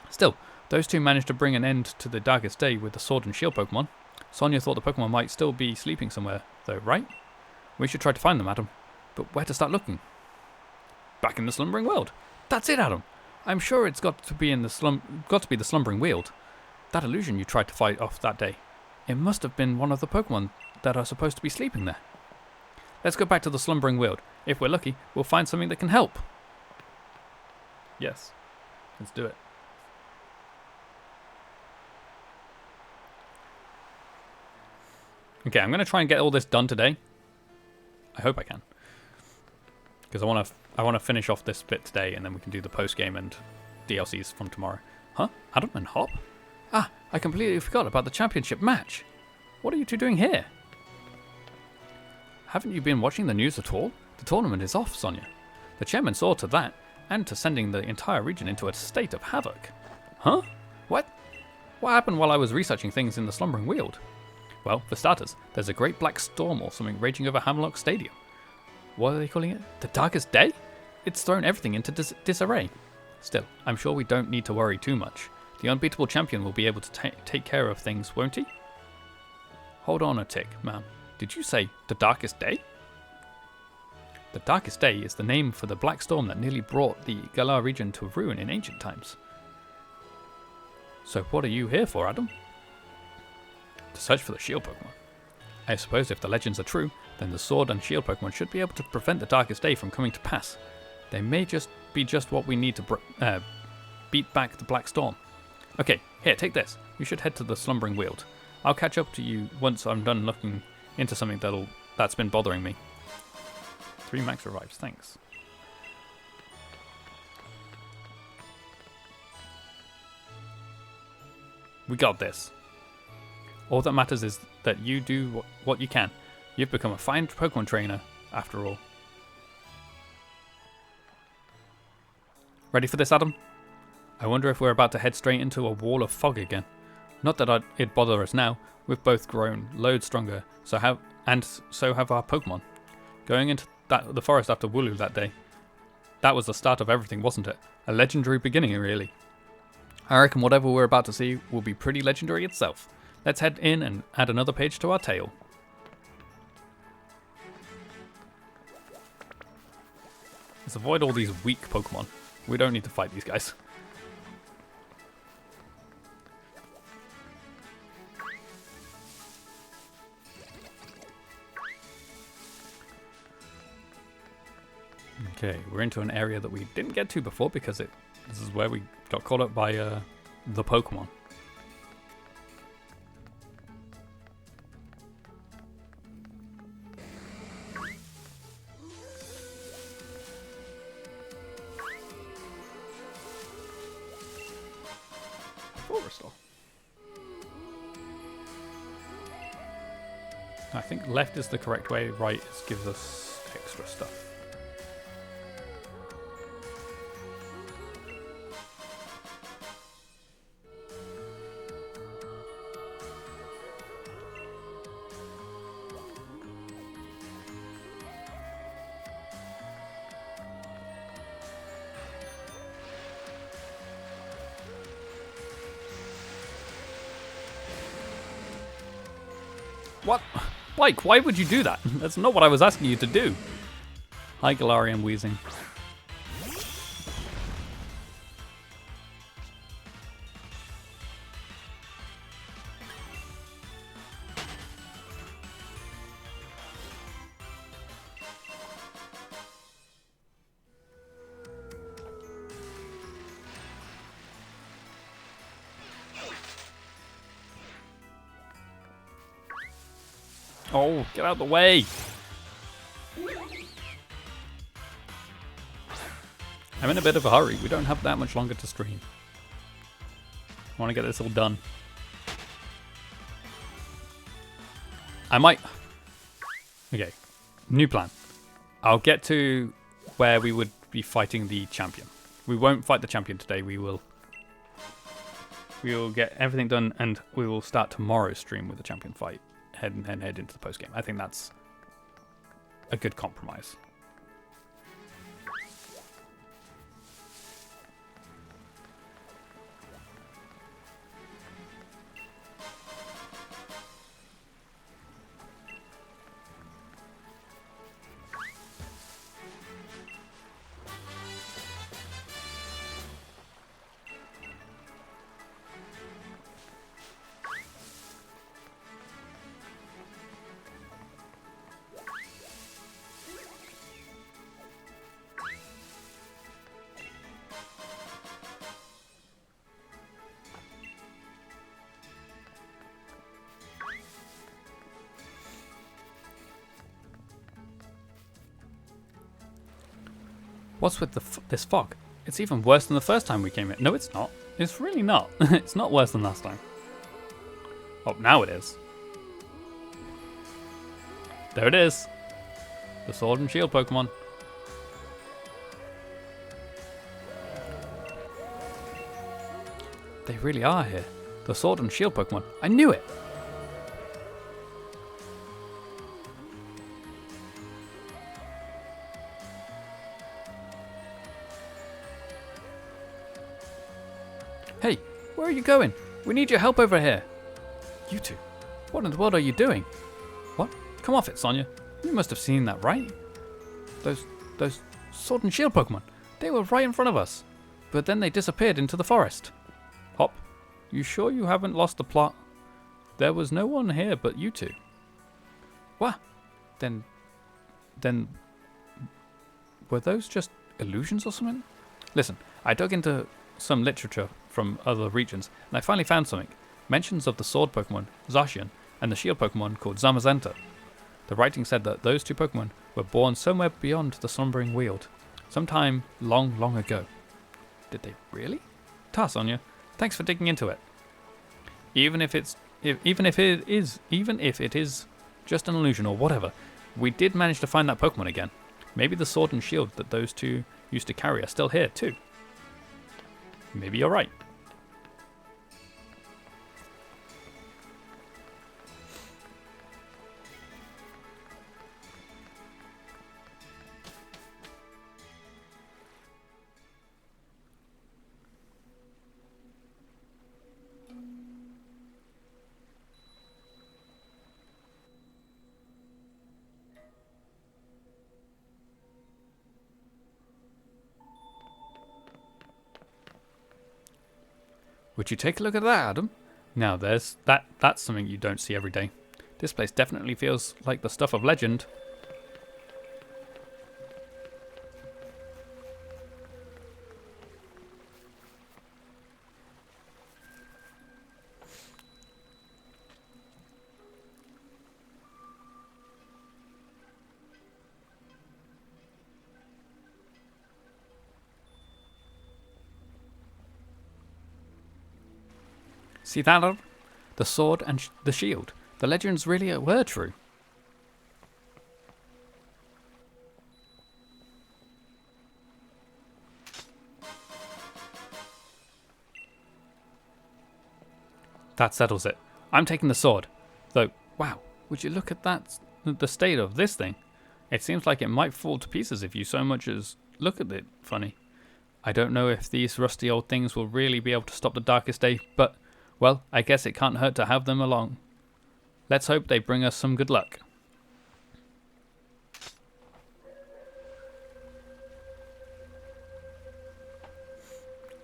Still, those 2 managed to bring an end to the darkest day with the sword and shield Pokemon. Sonia thought the Pokemon might still be sleeping somewhere, though, right? We should try to find them, Adam. But where to start looking? Back in the Slumbering World. That's it, Adam. I'm sure it's got to be the Slumbering World. That illusion you tried to fight off that day. It must have been one of the Pokemon that are supposed to be sleeping there. Let's go back to the Slumbering World. If we're lucky, we'll find something that can help. Yes. Let's do it. Okay, I'm going to try and get all this done today. I hope I can. Because I want to finish off this bit today, and then we can do the post-game and DLCs from tomorrow. Huh? Adam and Hop? Ah, I completely forgot about the championship match. What are you 2 doing here? Haven't you been watching the news at all? The tournament is off, Sonia. The chairman saw to that, and to sending the entire region into a state of havoc. Huh? What? What happened while I was researching things in the Slumbering World? Well, for starters, there's a great black storm or something raging over Hammerlock Stadium. What are they calling it? The darkest day? It's thrown everything into disarray. Still, I'm sure we don't need to worry too much. The unbeatable champion will be able to take care of things, won't he? Hold on a tick, ma'am. Did you say the darkest day? The darkest day is the name for the black storm that nearly brought the Galar region to ruin in ancient times. So what are you here for, Adam? To search for the shield Pokemon. I suppose if the legends are true, then the sword and shield Pokemon should be able to prevent the darkest day from coming to pass. They may be just what we need to beat back the black storm. Okay, here, take this. You should head to the Slumbering World. I'll catch up to you once I'm done looking into something that's been bothering me. 3 max revives, thanks. We got this. All that matters is that you do what you can. You've become a fine Pokemon trainer, after all. Ready for this, Adam? I wonder if we're about to head straight into a wall of fog again. Not that it'd bother us now. We've both grown loads stronger, so have our Pokemon. Going into the forest after Wooloo that day. That was the start of everything, wasn't it? A legendary beginning, really. I reckon whatever we're about to see will be pretty legendary itself. Let's head in and add another page to our tale. Let's avoid all these weak Pokemon. We don't need to fight these guys. Okay, we're into an area that we didn't get to before because this is where we got caught up by the Pokemon. Forestall. I think left is the correct way, right gives us extra stuff. What? Blake, why would you do that? That's not what I was asking you to do. Hi, Galarian Weezing. Oh, get out of the way! I'm in a bit of a hurry. We don't have that much longer to stream. I want to get this all done. I might... Okay, new plan. I'll get to where we would be fighting the champion. We won't fight the champion today. We will we will get everything done, and we will start tomorrow's stream with the champion fight, head into the post game. I think that's a good compromise. What's with this fog? It's even worse than the first time we came in. No, it's not. It's really not. It's not worse than last time. Oh, now it is. There it is. The Sword and Shield Pokemon. They really are here. The Sword and Shield Pokemon. I knew it. Hey, where are you going? We need your help over here. You two, what in the world are you doing? What? Come off it, Sonia. You must have seen that, right? Those Sword and Shield Pokemon. They were right in front of us. But then they disappeared into the forest. Hop, you sure you haven't lost the plot? There was no one here but you two. What? Then were those just illusions or something? Listen, I dug into some literature from other regions, and I finally found something. Mentions of the Sword Pokemon, Zacian, and the Shield Pokemon called Zamazenta. The writing said that those two Pokemon were born somewhere beyond the Slumbering Weald, sometime long, long ago. Did they really? Ta, Sonia. Thanks for digging into it. Even if it is just an illusion or whatever, we did manage to find that Pokemon again. Maybe the Sword and Shield that those two used to carry are still here too. Maybe you're right. Would you take a look at that, Adam? Now that's something you don't see every day. This place definitely feels like the stuff of legend. See that, Adam? The sword and the shield. The legends really were true. That settles it. I'm taking the sword. Though, wow, would you look at that, the state of this thing? It seems like it might fall to pieces if you so much as look at it funny. I don't know if these rusty old things will really be able to stop the darkest day, but, well, I guess it can't hurt to have them along. Let's hope they bring us some good luck.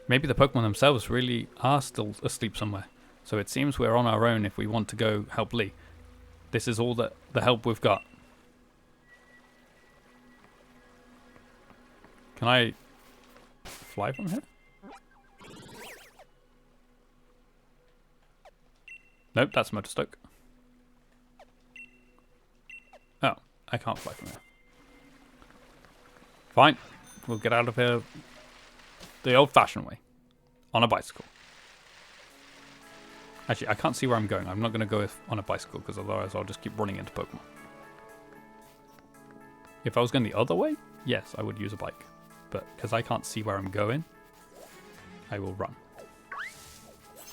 Maybe the Pokemon themselves really are still asleep somewhere. So it seems we're on our own if we want to go help Lee. This is all the help we've got. Can I fly from here? Nope, that's Motorstoke. Oh, I can't fly from here. Fine, we'll get out of here the old-fashioned way. On a bicycle. Actually, I can't see where I'm going. I'm not going to go on a bicycle because otherwise I'll just keep running into Pokemon. If I was going the other way, yes, I would use a bike. But because I can't see where I'm going, I will run.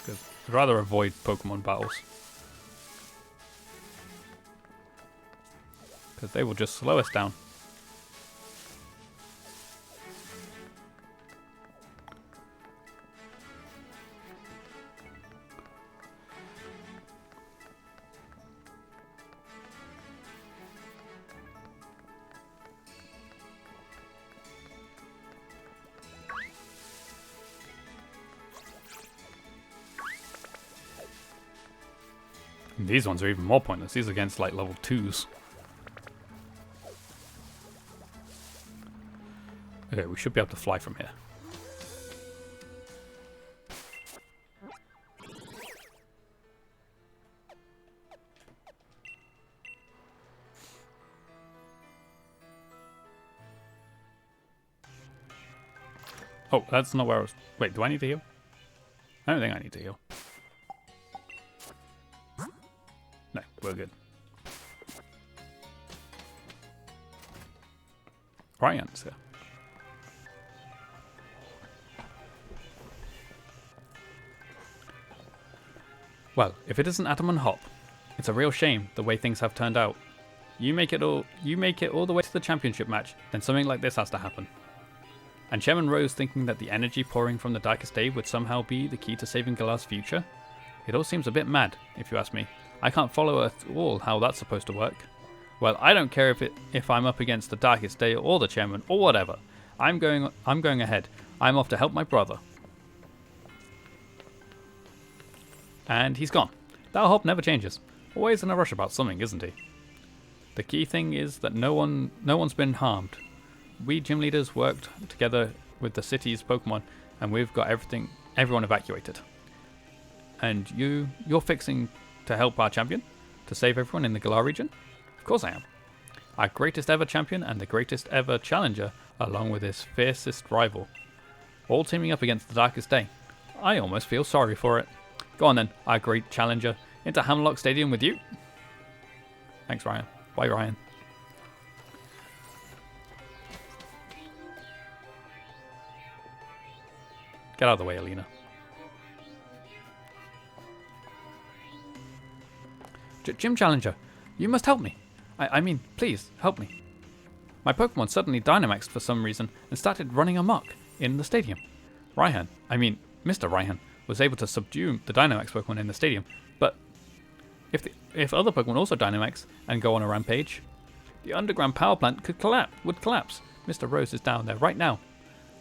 Because I'd rather avoid Pokemon battles. Because they will just slow us down. These ones are even more pointless. These are against like level 2s. Okay, we should be able to fly from here. Oh, that's not where I was... Wait, do I need to heal? I don't think I need to heal. No, we're good. Ryan's here. Well, if it isn't Atom and Hop, it's a real shame the way things have turned out. You make it all the way to the championship match, then something like this has to happen. And Chairman Rose thinking that the energy pouring from the Darkest Day would somehow be the key to saving Galar's future? It all seems a bit mad, if you ask me. I can't follow at all how that's supposed to work. Well, I don't care if I'm up against the Darkest Day or the Chairman or whatever. I'm going ahead. I'm off to help my brother. And he's gone. That Hop never changes. Always in a rush about something, isn't he? The key thing is that no one's been harmed. We gym leaders worked together with the city's Pokemon, and we've got everyone evacuated. And you're fixing to help our champion? To save everyone in the Galar region? Of course I am. Our greatest ever champion and the greatest ever challenger, along with his fiercest rival. All teaming up against the Darkest Day. I almost feel sorry for it. Go on then, our great challenger. Into Hammerlock Stadium with you. Thanks, Ryan. Bye, Ryan. Get out of the way, Alina. Gym Challenger, you must help me. I mean, please, help me. My Pokemon suddenly Dynamaxed for some reason and started running amok in the stadium. Raihan, Mr. Raihan, was able to subdue the Dynamax Pokemon in the stadium, but if other Pokemon also Dynamax and go on a rampage, the underground power plant would collapse. Mr. Rose is down there right now.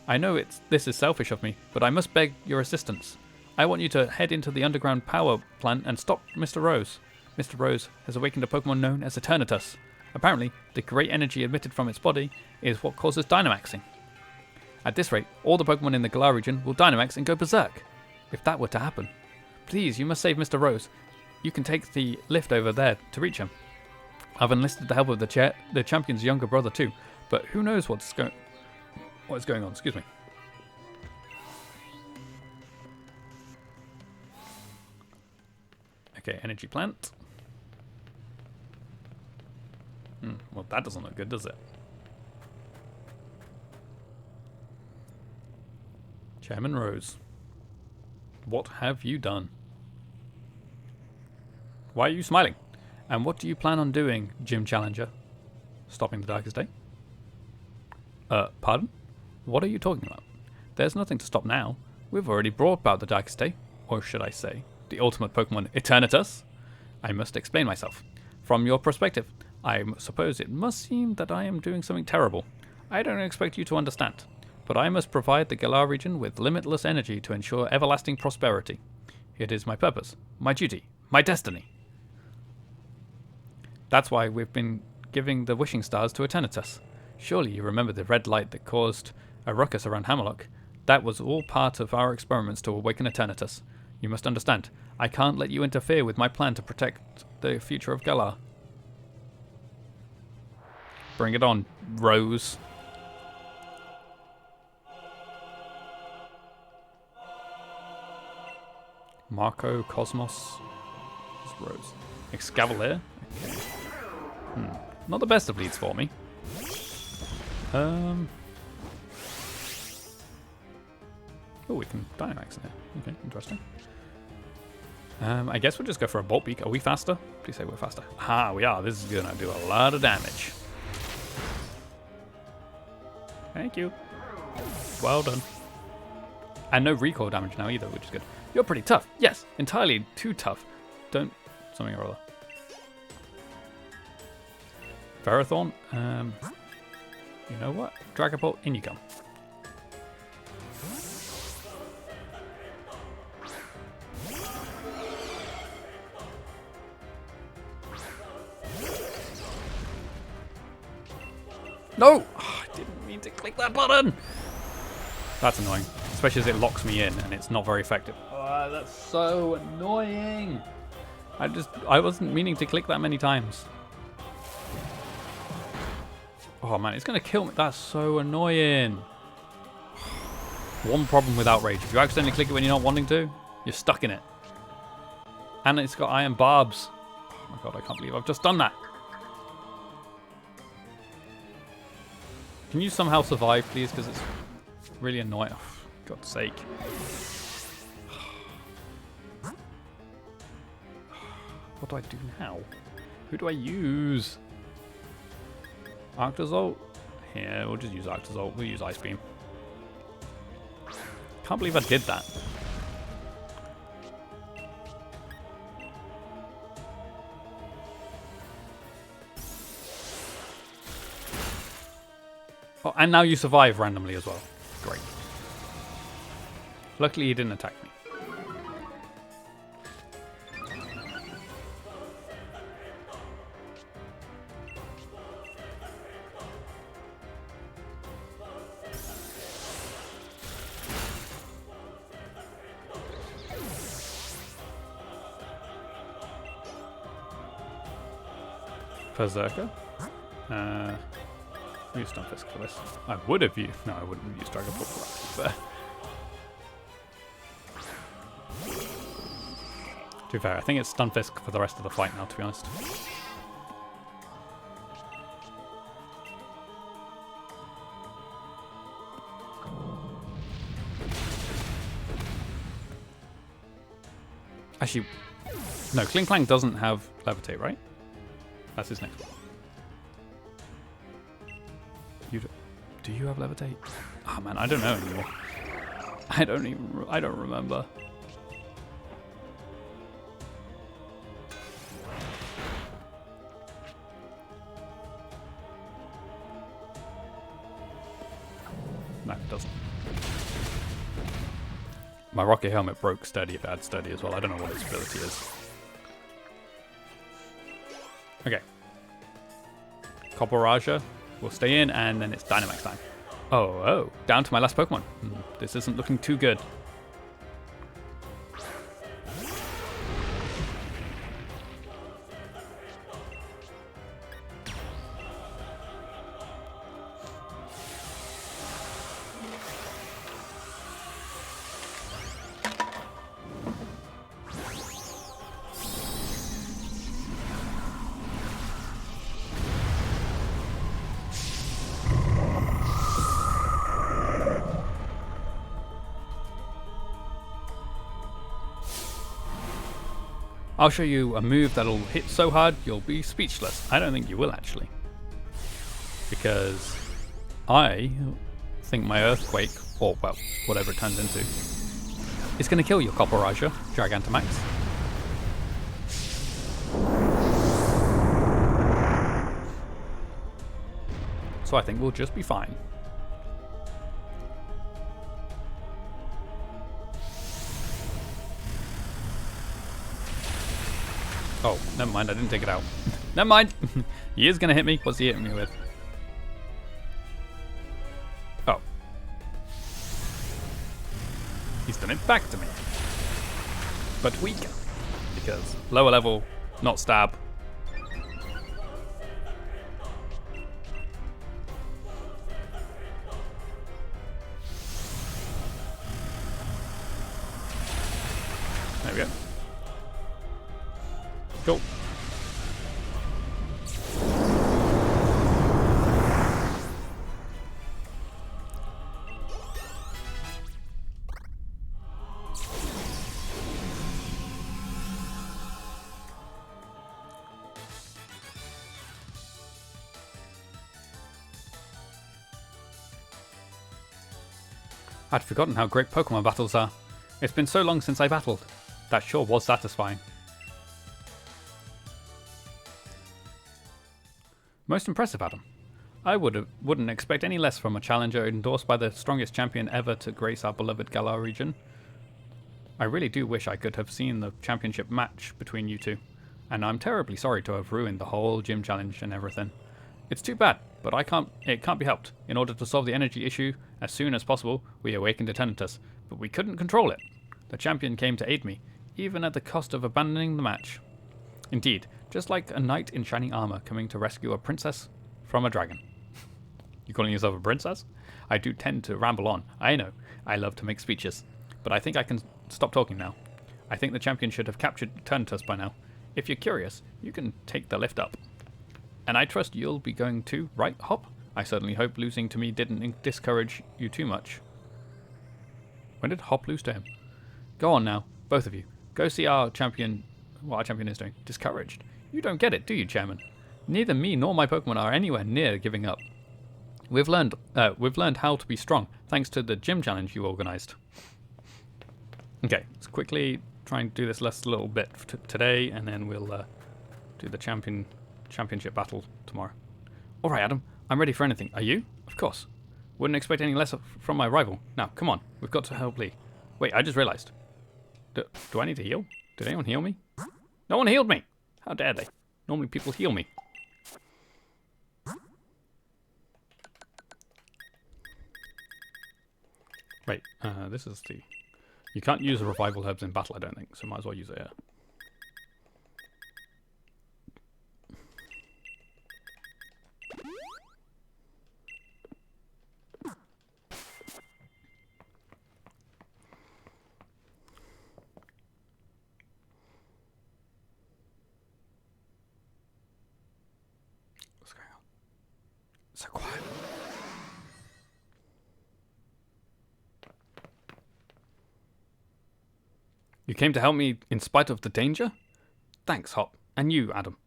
I know this is selfish of me, but I must beg your assistance. I want you to head into the underground power plant and stop Mr. Rose. Mr. Rose has awakened a Pokemon known as Eternatus. Apparently, the great energy emitted from its body is what causes Dynamaxing. At this rate, all the Pokemon in the Galar region will Dynamax and go berserk. If that were to happen, please, you must save Mr. Rose. You can take the lift over there to reach him. I've enlisted the help of the champion's younger brother too, but who knows what's going on. Excuse me. Okay, energy plant. Well, that doesn't look good, does it? Chairman Rose. What have you done? Why are you smiling? And what do you plan on doing, Gym Challenger? Stopping the Darkest Day? Pardon? What are you talking about? There's nothing to stop now. We've already brought about the Darkest Day. Or should I say, the ultimate Pokemon, Eternatus? I must explain myself. From your perspective, I suppose it must seem that I am doing something terrible. I don't expect you to understand. But I must provide the Galar region with limitless energy to ensure everlasting prosperity. It is my purpose, my duty, my destiny. That's why we've been giving the wishing stars to Eternatus. Surely you remember the red light that caused a ruckus around Hammerlock? That was all part of our experiments to awaken Eternatus. You must understand, I can't let you interfere with my plan to protect the future of Galar. Bring it on, Rose. Marco, Cosmos, Rose. Excavalier. Okay. Not the best of leads for me. Oh, we can Dynamax in here. Okay, interesting. I guess we'll just go for a Bolt Beak. Are we faster? Please say we're faster. Ah, we are. This is going to do a lot of damage. Thank you. Well done. And no recoil damage now either, which is good. You're pretty tough. Yes, entirely too tough. Don't... something or other. Ferrothorn? You know what? Dragon Bolt, in you come. No! Oh, I didn't mean to click that button! That's annoying. Especially as it locks me in and it's not very effective. Oh, that's so annoying! I wasn't meaning to click that many times. Oh man, it's gonna kill me. That's so annoying. One problem with Outrage. If you accidentally click it when you're not wanting to, you're stuck in it. And it's got iron barbs. Oh my god, I can't believe I've just done that. Can you somehow survive, please? Because it's really annoying. Oh, for God's sake. What do I do now? Who do I use? Arctozolt? Yeah, we'll just use Arctozolt. We'll use Ice Beam. Can't believe I did that. Oh, and now you survive randomly as well. Great. Luckily he didn't attack me. Berserker. Use Stunfisk for this. I would have used. No, I wouldn't have used Dragon Bolt for that, to be fair, I think it's Stunfisk for the rest of the fight now, to be honest. Actually, no, Klinklang doesn't have Levitate, right? That's his next one. Do you have Levitate? Oh man, I don't know anymore. I don't remember. No, it doesn't. My rocket helmet broke steady if it had steady as well. I don't know what its ability is. Okay. Copper will stay in, and then it's Dynamax time. Oh, down to my last Pokemon. This isn't looking too good. I'll show you a move that'll hit so hard you'll be speechless. I don't think you will actually. Because I think my Earthquake, or well, whatever it turns into, is going to kill your Copperajah, Gigantamax. So I think we'll just be fine. Oh, never mind, I didn't take it out. Never mind! He is going to hit me. What's he hitting me with? Oh. He's done it back to me. But weaker. Because lower level, not stab. There we go. Cool. I'd forgotten how great Pokemon battles are. It's been so long since I battled. That sure was satisfying. Most impressive, Adam. I wouldn't expect any less from a challenger endorsed by the strongest champion ever to grace our beloved Galar region. I really do wish I could have seen the championship match between you two, and I'm terribly sorry to have ruined the whole gym challenge and everything. It's too bad, but it can't be helped. In order to solve the energy issue as soon as possible, we awakened Eternatus, but we couldn't control it. The champion came to aid me, even at the cost of abandoning the match. Indeed, just like a knight in shining armor coming to rescue a princess from a dragon. You calling yourself a princess? I do tend to ramble on, I know. I love to make speeches. But I think I can stop talking now. I think the champion should have captured Eternatus by now. If you're curious, you can take the lift up. And I trust you'll be going too, right, Hop? I certainly hope losing to me didn't discourage you too much. When did Hop lose to him? Go on now, both of you. Go see our champion, what our champion is doing. Discouraged. You don't get it, do you, Chairman? Neither me nor my Pokemon are anywhere near giving up. We've learned how to be strong, thanks to the gym challenge you organised. Okay, let's quickly try and do this last little bit today, and then we'll do the championship battle tomorrow. All right, Adam, I'm ready for anything. Are you? Of course. Wouldn't expect any less from my rival. Now, come on, we've got to help Lee. Wait, I just realised. Do I need to heal? Did anyone heal me? No one healed me! How dare they? Normally people heal me. Wait, this is the... You can't use the revival herbs in battle, I don't think, so might as well use it here. What's going on? So quiet. You came to help me in spite of the danger? Thanks, Hop. And you, Adam.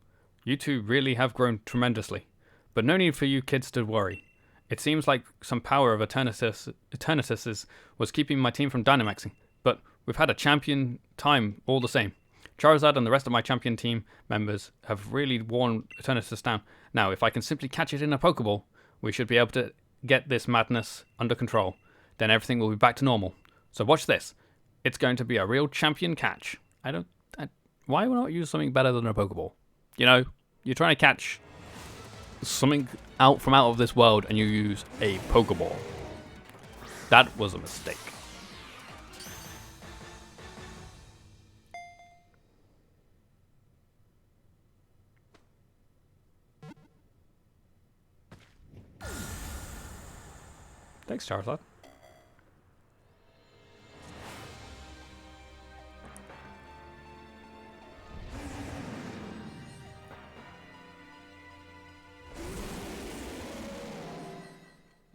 You two really have grown tremendously. But no need for you kids to worry. It seems like some power of Eternatus's was keeping my team from Dynamaxing, but we've had a champion time all the same. Charizard and the rest of my champion team members have really worn Eternatus down. Now, if I can simply catch it in a Pokeball, we should be able to get this madness under control. Then everything will be back to normal. So watch this. It's going to be a real champion catch. Why not use something better than a Pokeball? You know, you're trying to catch something out of this world and you use a Pokeball. That was a mistake. Thanks, Charizard.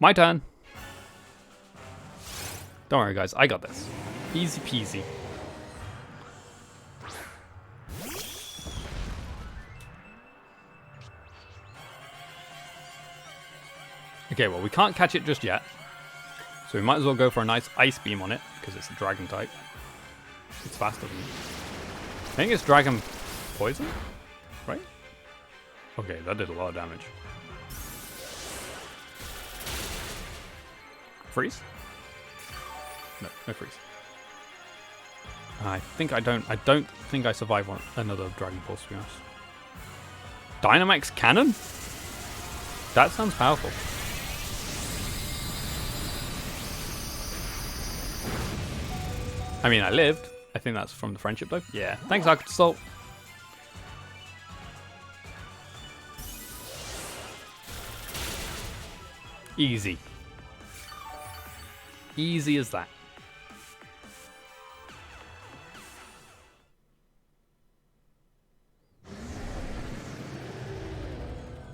My turn. Don't worry, guys. I got this. Easy peasy. Okay, well, we can't catch it just yet. So we might as well go for a nice Ice Beam on it, because it's a Dragon type. It's faster than me. I think it's Dragon Poison, right? Okay, that did a lot of damage. Freeze? No freeze. I don't think I survive on another Dragon Pulse, to be honest. Dynamax Cannon? That sounds powerful. I mean, I lived. I think that's from the friendship though. Yeah. Thanks, Arctic Assault. Easy. Easy as that.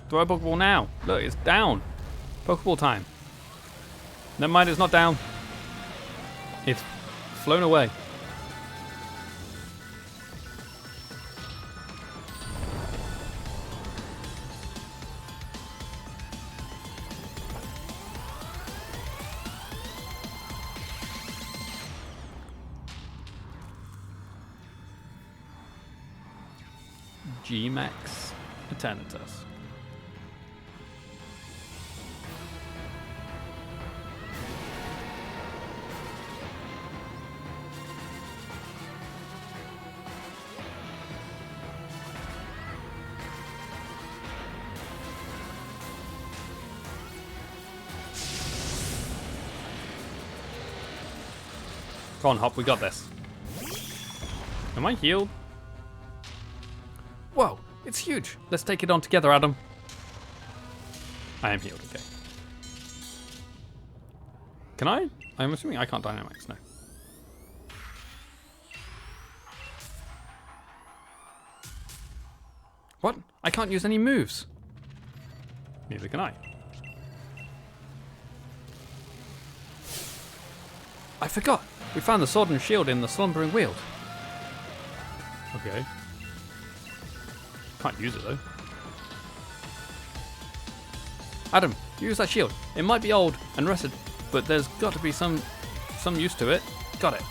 Throw a Pokeball now. Look, it's down. Pokeball time. Never mind, it's not down. It's flown away. G-Max Eternatus. Come on, Hop, we got this. Am I healed? Whoa, it's huge. Let's take it on together, Adam. I am healed, okay. Can I? I'm assuming I can't Dynamax, no. What? I can't use any moves. Neither can I. I forgot. We found the sword and shield in the slumbering weald. Okay. Can't use it though. Adam, use that shield. It might be old and rusted, but there's got to be some use to it. Got it.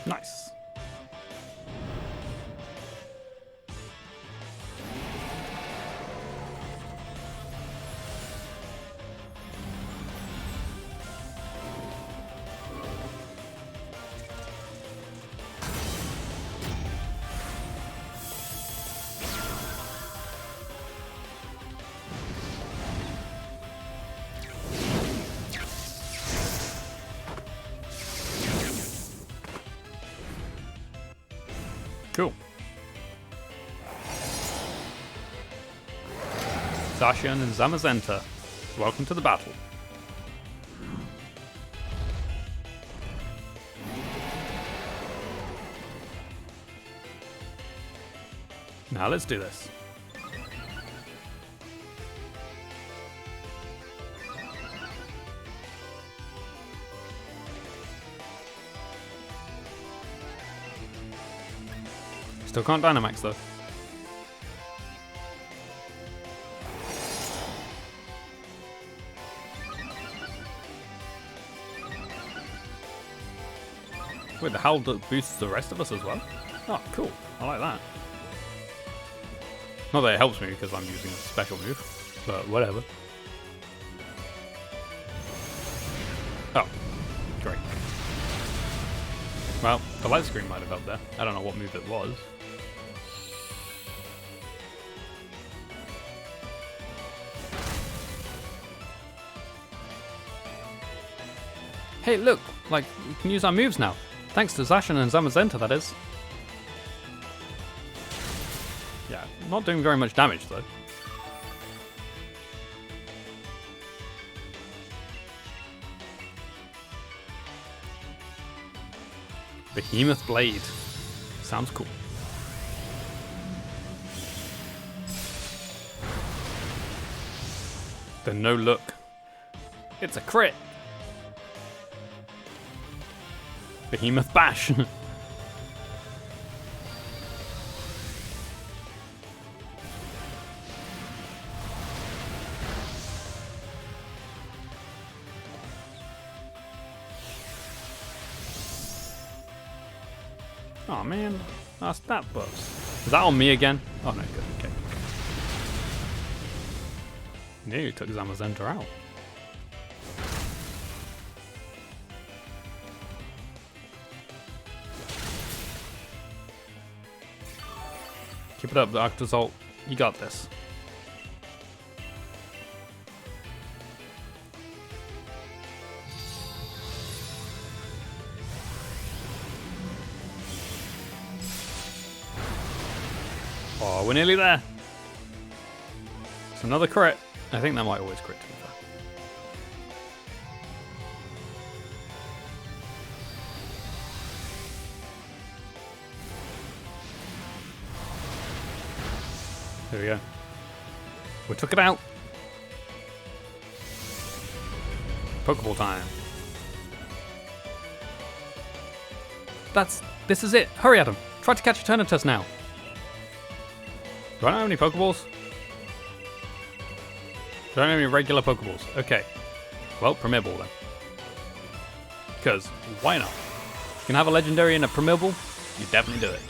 Nice. Cool. Zacian and Zamazenta, welcome to the battle. Now let's do this. Still can't Dynamax though. Wait, the Howl boosts the rest of us as well? Oh, cool. I like that. Not that it helps me because I'm using a special move, but whatever. Oh, great. Well, the light screen might have helped there. I don't know what move it was. Hey, look! Like, we can use our moves now. Thanks to Zacian and Zamazenta, that is. Yeah, not doing very much damage, though. Behemoth Blade. Sounds cool. The no look. It's a crit. Behemoth Bash. Oh man, that's that buffs. Is that on me again? Oh no, good, okay. Nearly took Zamazenta out. Keep it up, Dr. Zolt. You got this. Oh, we're nearly there. It's another crit. I think that might always crit, to be fair. There we go. We took it out. Pokeball time. This is it. Hurry, Adam. Try to catch Eternatus now. Do I not have any Pokeballs? Do I not have any regular Pokeballs? Okay. Well, Premier Ball then. Because, why not? You can have a Legendary and a Premier Ball, you definitely do it.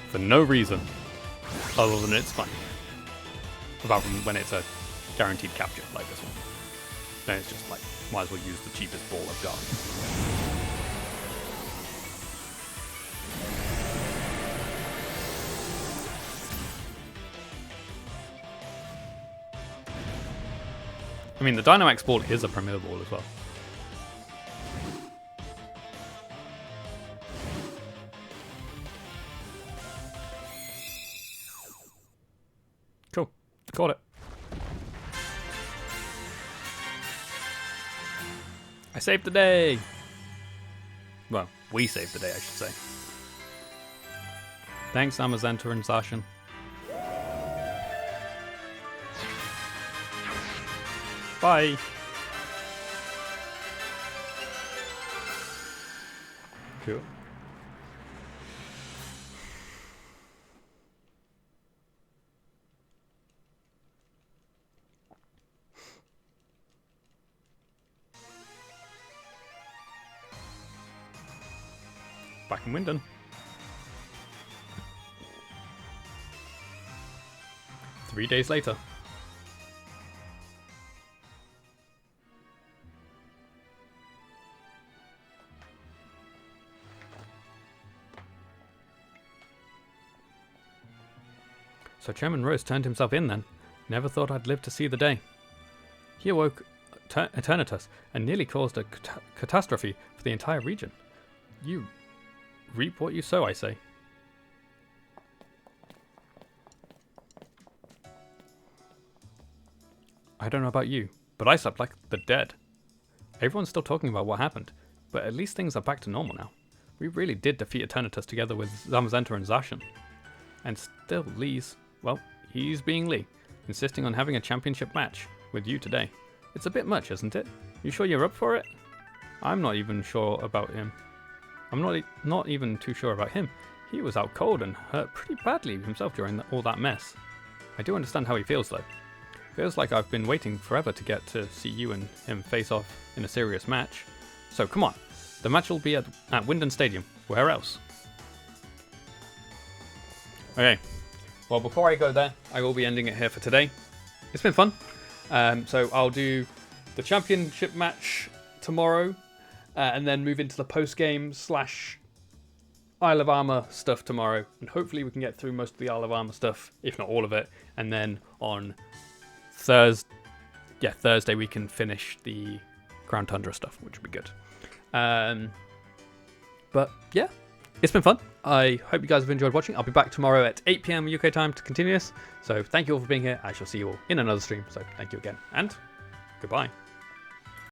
For no reason. Other than it's fun. Apart from when it's a guaranteed capture, like this one. Then it's just like, might as well use the cheapest ball I've got. I mean, the Dynamax ball is a Premier Ball as well. Cool. Caught it. I saved the day! Well, we saved the day, I should say. Thanks, Zamazenta and Zacian. Bye! Cool. Back in Wyndon. Three days later. So Chairman Rose turned himself in then. Never thought I'd live to see the day. He awoke Eternatus and nearly caused a catastrophe for the entire region. You reap what you sow, I say. I don't know about you, but I slept like the dead. Everyone's still talking about what happened, but at least things are back to normal now. We really did defeat Eternatus together with Zamazenta and Zacian. And still he's being Lee, insisting on having a championship match with you today. It's a bit much, isn't it? You sure you're up for it? I'm not even sure about him. I'm not even too sure about him. He was out cold and hurt pretty badly himself during all that mess. I do understand how he feels though. Feels like I've been waiting forever to get to see you and him face off in a serious match. So come on, the match will be at Wyndon Stadium. Where else? Okay, well before I go there, I will be ending it here for today. It's been fun. So I'll do the championship match tomorrow, and then move into the post-game / Isle of Armor stuff tomorrow. And hopefully we can get through most of the Isle of Armor stuff, if not all of it. And then on Thursday we can finish the Crown Tundra stuff, which would be good. But yeah, it's been fun. I hope you guys have enjoyed watching. I'll be back tomorrow at 8 PM UK time to continue this. So thank you all for being here. I shall see you all in another stream. So thank you again, and goodbye.